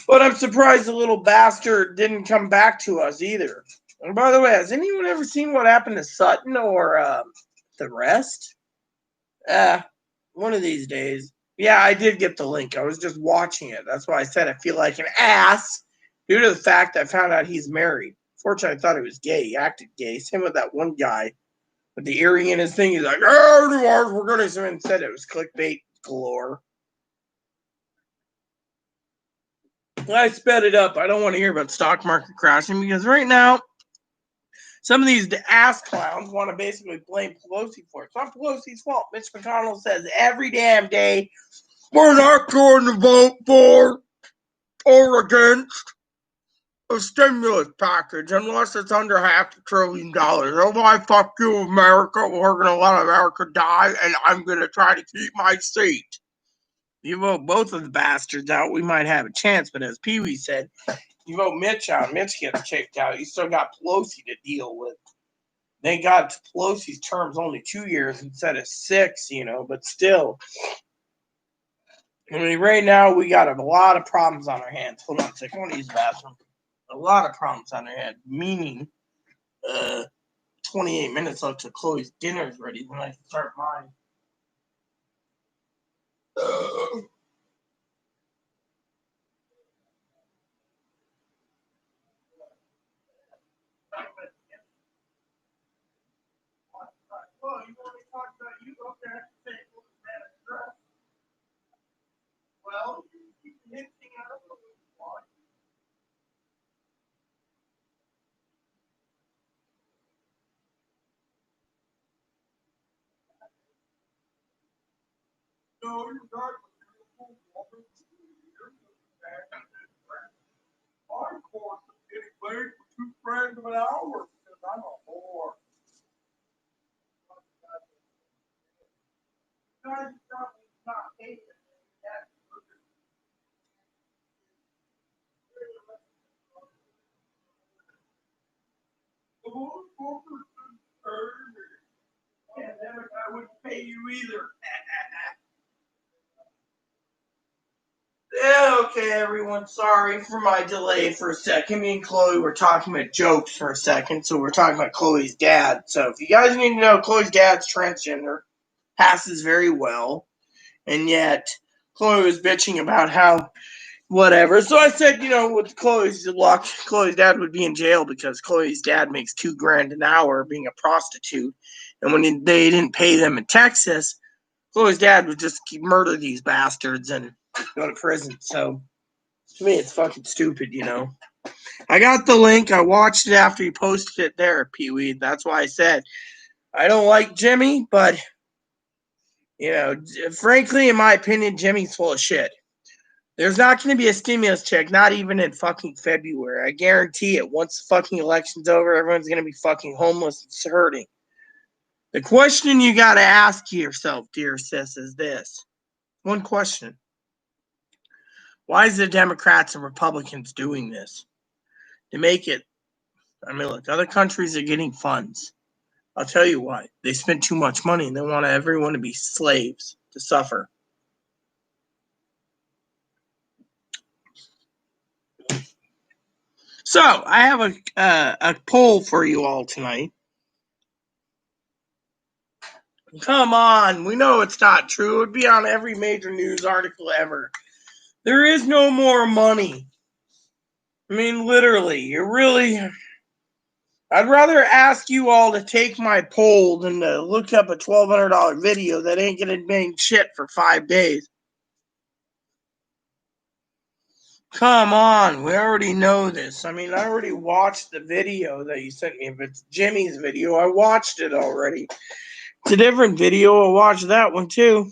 S1: But I'm surprised the little bastard didn't come back to us either. And by the way, has anyone ever seen what happened to Sutton or the rest? One of these days. Yeah, I did get the link. I was just watching it. That's why I said I feel like an ass due to the fact I found out he's married. Fortunately, I thought he was gay. He acted gay. Same with that one guy with the earring in his thing. He's like, oh, we're going to. And said it was clickbait galore. I sped it up. I don't want to hear about stock market crashing because right now, some of these ass clowns want to basically blame Pelosi for it. It's not Pelosi's fault. Mitch McConnell says every damn day, we're not going to vote for or against a stimulus package unless it's under $500 billion. Oh, why fuck you, America? We're going to let America die, and I'm going to try to keep my seat. You vote both of the bastards out, we might have a chance. But as Pee Wee said, you vote Mitch out, Mitch gets kicked out. You still got Pelosi to deal with. Thank God Pelosi's term's only 2 years instead of 6, but still. I mean, right now we got a lot of problems on our hands. Hold on a second. I want to use the bathroom. A lot of problems on our hands, meaning 28 minutes left till Chloe's dinner is ready when I can start mine. Well, you want me to talk about you? Okay, well, you keep hinting at it. No, you're not. Our course is getting paid for $2 an hour because I'm a whore. Guys, not paid. I wouldn't pay you either. Yeah, okay, everyone. Sorry for my delay for a second. Me and Chloe were talking about jokes for a second, so we're talking about Chloe's dad. So if you guys need to know, Chloe's dad's transgender, passes very well, and yet Chloe was bitching about how whatever. So I said, with Chloe's luck, Chloe's dad would be in jail because Chloe's dad makes $2,000 an hour being a prostitute, And when they didn't pay them in Texas, Chloe's dad would just murder these bastards and go to prison. So, to me, it's fucking stupid, you know. I got the link. I watched it after you posted it there, Pee-wee. That's why I said I don't like Jimmy, but, you know, frankly, in my opinion, Jimmy's full of shit. There's not going to be a stimulus check, not even in fucking February. I guarantee it. Once the fucking election's over, everyone's going to be fucking homeless and hurting. The question you got to ask yourself, dear sis, is this. One question. Why is the Democrats and Republicans doing this? To make it, I mean, look, other countries are getting funds. I'll tell you why. They spend too much money and they want everyone to be slaves, to suffer. So, I have a poll for you all tonight. Come on, we know it's not true. It would be on every major news article ever. There is no more money. I mean, literally, I'd rather ask you all to take my poll than to look up a $1,200 video that ain't gonna make shit for 5 days. Come on, we already know this. I mean, I already watched the video that you sent me. If it's Jimmy's video, I watched it already. It's a different video. I'll watch that one too.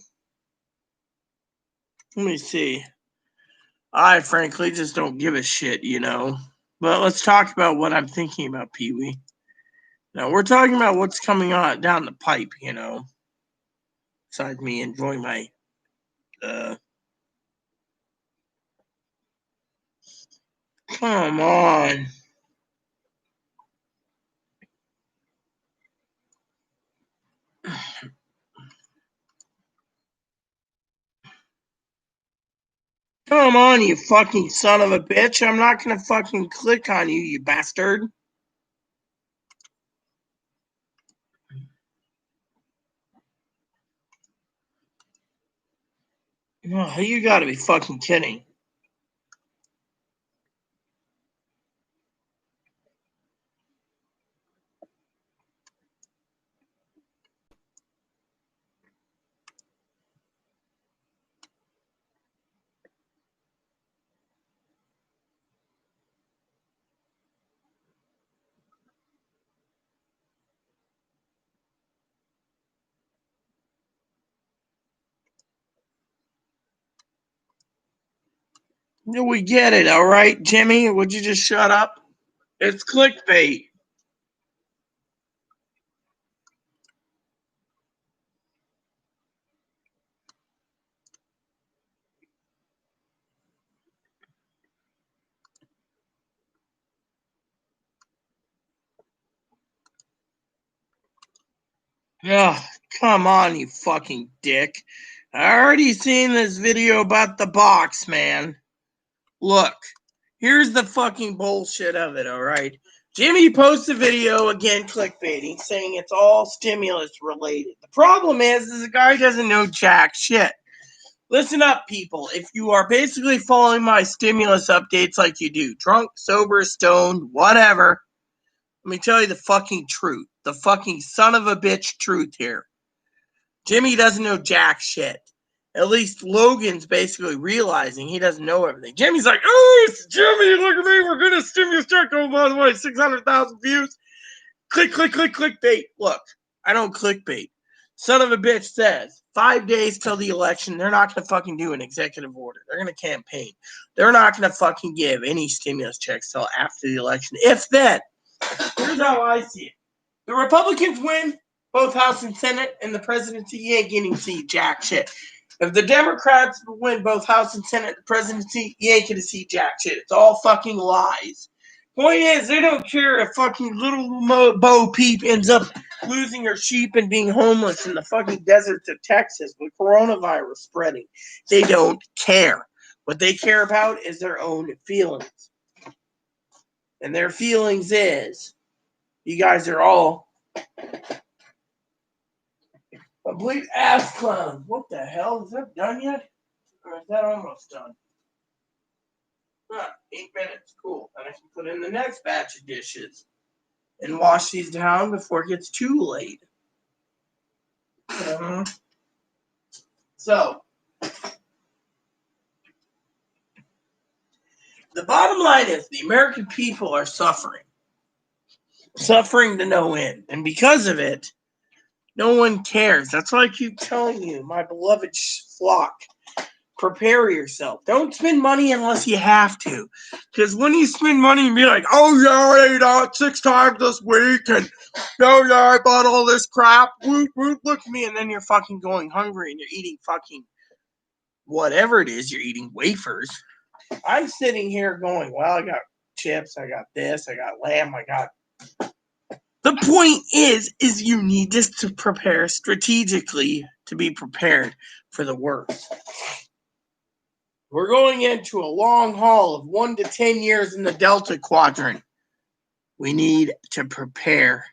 S1: Let me see. I frankly just don't give a shit, you know. But let's talk about what I'm thinking about, Pee-wee. Now, we're talking about what's coming on down the pipe, you know. Besides me enjoying my come on. Come on, you fucking son of a bitch. I'm not gonna fucking click on you, you bastard. Oh, you gotta be fucking kidding. We get it, all right, Jimmy? Would you just shut up? It's clickbait. Ugh, come on, you fucking dick. I already seen this video about the box, man. Look, here's the fucking bullshit of it, all right? Jimmy posts a video, again, clickbaiting, saying it's all stimulus related. The problem is the guy doesn't know jack shit. Listen up, people. If you are basically following my stimulus updates like you do, drunk, sober, stoned, whatever, let me tell you the fucking truth. The fucking son of a bitch truth here. Jimmy doesn't know jack shit. At least Logan's basically realizing he doesn't know everything. Jimmy's like, oh, it's Jimmy, look at me, we're gonna stimulus check. Oh, by the way, 600,000 views. Click, click, click, clickbait. Look, I don't clickbait. Son of a bitch says 5 days till the election, they're not gonna fucking do an executive order. They're gonna campaign. They're not gonna fucking give any stimulus checks till after the election. If then, here's how I see it. The Republicans win both House and Senate, and the presidency, you ain't getting to see jack shit. If the Democrats win both House and Senate, the presidency, you ain't gonna see jack shit. It's all fucking lies. Point is, they don't care if fucking little Bo Peep ends up losing her sheep and being homeless in the fucking deserts of Texas with coronavirus spreading. They don't care. What they care about is their own feelings. And their feelings is, you guys are all complete ass clowns. What the hell? Is that done yet? Or is that almost done? 8 minutes. Cool. And I can put in the next batch of dishes and wash these down before it gets too late. So, the bottom line is the American people are suffering to no end. And because of it, no one cares. That's why I keep telling you, my beloved flock. Prepare yourself. Don't spend money unless you have to. Because when you spend money and be like, oh yeah, I ate out 6 times this week, and oh yeah, I bought all this crap, woot, woot, look at me, and then you're fucking going hungry and you're eating fucking whatever it is, you're eating wafers. I'm sitting here going, well, I got chips, I got this, I got lamb, I got... The point is you need this to prepare strategically to be prepared for the worst. We're going into a long haul of 1 to 10 years in the Delta Quadrant. We need to prepare.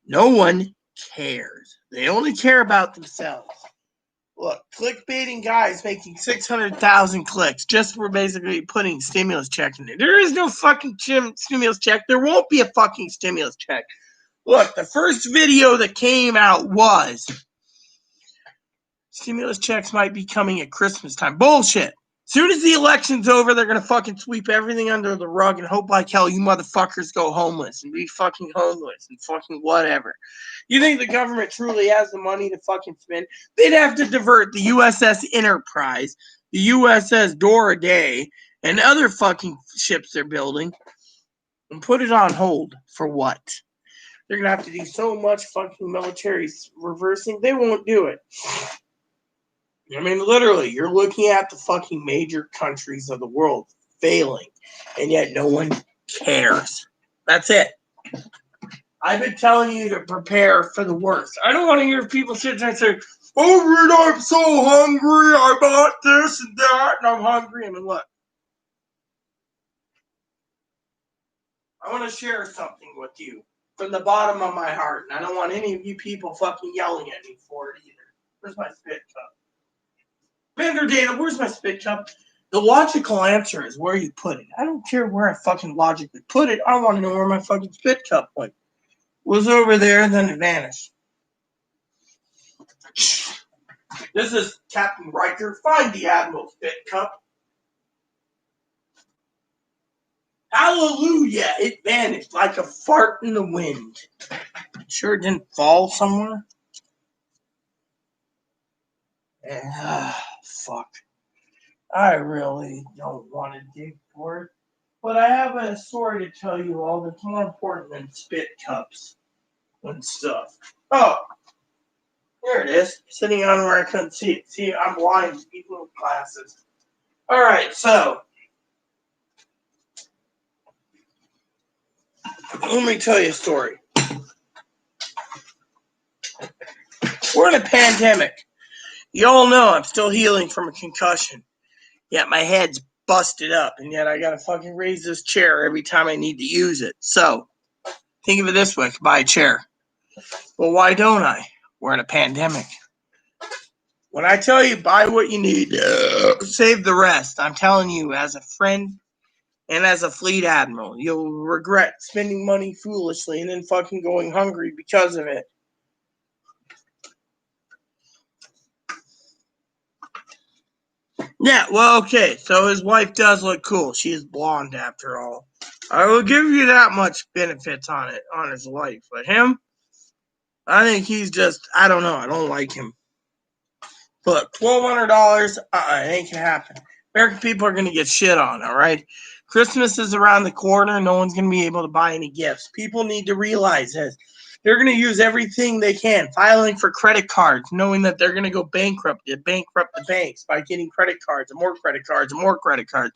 S1: No one cares. They only care about themselves. Look, clickbaiting guys making 600,000 clicks just for basically putting stimulus check in there. There is no fucking stimulus check. There won't be a fucking stimulus check. Look, the first video that came out was stimulus checks might be coming at Christmas time. Bullshit. Soon as the election's over, they're going to fucking sweep everything under the rug and hope like hell you motherfuckers go homeless and be fucking homeless and fucking whatever. You think the government truly has the money to fucking spend? They'd have to divert the USS Enterprise, the USS Dora Day, and other fucking ships they're building and put it on hold. For what? They're going to have to do so much fucking military reversing, they won't do it. I mean, literally, you're looking at the fucking major countries of the world failing, and yet no one cares. That's it. I've been telling you to prepare for the worst. I don't want to hear people sit there and say, oh, Reed, I'm so hungry. I bought this and that, and I'm hungry. I mean, look. I want to share something with you from the bottom of my heart, and I don't want any of you people fucking yelling at me for it either. Where's my spit cup? Bender Data, where's my spit cup? The logical answer is where you put it. I don't care where I fucking logically put it. I want to know where my fucking spit cup went. Was over there and then it vanished. This is Captain Riker. Find the Admiral spit cup. Hallelujah! It vanished like a fart in the wind. Sure it didn't fall somewhere? Fuck. I really don't want to dig for it. But I have a story to tell you all that's more important than spit cups and stuff. Oh, there it is. Sitting on where I couldn't see it. See, I'm blind. People with glasses. All right, so let me tell you a story. We're in a pandemic. You all know I'm still healing from a concussion. Yet my head's busted up, and yet I gotta fucking raise this chair every time I need to use it. So, think of it this way, I could buy a chair. Well, why don't I? We're in a pandemic. When I tell you buy what you need, save the rest, I'm telling you as a friend and as a fleet admiral, you'll regret spending money foolishly and then fucking going hungry because of it. Yeah, well, okay, so his wife does look cool. She is blonde after all. I will give you that much benefits on it, on his wife. But him, I think he's just, I don't know, I don't like him. Look, $1,200, it ain't gonna happen. American people are gonna get shit on, all right? Christmas is around the corner. No one's gonna be able to buy any gifts. People need to realize this. They're going to use everything they can, filing for credit cards, knowing that they're going to go bankrupt the banks by getting credit cards and more credit cards and more credit cards,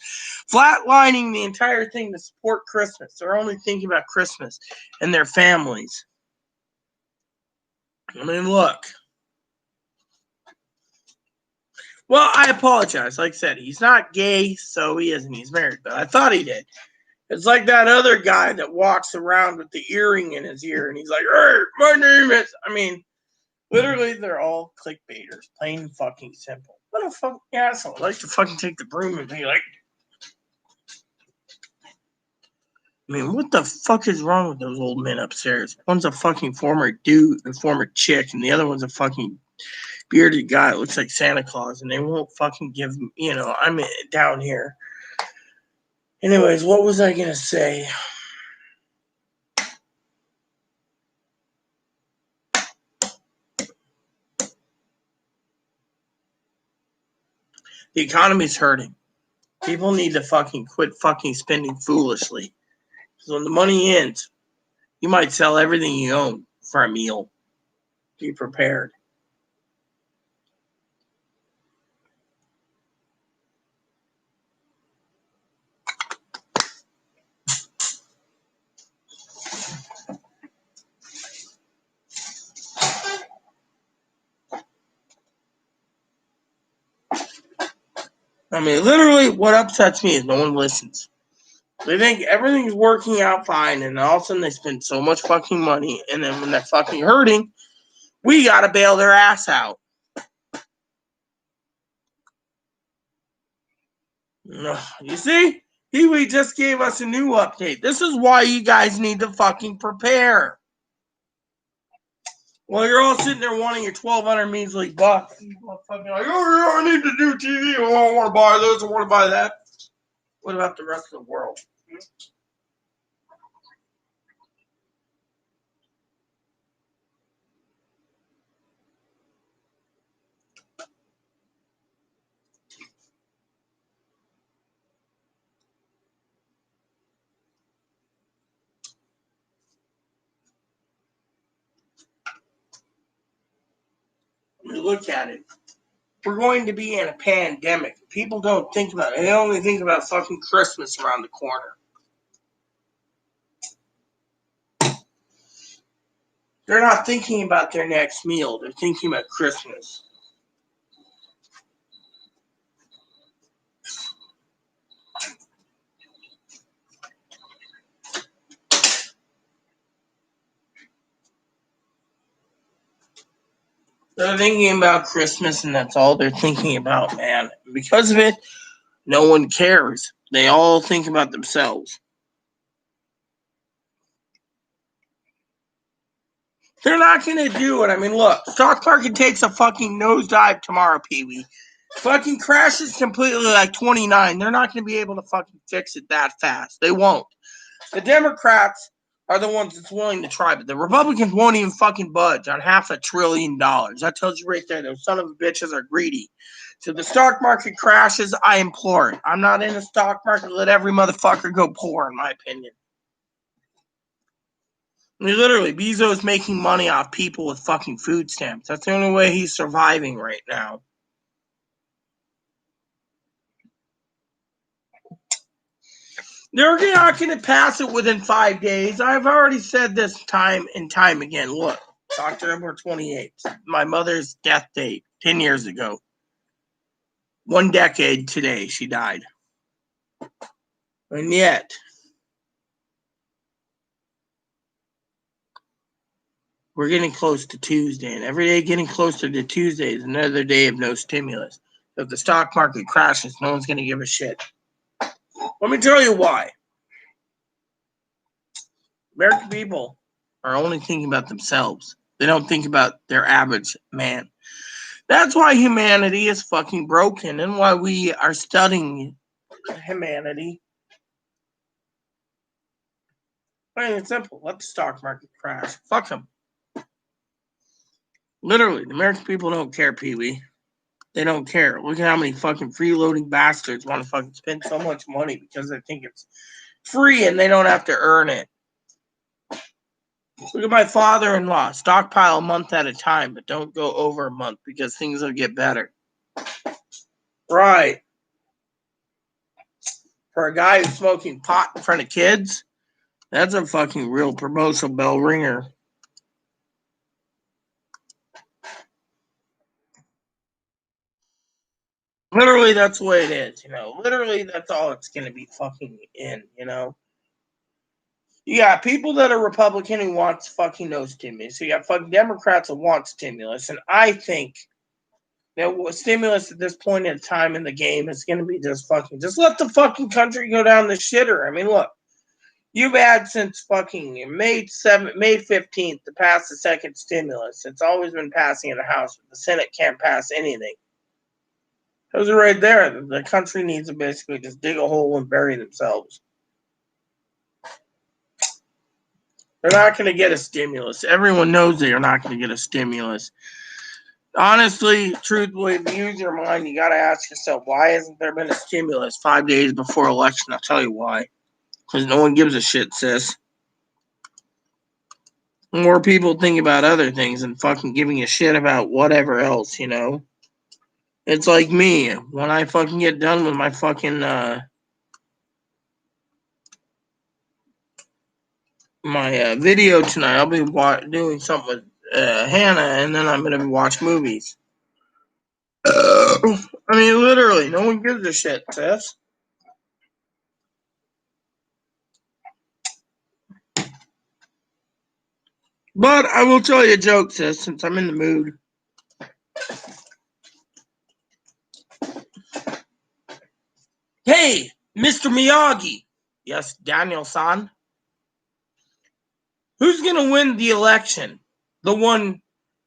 S1: flatlining the entire thing to support Christmas. They're only thinking about Christmas and their families. I mean, look. Well, I apologize. Like I said, he's not gay, so he isn't. He's married, but I thought he did. It's like that other guy that walks around with the earring in his ear, and he's like, hey, my name is... I mean, literally, they're all clickbaiters, plain and fucking simple. What a fucking asshole. I like to fucking take the broom and be like... I mean, what the fuck is wrong with those old men upstairs? One's a fucking former dude, a former chick, and the other one's a fucking bearded guy. It looks like Santa Claus, and they won't fucking give him, I'm down here. Anyways, what was I gonna say? The economy's hurting. People need to fucking quit fucking spending foolishly. So when the money ends, you might sell everything you own for a meal. Be prepared. I mean, literally, what upsets me is no one listens. They think everything's working out fine, and all of a sudden they spend so much fucking money, and then when they're fucking hurting, we gotta bail their ass out. You see? Pee-wee just gave us a new update. This is why you guys need to fucking prepare. Well, you're all sitting there wanting your 1,200 measly bucks. Fucking like, oh, I need to do TV. Oh, I want to buy this. I want to buy that. What about the rest of the world? Look at it. We're going to be in a pandemic. People don't think about it. They only think about fucking Christmas around the corner. They're not thinking about their next meal. They're thinking about Christmas. They're thinking about Christmas, and that's all they're thinking about, man. Because of it, no one cares. They all think about themselves. They're not going to do it. I mean, look, stock market takes a fucking nosedive tomorrow, Pee-wee. Fucking crashes completely like 29. They're not going to be able to fucking fix it that fast. They won't. The Democrats are the ones that's willing to try, but the Republicans won't even fucking budge on $500 billion. That tells you right there, those son of a bitches are greedy. So the stock market crashes, I implore it. I'm not in the stock market. Let every motherfucker go poor, in my opinion. I mean, literally, Bezos is making money off people with fucking food stamps. That's the only way he's surviving right now. They're not going to pass it within 5 days. I've already said this time and time again. Look, October 28th, my mother's death date, 10 years ago. 1 decade today, she died. And yet, we're getting close to Tuesday. And every day getting closer to Tuesday is another day of no stimulus. So if the stock market crashes, no one's going to give a shit. Let me tell you why. American people are only thinking about themselves. They don't think about their average man. That's why humanity is fucking broken and why we are studying humanity. Plain and simple. Let the stock market crash. Fuck them. Literally, the American people don't care, Pee-wee. They don't care. Look at how many fucking freeloading bastards want to fucking spend so much money because they think it's free and they don't have to earn it. Look at my father-in-law. Stockpile a month at a time, but don't go over a month because things will get better. Right. For a guy who's smoking pot in front of kids, that's a fucking real promotional bell ringer. Literally, that's the way it is, Literally, that's all it's going to be fucking in, You got people that are Republican who wants fucking no stimulus. You got fucking Democrats that want stimulus. And I think that stimulus at this point in time in the game is going to be just let the fucking country go down the shitter. I mean, look, You've had since fucking May 15th to pass the second stimulus. It's always been passing in the House, but the Senate can't pass anything. Those are right there. The country needs to basically just dig a hole and bury themselves. They're not going to get a stimulus. Everyone knows they are not going to get a stimulus. Honestly, truthfully, if you use your mind, you got to ask yourself, why hasn't there been a stimulus 5 days before election? I'll tell you why. Because no one gives a shit, sis. More people think about other things than fucking giving a shit about whatever else, you know? It's like me. When I fucking get done with my fucking, my video tonight, I'll be doing something with Hannah, and then I'm going to watch movies. I mean, literally, no one gives a shit, sis. But I will tell you a joke, sis, since I'm in the mood. Hey, Mr. Miyagi. Yes, Daniel-san. Who's going to win the election? The one,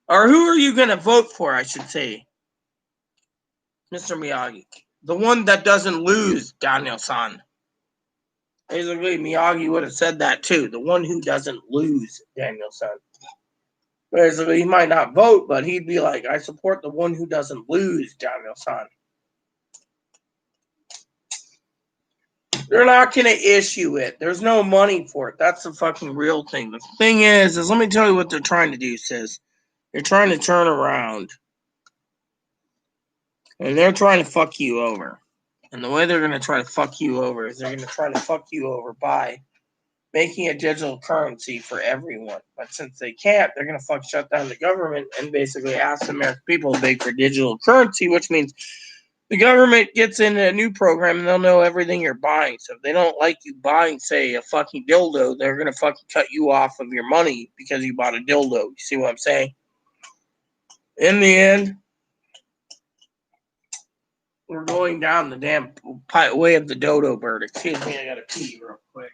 S1: or who are you going to vote for, I should say, Mr. Miyagi? The one that doesn't lose, Daniel-san. Basically, Miyagi would have said that too. The one who doesn't lose, Daniel-san. Basically, he might not vote, but he'd be like, I support the one who doesn't lose, Daniel-san. They're not going to issue it. There's no money for it. That's the fucking real thing. The thing is let me tell you what they're trying to do, sis. They're trying to turn around. And they're trying to fuck you over. And the way they're going to try to fuck you over is they're going to try to fuck you over by making a digital currency for everyone. But since they can't, they're going to fuck shut down the government and basically ask the American people to beg for digital currency, which means the government gets in a new program and they'll know everything you're buying. So if they don't like you buying, say, a fucking dildo, they're going to fucking cut you off of your money because you bought a dildo. You see what I'm saying? In the end, we're going down the damn way of the dodo bird. Excuse me, I got to pee real quick.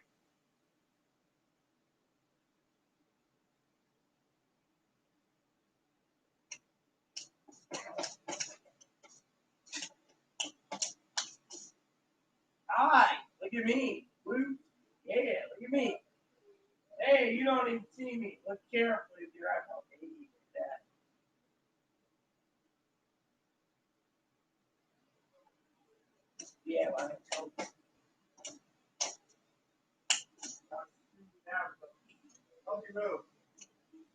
S1: Hi, look at me. Woo. Yeah, look at me. Hey, you don't even see me. Look carefully with your iPhone. Hey, like that. Yeah, well, I told you.
S2: Okay, move.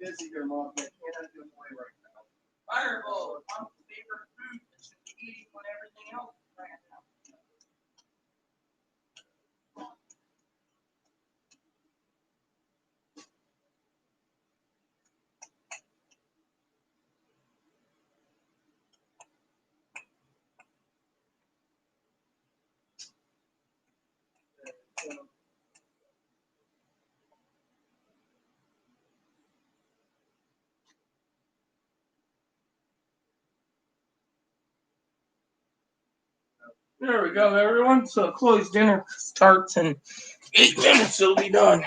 S2: Busy here, Mom. I can't do it right now.
S1: Fireball, my favorite food that should be eating when everything else is ran out. There we go, everyone. So Chloe's dinner starts in 8 minutes. It'll be done.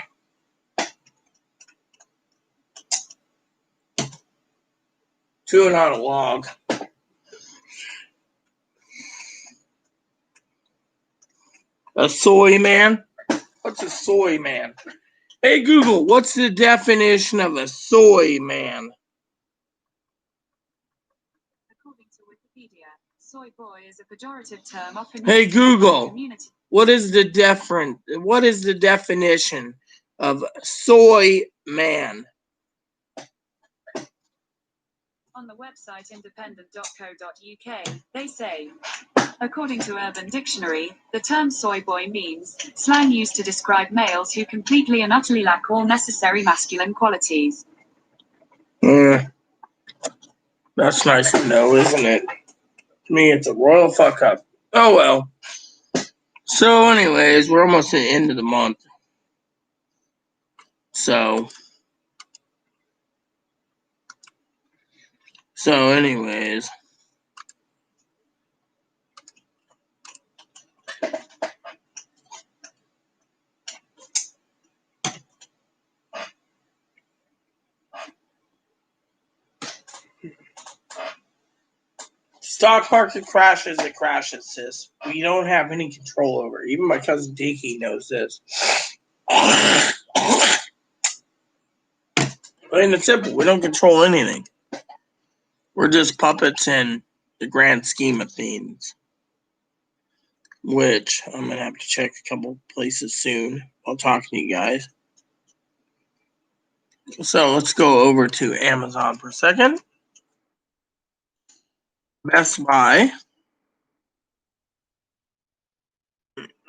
S1: Chewing on a log. A soy man? What's a soy man? Hey Google, what's the definition of a soy man?
S4: According to Wikipedia, soy boy is a pejorative term often
S1: Hey
S4: used in the
S1: Google,
S4: community.
S1: what is the definition of soy man?
S4: On the website independent.co.uk, they say, according to Urban Dictionary, the term soy boy means slang used to describe males who completely and utterly lack all necessary masculine qualities.
S1: That's nice to know, isn't it? To me, it's a royal fuck up. Oh well. So, anyways, we're almost at the end of the month. So, anyways. Stock market crashes, it crashes, sis. We don't have any control over it. Even my cousin Dickie knows this. Plain and simple, we don't control anything. We're just puppets in the grand scheme of things. Which I'm going to have to check a couple places soon while talking to you guys. So let's go over to Amazon for a second. Best Buy.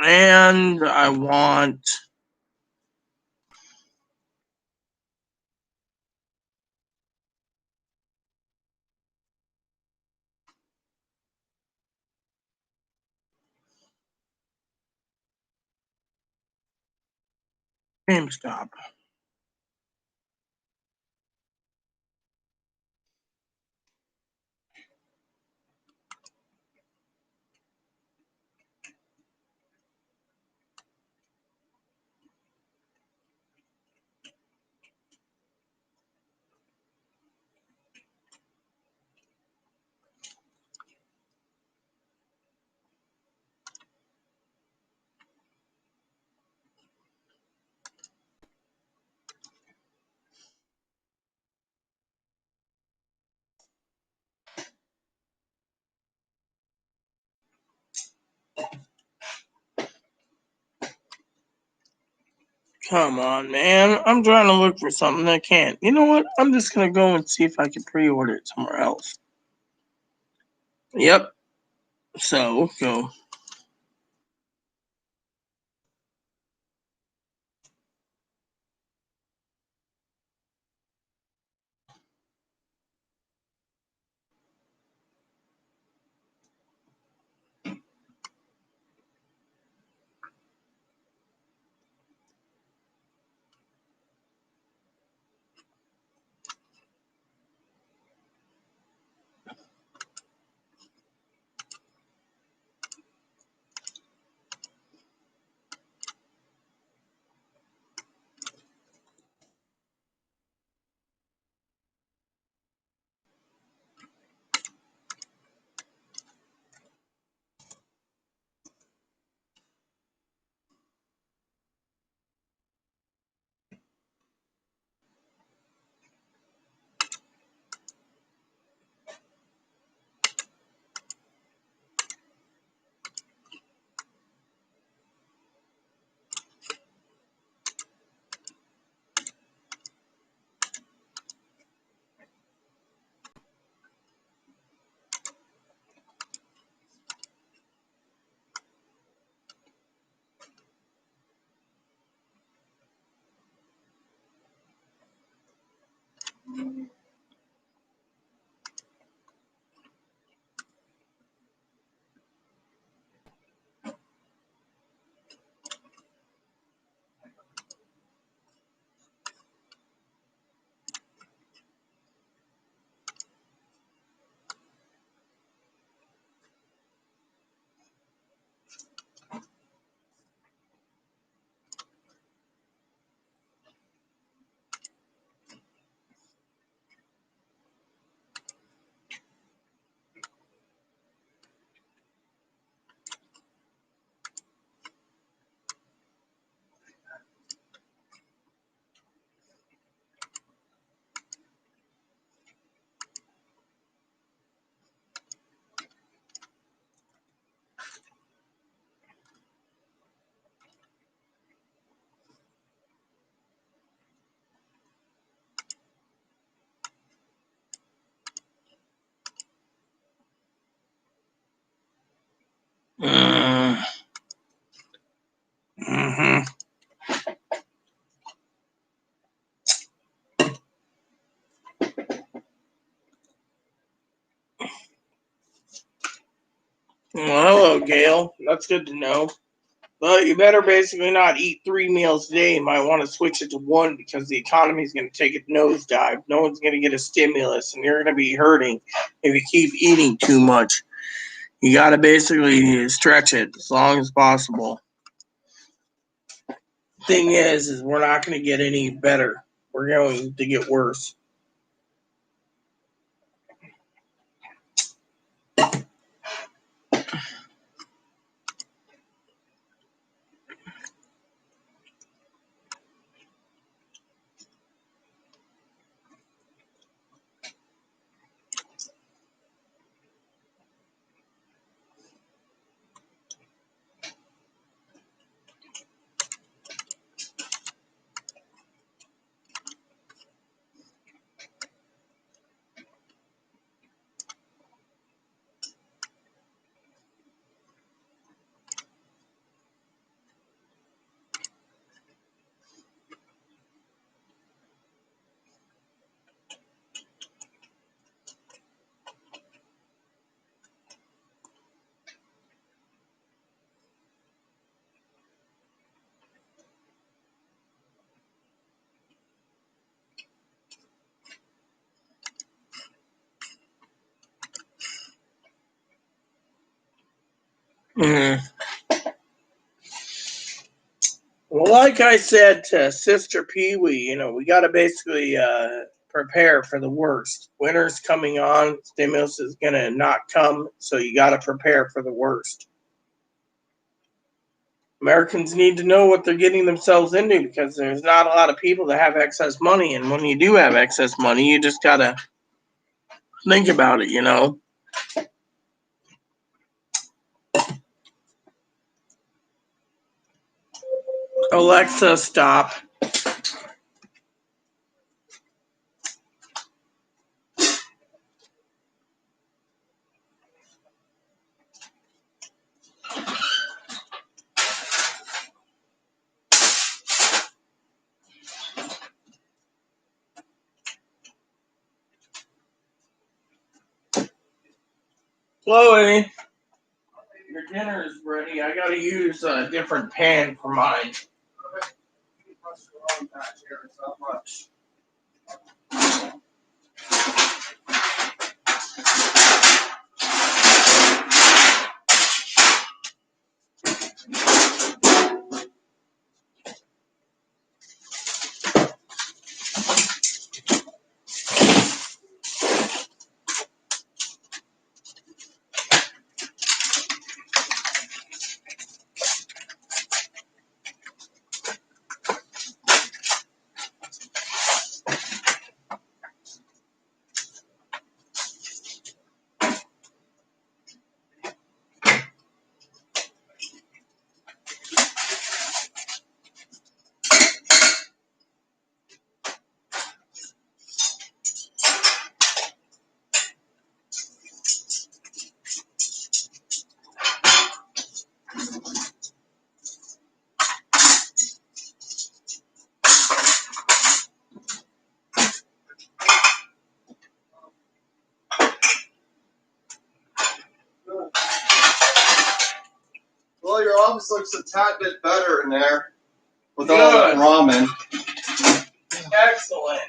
S1: And I want GameStop. Come on, man. I'm trying to look for something I can't. You know what? I'm just going to go and see if I can pre-order it somewhere else. Yep. So, go. Mm-hmm. Well, hello, Gail. That's good to know. But you better basically not eat 3 meals a day. You might want to switch it to 1 because the economy is going to take a nosedive. No one's going to get a stimulus, and you're going to be hurting if you keep eating too much. You got to basically stretch it as long as possible. Thing is we're not going to get any better. We're going to get worse. Mhm. Well, like I said to Sister Pee Wee, we got to basically prepare for the worst. Winter's coming on, stimulus is going to not come, so you got to prepare for the worst. Americans need to know what they're getting themselves into because there's not a lot of people that have excess money, and when you do have excess money, you just got to think about it. Alexa, stop. Chloe, your dinner is ready. I got to use a different pan for mine.
S2: Well, your office looks a tad bit better in there with all that ramen.
S1: Excellent.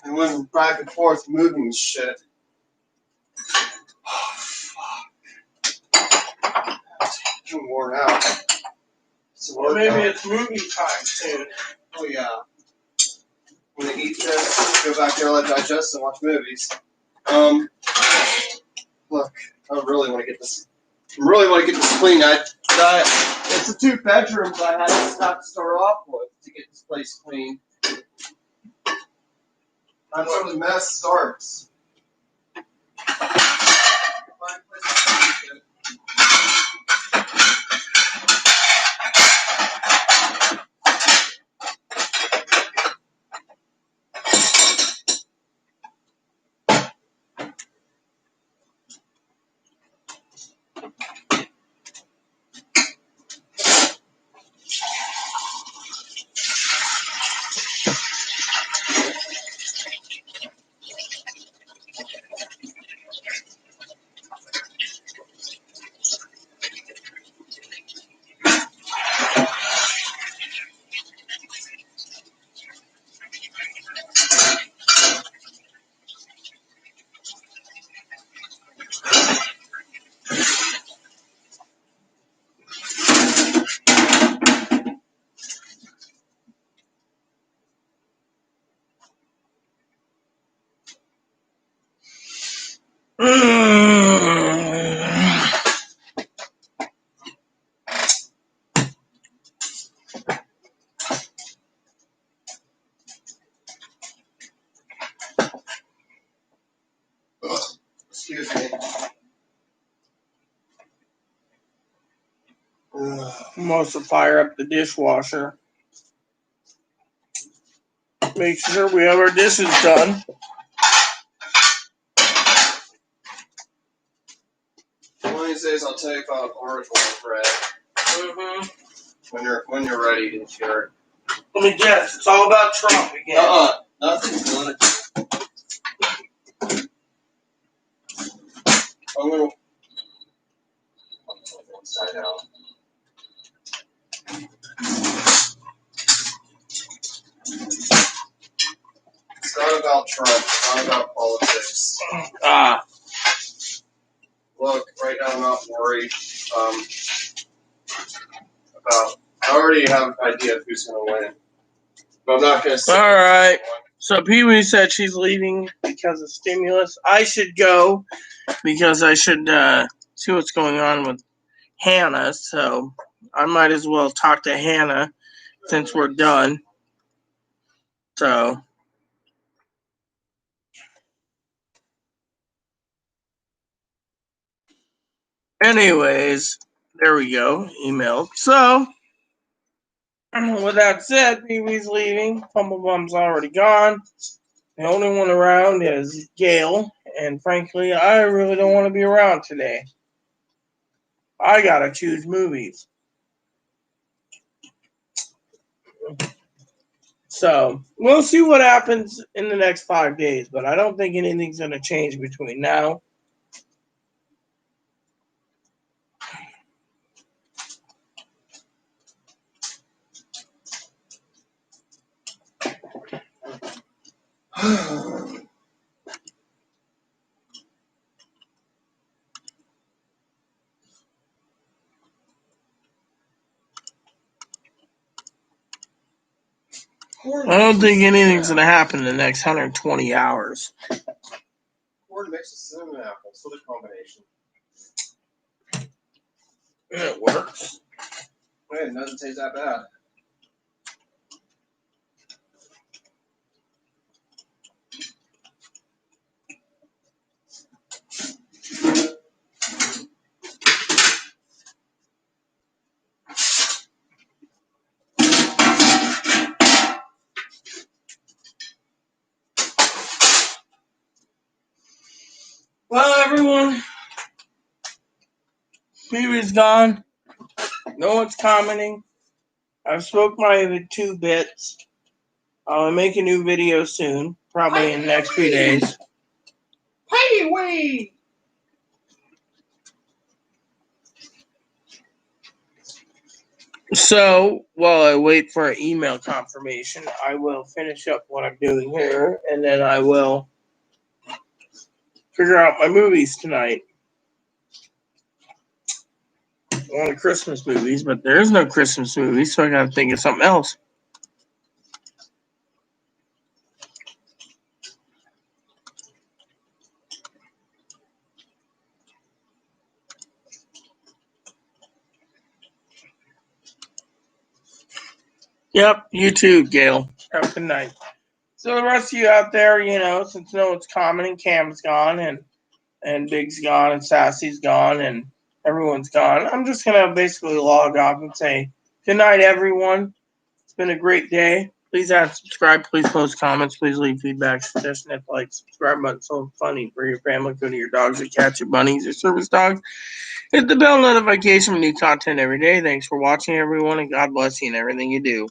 S2: And went back and forth moving and shit. Oh, fuck. I'm worn out.
S1: Well, maybe it's movie time soon.
S2: Oh, yeah. I'm gonna eat this, go back there, let it digest, and watch movies. Look, I really want to get this clean. It's the 2 bedrooms I had to start off with to get this place clean. That's where the mess starts. Excuse me.
S1: I'm also fire up the dishwasher. Make sure we have our dishes done.
S2: One of these days I'll tell you about orange bread. When you're ready to hear it.
S1: Let me guess, it's all about Trump again.
S2: Nothing's good. I'm gonna upside down. It's not about Trump. It's not about politics. Look, right now I'm not worried. already have an idea of who's going to win. But I'm not going to say.
S1: All right. So Pee Wee said she's leaving because of stimulus. I should go because I should see what's going on with Hannah. So I might as well talk to Hannah since we're done. So. Anyways, there we go. Email. So, with that said, Pee Wee's leaving. Pumblebum's already gone. The only one around is Gail. And frankly, I really don't want to be around today. I gotta choose movies. So, we'll see what happens in the next 5 days. But I don't think anything's going to change between now. I don't think anything's going to happen in the next 120 hours.
S2: Corn mixed with cinnamon apple. So the combination.
S1: It works.
S2: Wait, it doesn't taste that bad.
S1: Well, everyone, Pee Wee's gone. No one's commenting. I've spoke my 2 bits. I'll make a new video soon, probably in the next few days.
S2: Pee Wee!
S1: So, while I wait for an email confirmation, I will finish up what I'm doing here, and then I will figure out my movies tonight. I want Christmas movies, but there is no Christmas movies, so I gotta think of something else. Yep, you too, Gail. Have a good night. So the rest of you out there, since no one's commenting, Cam's gone, and Big's gone, and Sassy's gone, and everyone's gone, I'm just gonna basically log off and say good night, everyone. It's been a great day. Please add, subscribe. Please post comments. Please leave feedback, suggestions, hit the like, subscribe button. So funny for your family, go to your dogs, your cats, your bunnies, your service dogs. Hit the bell notification for new content every day. Thanks for watching, everyone, and God bless you in everything you do.